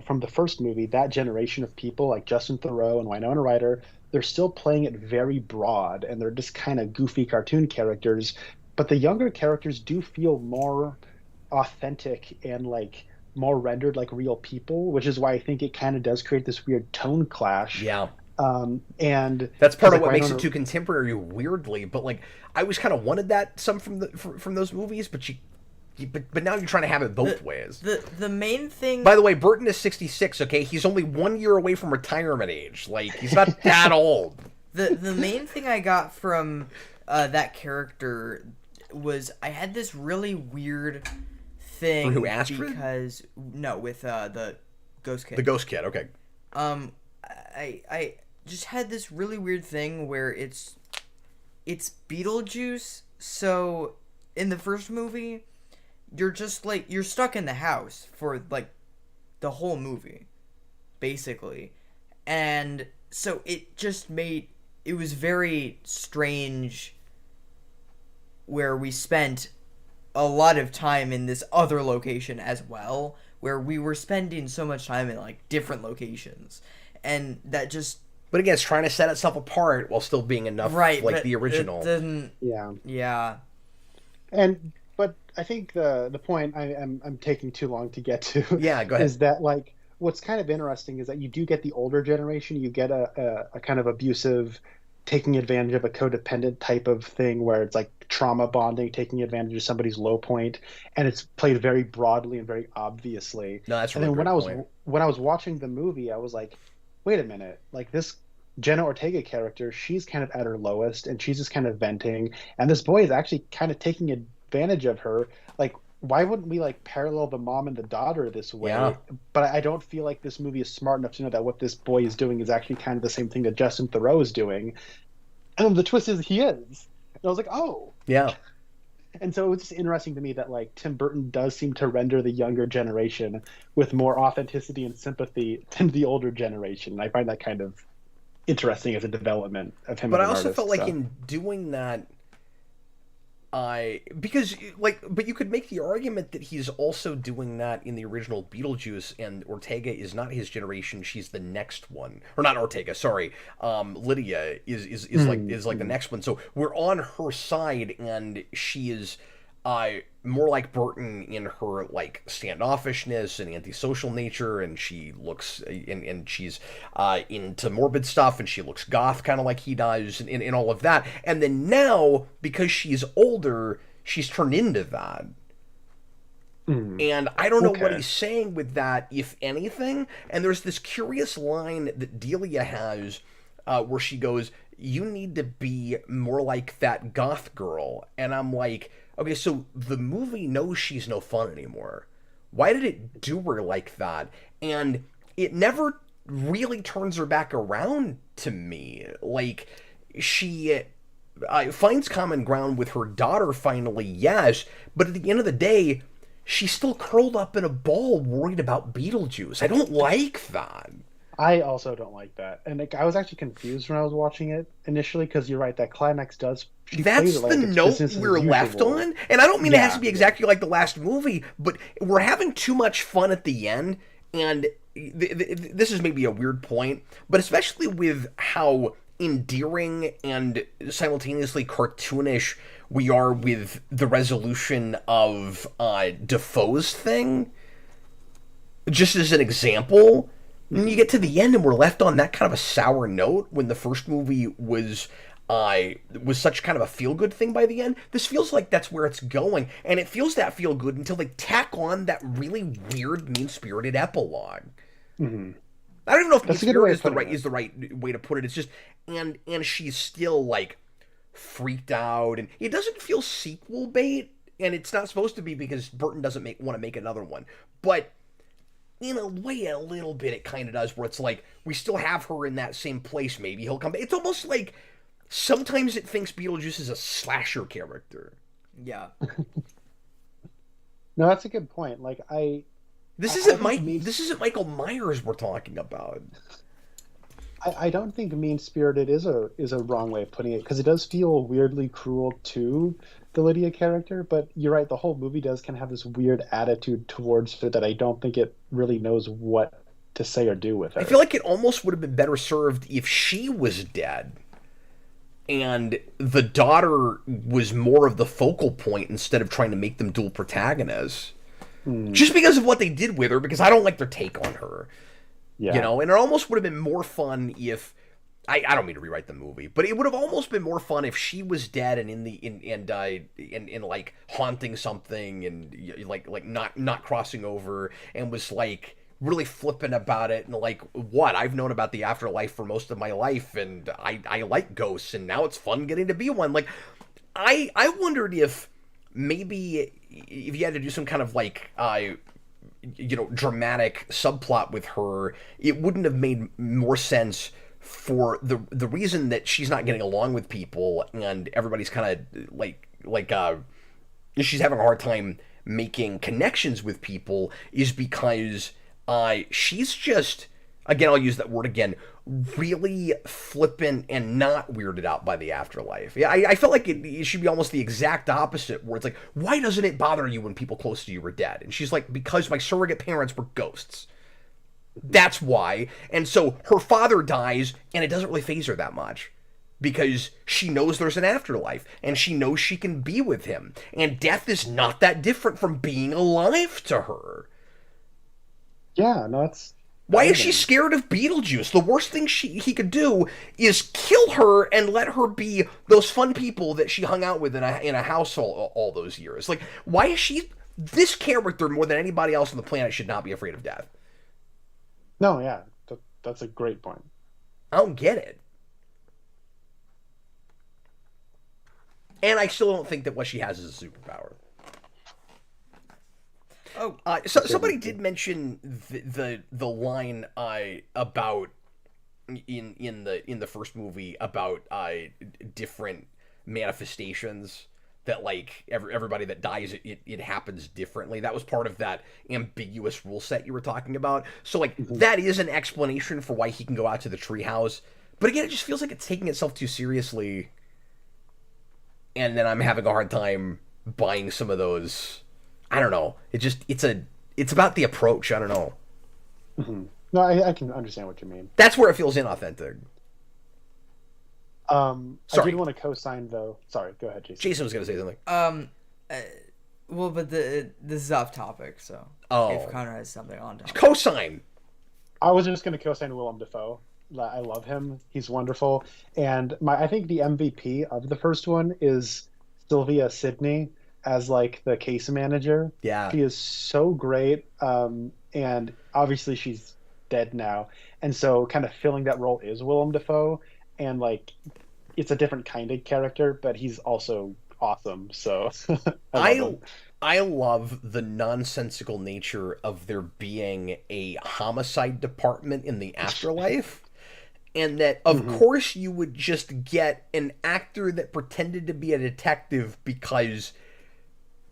from the first movie, that generation of people like Justin Theroux and Winona Ryder, they're still playing it very broad and they're just kind of goofy cartoon characters. But the younger characters do feel more authentic and like more rendered like real people, which is why I think it kind of does create this weird tone clash. Yeah. And That's because part of like what makes it Winona, too contemporary weirdly, but like I always kind of wanted that some from those movies, but but now you're trying to have it both ways. the main thing. By the way, Burton is 66, okay? He's only 1 year away from retirement age. Like, he's not that old. The main thing I got from that character was I had this really weird thing. From who, Astrid? Because no, with the ghost kid. The Ghost Kid, okay. I just had this really weird thing where it's Beetlejuice. So in the first movie, you're just like you're stuck in the house for like the whole movie, basically, and so it was very strange where we spent a lot of time in this other location as well, where we were spending so much time in like different locations, and that just But again, it's trying to set itself apart while still being enough right like but the original. It didn't, yeah. yeah. And but I think the point I'm taking too long to get to Yeah, go ahead. is that like what's kind of interesting is that you do get the older generation, you get a kind of abusive, taking advantage of a codependent type of thing where it's like trauma bonding, taking advantage of somebody's low point, and it's played very broadly and very obviously. No, that's a And then really when great I was point. when I was watching the movie, I was like, wait a minute, like this Jenna Ortega character, she's kind of at her lowest and she's just kind of venting, and this boy is actually kind of taking advantage of her. Like, why wouldn't we like parallel the mom and the daughter this way? Yeah. But I don't feel like this movie is smart enough to know that what this boy is doing is actually kind of the same thing that Justin Theroux is doing. And the twist is he is. And I was like, oh. Yeah. And so it's just interesting to me that like Tim Burton does seem to render the younger generation with more authenticity and sympathy than the older generation. And I find that kind of interesting as a development of him But as I an also felt artist. like So in doing that, because like, but you could make the argument that he's also doing that in the original Beetlejuice, and Ortega is not his generation; she's the next one, or not Ortega. Sorry, Lydia is like the mm. next one. So we're on her side, and she is more like Burton in her like standoffishness and antisocial nature, and she looks and she's into morbid stuff, and she looks goth kind of like he does, and all of that. And then now, because she's older, she's turned into that. Mm. And I don't know what Okay. he's saying with that, if anything. And there's this curious line that Delia has where she goes, "You need to be more like that goth girl." And I'm like, okay, so the movie knows she's no fun anymore. Why did it do her like that? And it never really turns her back around to me. Like, she finds common ground with her daughter finally, yes, but at the end of the day, she's still curled up in a ball worried about Beetlejuice. I don't like that. I also don't like that. And like I was actually confused when I was watching it initially because you're right, that climax does she plays That's it the like it's note business as we're left usual. on. And I don't mean it has to Yeah, be yeah. exactly like the last movie, but we're having too much fun at the end. And this is maybe a weird point, but especially with how endearing and simultaneously cartoonish we are with the resolution of Defoe's thing, just as an example, when you Mhm. get to the end and we're left on that kind of a sour note when the first movie was such kind of a feel good thing by the end. This feels like that's where it's going, and it feels that feel good until they tack on that really weird, mean spirited epilogue. Mhm. I don't even know if mean That's a good way spirited of putting it. is the right way to put it. It's just and she's still like freaked out, and it doesn't feel sequel bait, and it's not supposed to be because Burton doesn't want to make another one, but in a way, a little bit, it kind of does, where it's like we still have her in that same place. Maybe he'll come back. It's almost like sometimes it thinks Beetlejuice is a slasher character. Yeah. No, that's a good point. Like This I isn't think Mike. mean This isn't Michael Myers we're talking about. I don't think mean spirited is a wrong way of putting it because it does feel weirdly cruel to the Lydia character, but you're right, the whole movie does kind of have this weird attitude towards her that I don't think it really knows what to say or do with I feel her. like it almost would have been better served if she was dead and the daughter was more of the focal point instead of trying to make them dual protagonists. Hmm. Just because of what they did with her, because I don't like their take on her. Yeah. And it almost would have been more fun if I don't mean to rewrite the movie, but it would have almost been more fun if she was dead and in like haunting something and like not crossing over and was like really flippant about it and like what I've known about the afterlife for most of my life and I like ghosts and now it's fun getting to be one. Like I wondered if maybe if you had to do some kind of like dramatic subplot with her, it wouldn't have made more sense for the reason that she's not getting along with people and everybody's kind of she's having a hard time making connections with people is because she's just, again, I'll use that word again, really flippant and not weirded out by the afterlife. Yeah, I felt like it should be almost the exact opposite, where it's like, why doesn't it bother you when people close to you are dead? And she's like, because my surrogate parents were ghosts. That's why. And so her father dies, and it doesn't really faze her that much. Because she knows there's an afterlife, and she knows she can be with him. And death is not that different from being alive to her. Yeah, no, that's Why is she amazing. scared of Beetlejuice? The worst thing he could do is kill her and let her be those fun people that she hung out with in a house all those years. Like, why is she... This character, more than anybody else on the planet, should not be afraid of death. No, yeah, that's a great point. I don't get it. And I still don't think that what she has is a superpower. Oh, So Okay, somebody me did too. mention the line about in the first movie about different manifestations that like everybody that dies, it happens differently. That was part of that ambiguous rule set you were talking about. So like that is an explanation for why he can go out to the treehouse. But again, it just feels like it's taking itself too seriously. And then I'm having a hard time buying some of those. I don't know. It's about the approach. I don't know. No, I can understand what you mean. That's where it feels inauthentic. I Sorry. did want to co-sign though. Sorry, go ahead, Jason. Jason was going to say something. Well, but this is off topic, so if Connor has something on topic. Cosign. I was just going to co-sign Willem Dafoe. I love him. He's wonderful. And I think the MVP of the first one is Sylvia Sidney as like the case manager. Yeah. She is so great. And obviously she's dead now. And so kind of filling that role is Willem Dafoe. And like, it's a different kind of character, but he's also awesome. So I love the nonsensical nature of there being a homicide department in the afterlife. And that, of course, you would just get an actor that pretended to be a detective because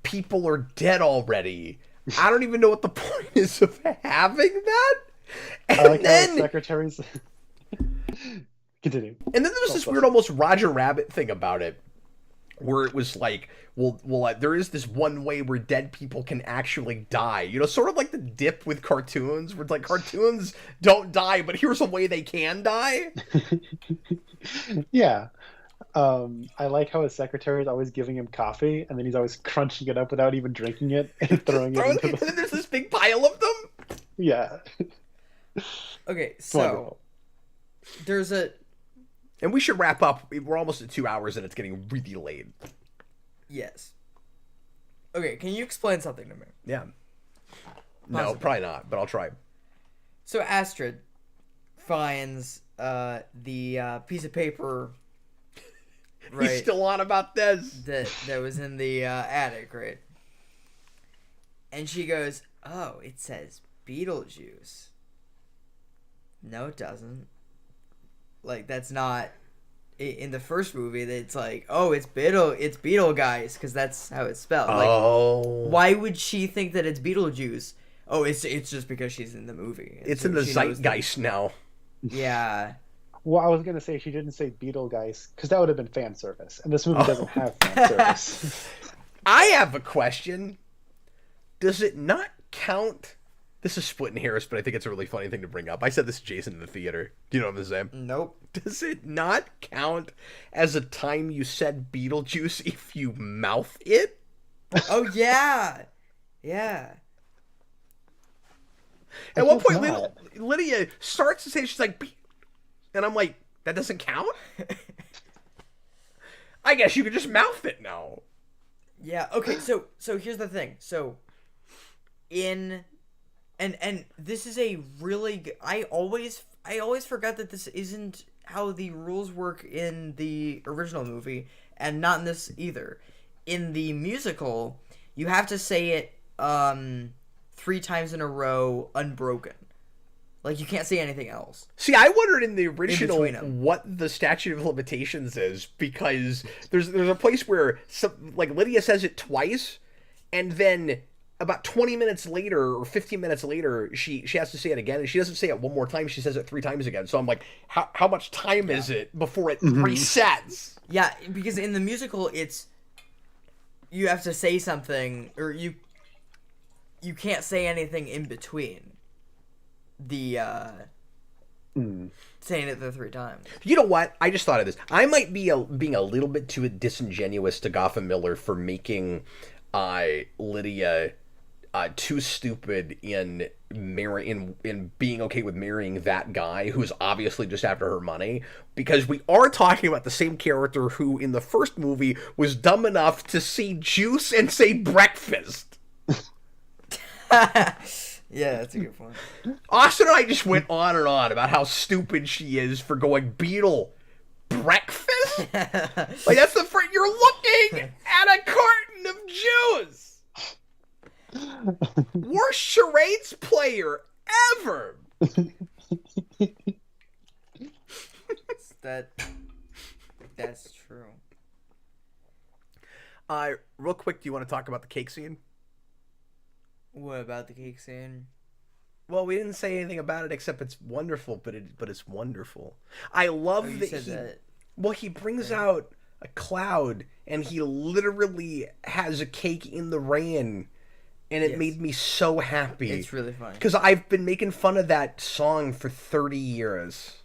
people are dead already. I don't even know what the point is of having that. And I like then how secretaries... Continue. And then there was this weird, almost Roger Rabbit thing about it, where it was like, well, there is this one way where dead people can actually die. You know, sort of like the dip with cartoons, where it's like cartoons don't die, but here's a way they can die. Yeah. I like how his secretary is always giving him coffee, and then he's always crunching it up without even drinking it and throwing it into And then there's this big pile of them. Yeah. Okay, so Wonderful. there's a... And we should wrap up. We're almost at 2 hours, and it's getting really late. Yes. Okay, can you explain something to me? Yeah. No, Possibly. probably not, but I'll try. So Astrid finds the piece of paper, right? He's still on about this. that was in the attic, right? And she goes, "Oh, it says Beetlejuice." No, it doesn't. Like, that's not in the first movie. It's like, oh, it's Beetlejuice, because that's how it's spelled. Like, why would she think that it's Beetlejuice? Oh, it's just because she's in the movie. It's in the zeitgeist now. Yeah. Well, I was going to say she didn't say Beetlejuice, because that would have been fan service. And this movie doesn't have fan service. I have a question. Does it not count? This is splitting hairs, but I think it's a really funny thing to bring up. I said this to Jason in the theater. Do you know what I'm saying? Nope. Does it not count as a time you said Beetlejuice if you mouth it? Oh, yeah. Yeah. At one point, Lydia starts to say, she's like, and I'm like, that doesn't count? I guess you could just mouth it now. Yeah, okay, so here's the thing. So, and this is a really I always forgot that this isn't how the rules work in the original movie, and not in this either. In the musical, you have to say it 3 times in a row unbroken. Like, you can't say anything else. See, I wondered in the original between 'em. what the statute of limitations is, because there's a place where like Lydia says it twice, and then about 20 minutes later or 15 minutes later, she has to say it again, and she doesn't say it one more time, she says it 3 times again. So I'm like, how much time is it before it resets? Yeah, because in the musical, it's you have to say something, or you can't say anything in between the saying it the 3 times. You know what? I just thought of this. I might be being a little bit too disingenuous to Gotham Miller for making Lydia too stupid in being okay with marrying that guy who's obviously just after her money, because we are talking about the same character who in the first movie was dumb enough to see juice and say breakfast. Yeah, that's a good point. Austin and I just went on and on about how stupid she is for going Beetle breakfast. Like, that's the first, you're looking at a carton of juice. Worst charades player ever. That's true. Real quick, do you want to talk about the cake scene? What about the cake scene? Well, we didn't say anything about it except it's wonderful, but it's wonderful. I Oh, love you that said that. well, he brings out a cloud and he literally has a cake in the rain, and it Yes. made me so happy. It's really funny. Because I've been making fun of that song for 30 years.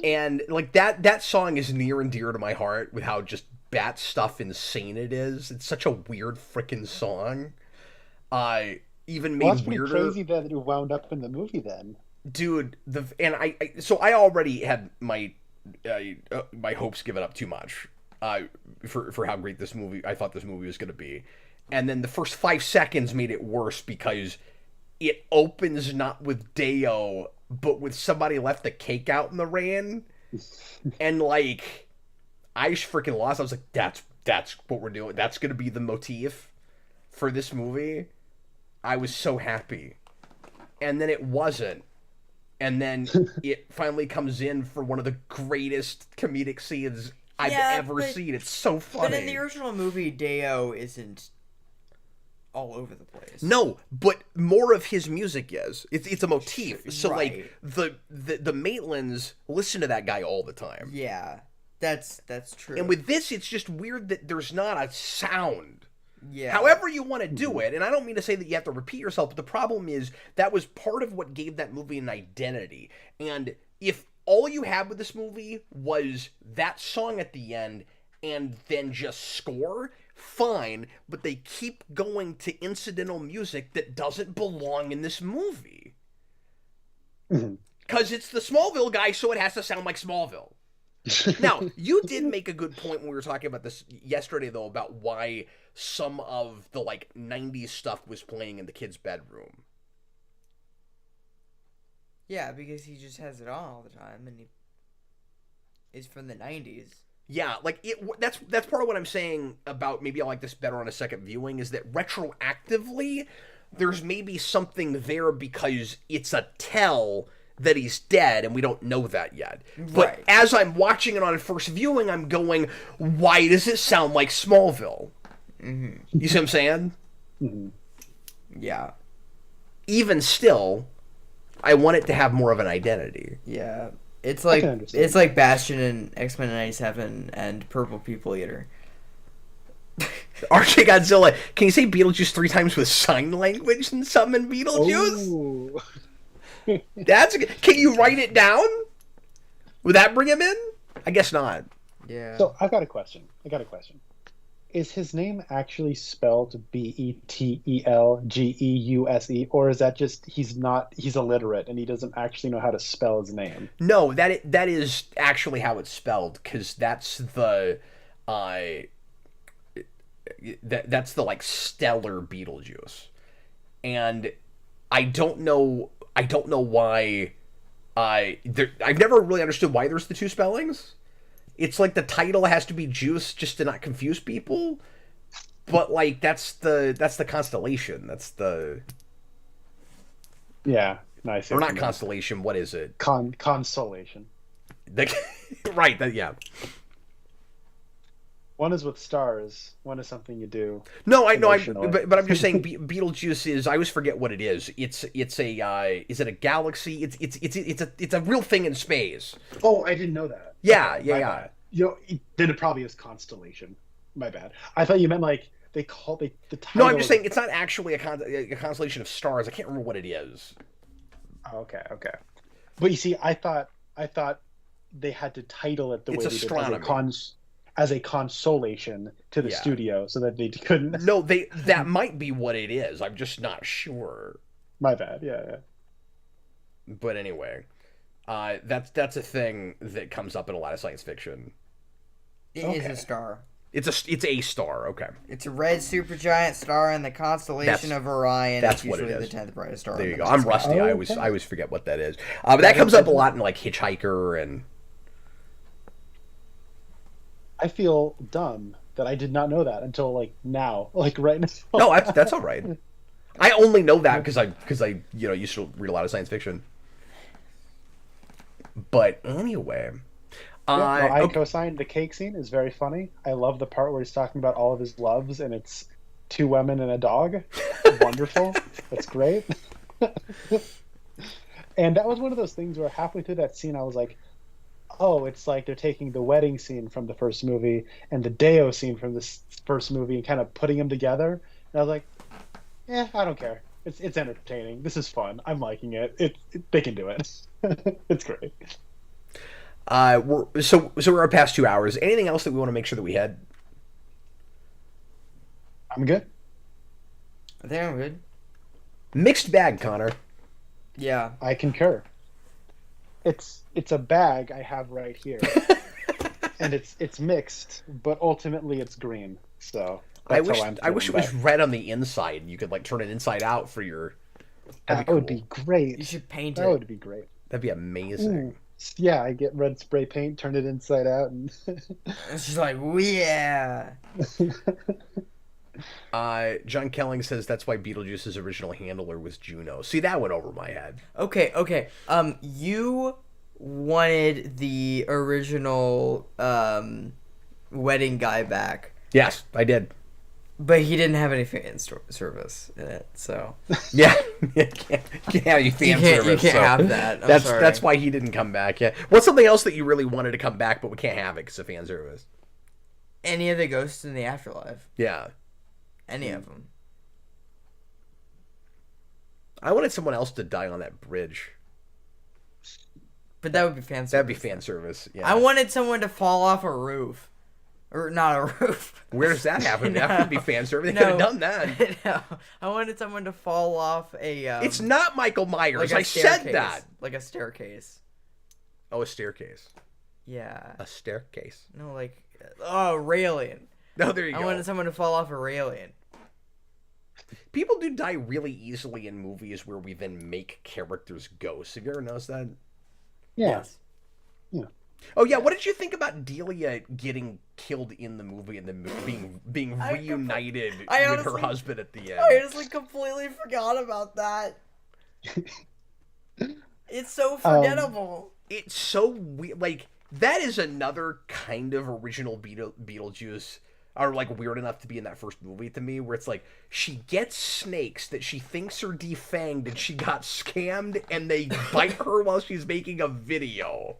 And like that song is near and dear to my heart with how just bat stuff insane it is. It's such a weird freaking song. Even made Well, that's pretty weirder. crazy that it wound up in the movie then. Dude, so I already had my my hopes given up too much for how great this movie I thought this movie was going to be. And then the first 5 seconds made it worse because it opens not with Deo, but with somebody left the cake out in the rain. And like, I just freaking lost. I was like, that's what we're doing. That's going to be the motif for this movie. I was so happy. And then it wasn't. And then it finally comes in for one of the greatest comedic scenes I've ever seen. It's so funny. But in the original movie, Deo isn't all over the place. No, but more of his music is. It's a motif. So Right. like the Maitlands listen to that guy all the time. Yeah, that's true. And with this, it's just weird that there's not a sound. yeah, However you want to do it, and I don't mean to say that you have to repeat yourself, but the problem is that was part of what gave that movie an identity. And if all you had with this movie was that song at the end and then just score, fine, but they keep going to incidental music that doesn't belong in this movie. Because it's the Smallville guy, so it has to sound like Smallville. Now, you did make a good point when we were talking about this yesterday, though, about why some of the, like, 90s stuff was playing in the kid's bedroom. yeah, because he just has it on all the time, and he is from the 90s. Yeah, like, that's part of what I'm saying about maybe I like this better on a second viewing, is that retroactively, there's maybe something there because it's a tell that he's dead, and we don't know that yet. But Right. as I'm watching it on first viewing, I'm going, why does it sound like Smallville? Mm-hmm. You see what I'm saying? Yeah, Even still, I want it to have more of an identity. yeah. It's like can understand. it's like Bastion in X-Men '97 and Purple People Eater. RJ Godzilla, can you say Beetlejuice 3 times with sign language and summon Beetlejuice? Ooh. Can you write it down? Would that bring him in? I guess not. Yeah. So I got a question. Is his name actually spelled Betelgeuse, or is that just he's illiterate and he doesn't actually know how to spell his name? No, that is actually how it's spelled, because that's the that's the like stellar Beetlejuice, and I don't know why. I've never really understood why there's the two spellings. It's like the title has to be Juice just to not confuse people, but like that's the constellation. That's the Yeah, nice. or not constellation. What is it? Consolation. Right. Yeah. One is with stars. One is something you do. No, I know. Emotionally. But I'm just saying, Beetlejuice is. I always forget what it is. It's a. Is it a galaxy? It's a real thing in space. Oh, I didn't know that. Yeah, Okay, yeah, my yeah. bad. Then it probably is constellation. My bad. I thought you meant like the title. No, I'm just saying it's not actually a constellation of stars. I can't remember what it is. Oh, okay. But you see, I thought they had to title it the It's way they did astronomy. as a consolation to the Yeah. studio, so that they couldn't. No, that might be what it is. I'm just not sure. My bad. Yeah. But anyway, that's a thing that comes up in a lot of science fiction. It is Okay. a star. It's a star. Okay. It's a red supergiant star in the constellation That's- of Orion. that's it's what it usually is. the 10th brightest star. There in you the go. I'm night sky. rusty. Oh, I okay. always forget what that is. But that comes up a lot in like Hitchhiker and. I feel dumb that I did not know that until like now, like right now. No, that's all right. I only know that because I used to read a lot of science fiction. But anyway, Yeah, no, I Okay. co-signed. The cake scene is very funny. I love the part where he's talking about all of his loves, and it's two women and a dog. Wonderful. That's great. And that was one of those things where halfway through that scene, I was like, oh, it's like they're taking the wedding scene from the first movie and the Deo scene from this first movie and kind of putting them together. And I was like, I don't care. It's entertaining. This is fun. I'm liking it. They can do it. It's great. We're past 2 hours. Anything else that we want to make sure that we had? I'm good. I think I'm good. Mixed bag, Connor. Yeah. I concur. It's a bag I have right here, and it's mixed, but ultimately it's green. So that's how I'm I wish it feeling was about red on the inside, and you could like turn it inside out for your. That'd That be would cool. be great. You should paint That it. would be great. That'd be amazing. Ooh. Yeah, I get red spray paint, turn it inside out, and And she's like, "Oh, yeah." John Kelling says that's why Beetlejuice's original handler was Juno. See, that went over my head. Okay. You wanted the original wedding guy back, Yes, I did. but he didn't have any fan service in it, so Yeah, you can't have you fan service. you can't so have that. I'm that's sorry. that's why he didn't come back. Yeah. What's something else that you really wanted to come back, but we can't have it because of fan service? Any of the ghosts in the afterlife, Yeah. any of them. I wanted someone else to die on that bridge. But that would be fan service. That'd be fan service. Yeah. I wanted someone to fall off a roof. Or not a roof. Where does that happen? That would be fan service. They No. could have done that. No. I wanted someone to fall off a It's not Michael Myers. like a I said staircase. that. Like a staircase. Oh, a staircase. Yeah. A staircase. No, like railing. No, there you I go. wanted someone to fall off a railing. People do die really easily in movies where we then make characters ghosts. Have you ever noticed that? yeah. Yes. Oh yeah, what did you think about Delia getting killed in the movie and then being I reunited I with honestly- her husband at the end? I honestly completely forgot about that. It's so forgettable. It's so weird. Like that is another kind of original Beetlejuice, or like weird enough to be in that first movie to me, where it's like she gets snakes that she thinks are defanged and she got scammed and they bite her while she's making a video.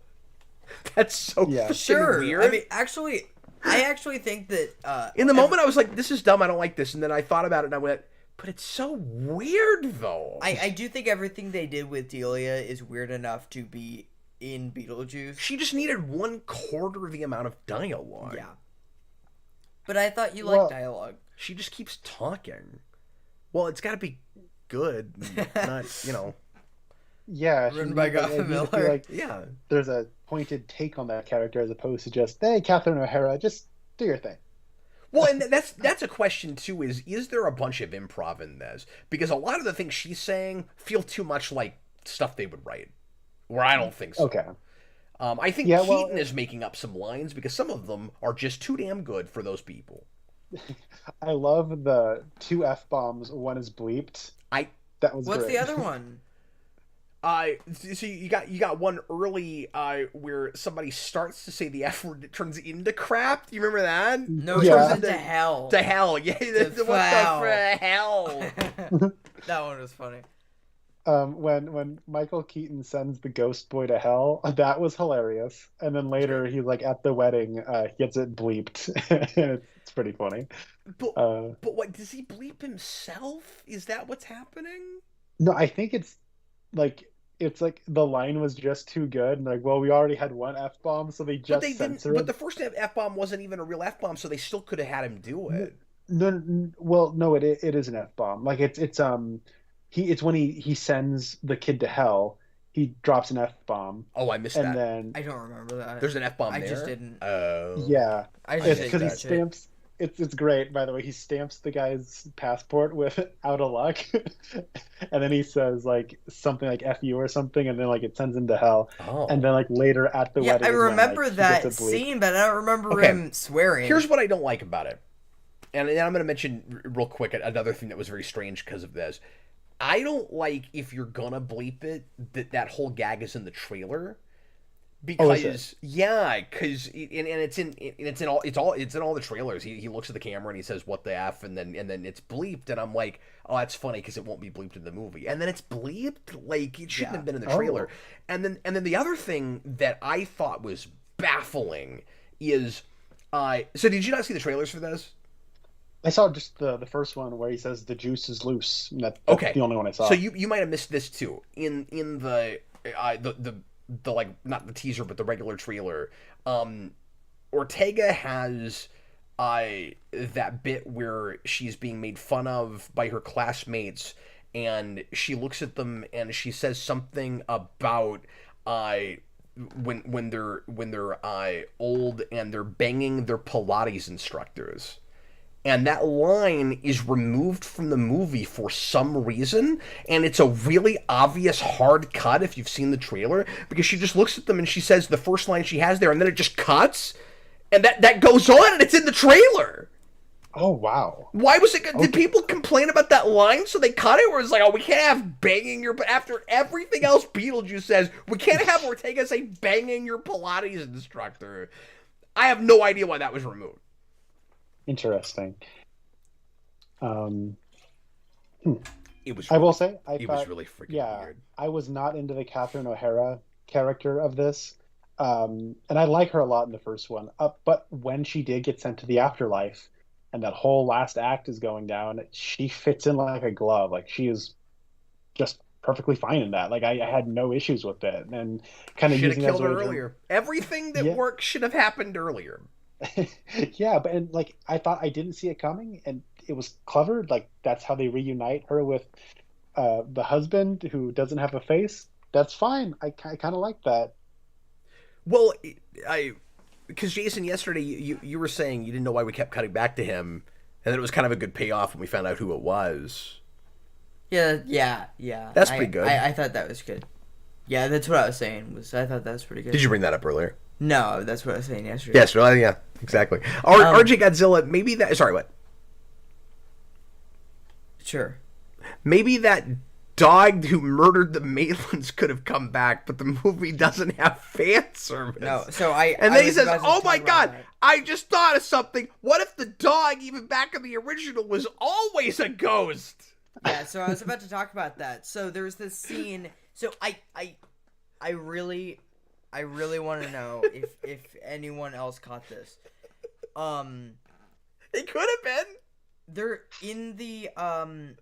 That's so Yeah. freaking Sure. weird. I mean, I actually think that in the moment, I was like, "This is dumb. I don't like this." And then I thought about it, and I went, "But it's so weird, though." I do think everything they did with Delia is weird enough to be in Beetlejuice. She just needed 1/4 the amount of dialogue. Yeah. But I thought you liked Well- dialogue. She just keeps talking. Well, it's got to be good, not Yeah, Written by I do Gotham feel Miller. like yeah. there's a pointed take on that character as opposed to just, hey, Catherine O'Hara, just do your thing. Well, and that's a question too. Is there a bunch of improv in this? Because a lot of the things she's saying feel too much like stuff they would write, where I don't think so. Okay. I think Yeah, Keaton well, is making up some lines because some of them are just too damn good for those people. I love the 2 F-bombs, one is bleeped. I That was What's great. the other one? so you got one early where somebody starts to say the F word, it turns into crap. Do you remember that? No, it Yeah. turns into hell. To hell, yeah. What foul. the hell? That one was funny. When Michael Keaton sends the ghost boy to hell, that was hilarious. And then later he's like at the wedding, he gets it bleeped. It's pretty funny. But Uh, but what does he bleep himself? Is that what's happening? no, I think it's like the line was just too good, and like, well, we already had one F-bomb, so they But just they didn't. censor But it. the first F bomb wasn't even a real F bomb, so they still could have had him do it. No, it is an F-bomb. Like it's when he sends the kid to hell, he drops an F-bomb, Oh, I missed and that. then I don't remember that. There's an F bomb I there. just didn't. Oh. yeah, I It's just it's because didn't he catch it. stamps. It's great, by the way. He stamps the guy's passport with "out of luck," and then he says like something like "f you" or something, and then like it sends him to hell. Oh. And then like later at the Yeah, wedding, I is when, remember like, he that gets a bleep. scene, but I don't remember Okay. him swearing. Here's what I don't like about it, and I'm going to mention real quick another thing that was very strange because of this. I don't like if you're gonna bleep it that whole gag is in the trailer, Because because it's in all the trailers. He looks at the camera and he says what the f, and then it's bleeped, and I'm like, oh, that's funny because it won't be bleeped in the movie, and then it's bleeped, like it shouldn't have been in the trailer. And then the other thing that I thought was baffling is, so did you not see the trailers for this? I saw just the first one where he says the juice is loose. That's Okay, the only one I saw. So you might have missed this too in the like, not the teaser but the regular trailer. Ortega has that bit where she's being made fun of by her classmates, and she looks at them and she says something about when they're old and they're banging their Pilates instructors. And that line is removed from the movie for some reason, and it's a really obvious hard cut if you've seen the trailer, because she just looks at them and she says the first line she has there, and then it just cuts, and that goes on, and it's in the trailer. Oh, wow. Why was it? Did people complain about that line, so they cut it? Or it's like, oh, we can't have banging your... After everything else Beetlejuice says, we can't have Ortega say banging your Pilates instructor. I have no idea why that was removed. Interesting. It was. I will say, it was really freaking weird. I was not into the Catherine O'Hara character of this, and I like her a lot in the first one. But when she did get sent to the afterlife, and that whole last act is going down, she fits in like a glove. Like, she is just perfectly fine in that. Like, I had no issues with it, and kind of should have killed her earlier. Everything that worked should have happened earlier. Yeah, but and like I thought I didn't see it coming, and it was clever. Like, that's how they reunite her with the husband who doesn't have a face. That's fine. I kind of like that. Well, because Jason, yesterday you were saying you didn't know why we kept cutting back to him, and that it was kind of a good payoff when we found out who it was. Yeah. That's pretty good. I thought that was good. Yeah, that's what I was saying. I thought that was pretty good. Did you bring that up earlier? No, that's what I was saying yesterday. Yes, well, yeah, exactly. RJ Godzilla, maybe that... Sorry, what? Sure. Maybe that dog who murdered the Maitlands could have come back, but the movie doesn't have fan service. No, so And then he says, oh my god, I just thought of something. What if the dog, even back in the original, was always a ghost? Yeah, so I was about to talk about that. So there's this scene... So I really want to know if anyone else caught this. It could have been. They're in the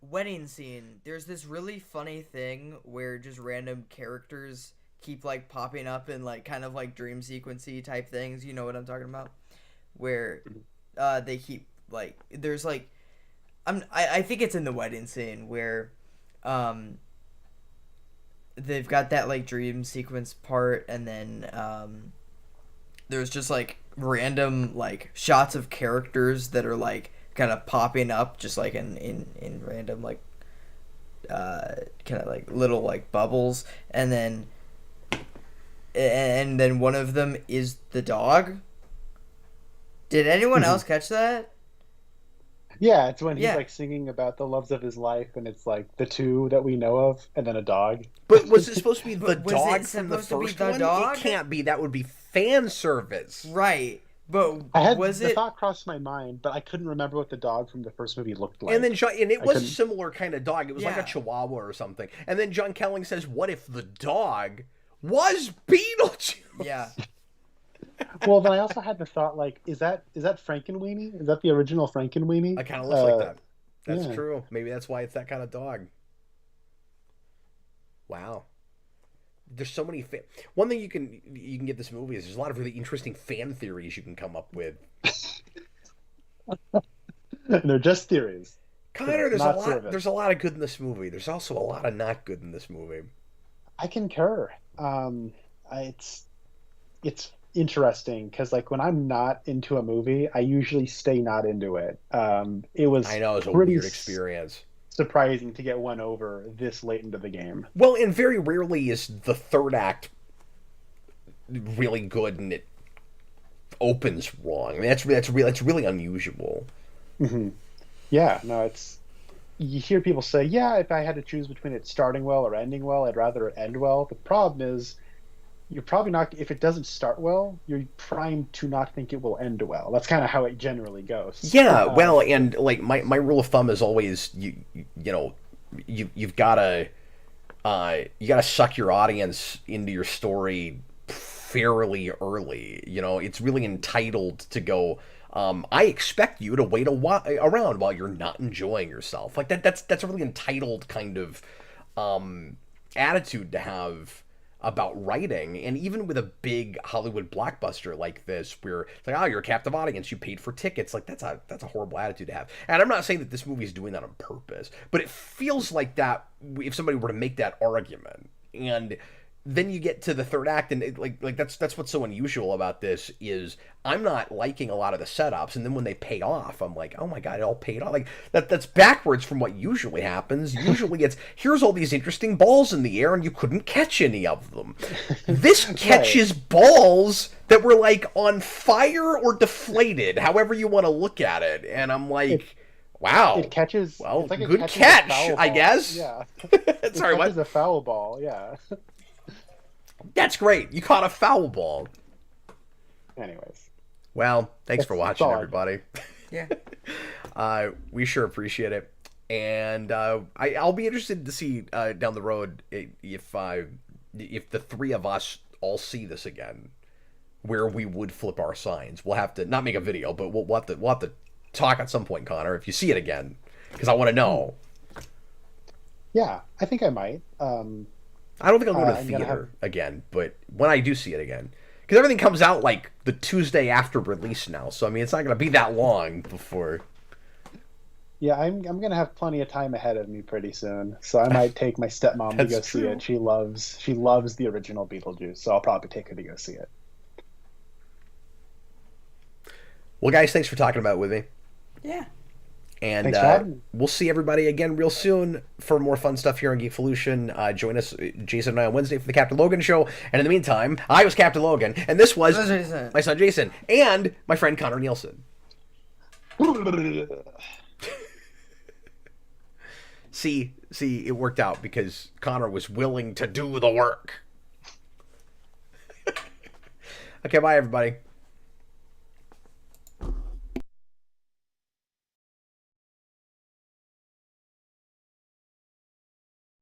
wedding scene. There's this really funny thing where just random characters keep like popping up in like kind of like dream sequency type things. You know what I'm talking about? Where they keep like there's like I think it's in the wedding scene where they've got that like dream sequence part, and then there's just like random like shots of characters that are like kind of popping up just like in random like kind of like little like bubbles, and then one of them is the dog. Did anyone else catch that? Yeah, it's when he's like singing about the loves of his life, and it's like the two that we know of, and then a dog. But was it supposed to be the Was dog it from the supposed to be first the one? dog? It can't be. That would be fan service. Right. But the thought crossed my mind, but I couldn't remember what the dog from the first movie looked like. And then it was a similar kind of dog. It was like a Yeah. Chihuahua or something. And then John Kelling says, "What if the dog was Beetlejuice?" Yeah. Well, then I also had the thought, like, is that Frankenweenie? Is that the original Frankenweenie? It kind of looks like that. That's yeah. true. Maybe that's why it's that kind of dog. Wow. There's so many one thing you can get this movie is there's a lot of really interesting fan theories you can come up with. They're just theories. Connor, Service. there's a lot of good in this movie. There's also a lot of not good in this movie. I concur. It's interesting because like when I'm not into a movie, I usually stay not into it. It was I know, it's a pretty weird experience. surprising to get one over this late into the game. Well, and very rarely is the third act really good and it opens wrong. I mean, that's really unusual. Mm-hmm. Yeah, no, you hear people say, yeah, if I had to choose between it starting well or ending well, I'd rather it end well. The problem is you're probably not, if it doesn't start well, you're primed to not think it will end well. That's kind of how it generally goes. Yeah, well, and like my rule of thumb is always you know you've gotta you gotta suck your audience into your story fairly early. You know, it's really entitled to go. I expect you to wait around while you're not enjoying yourself. Like that's a really entitled kind of attitude to have about writing. And even with a big Hollywood blockbuster like this, where it's like, oh, you're a captive audience, you paid for tickets, like that's a horrible attitude to have. And I'm not saying that this movie is doing that on purpose, but it feels like that if somebody were to make that argument. And then you get to the third act, and that's what's so unusual about this is I'm not liking a lot of the setups, and then when they pay off, I'm like, oh my god, it all paid off. Like that's backwards from what usually happens. Usually it's here's all these interesting balls in the air, and you couldn't catch any of them. This catches balls that were like on fire or deflated, however you want to look at it, and I'm like. Wow. It catches. Well, like good catch, I guess. Yeah. Sorry, what? It's a foul ball. Yeah. That's great. You caught a foul ball. Anyways. Well, thanks for watching, everybody. Yeah. We sure appreciate it. And I'll be interested to see down the road if the three of us all see this again, where we would flip our signs. We'll have to not make a video, but we'll have to talk at some point, Connor, if you see it again, because I want to know. Yeah, I think I might. I don't think I'll go to the theater again, but when I do see it again, because everything comes out like the Tuesday after release now, so I mean it's not going to be that long before. Yeah, I'm gonna have plenty of time ahead of me pretty soon, so I might take my stepmom to go see it. She loves the original Beetlejuice, so I'll probably take her to go see it. Well, guys, thanks for talking about it with me. Yeah. And we'll see everybody again real soon for more fun stuff here on Geekvolution. Join us, Jason and I, on Wednesday for the Captain Logan Show. And in the meantime, I was Captain Logan, and this was my son Jason, and my friend Connor Nielsen. See, it worked out because Connor was willing to do the work. Okay, bye, everybody.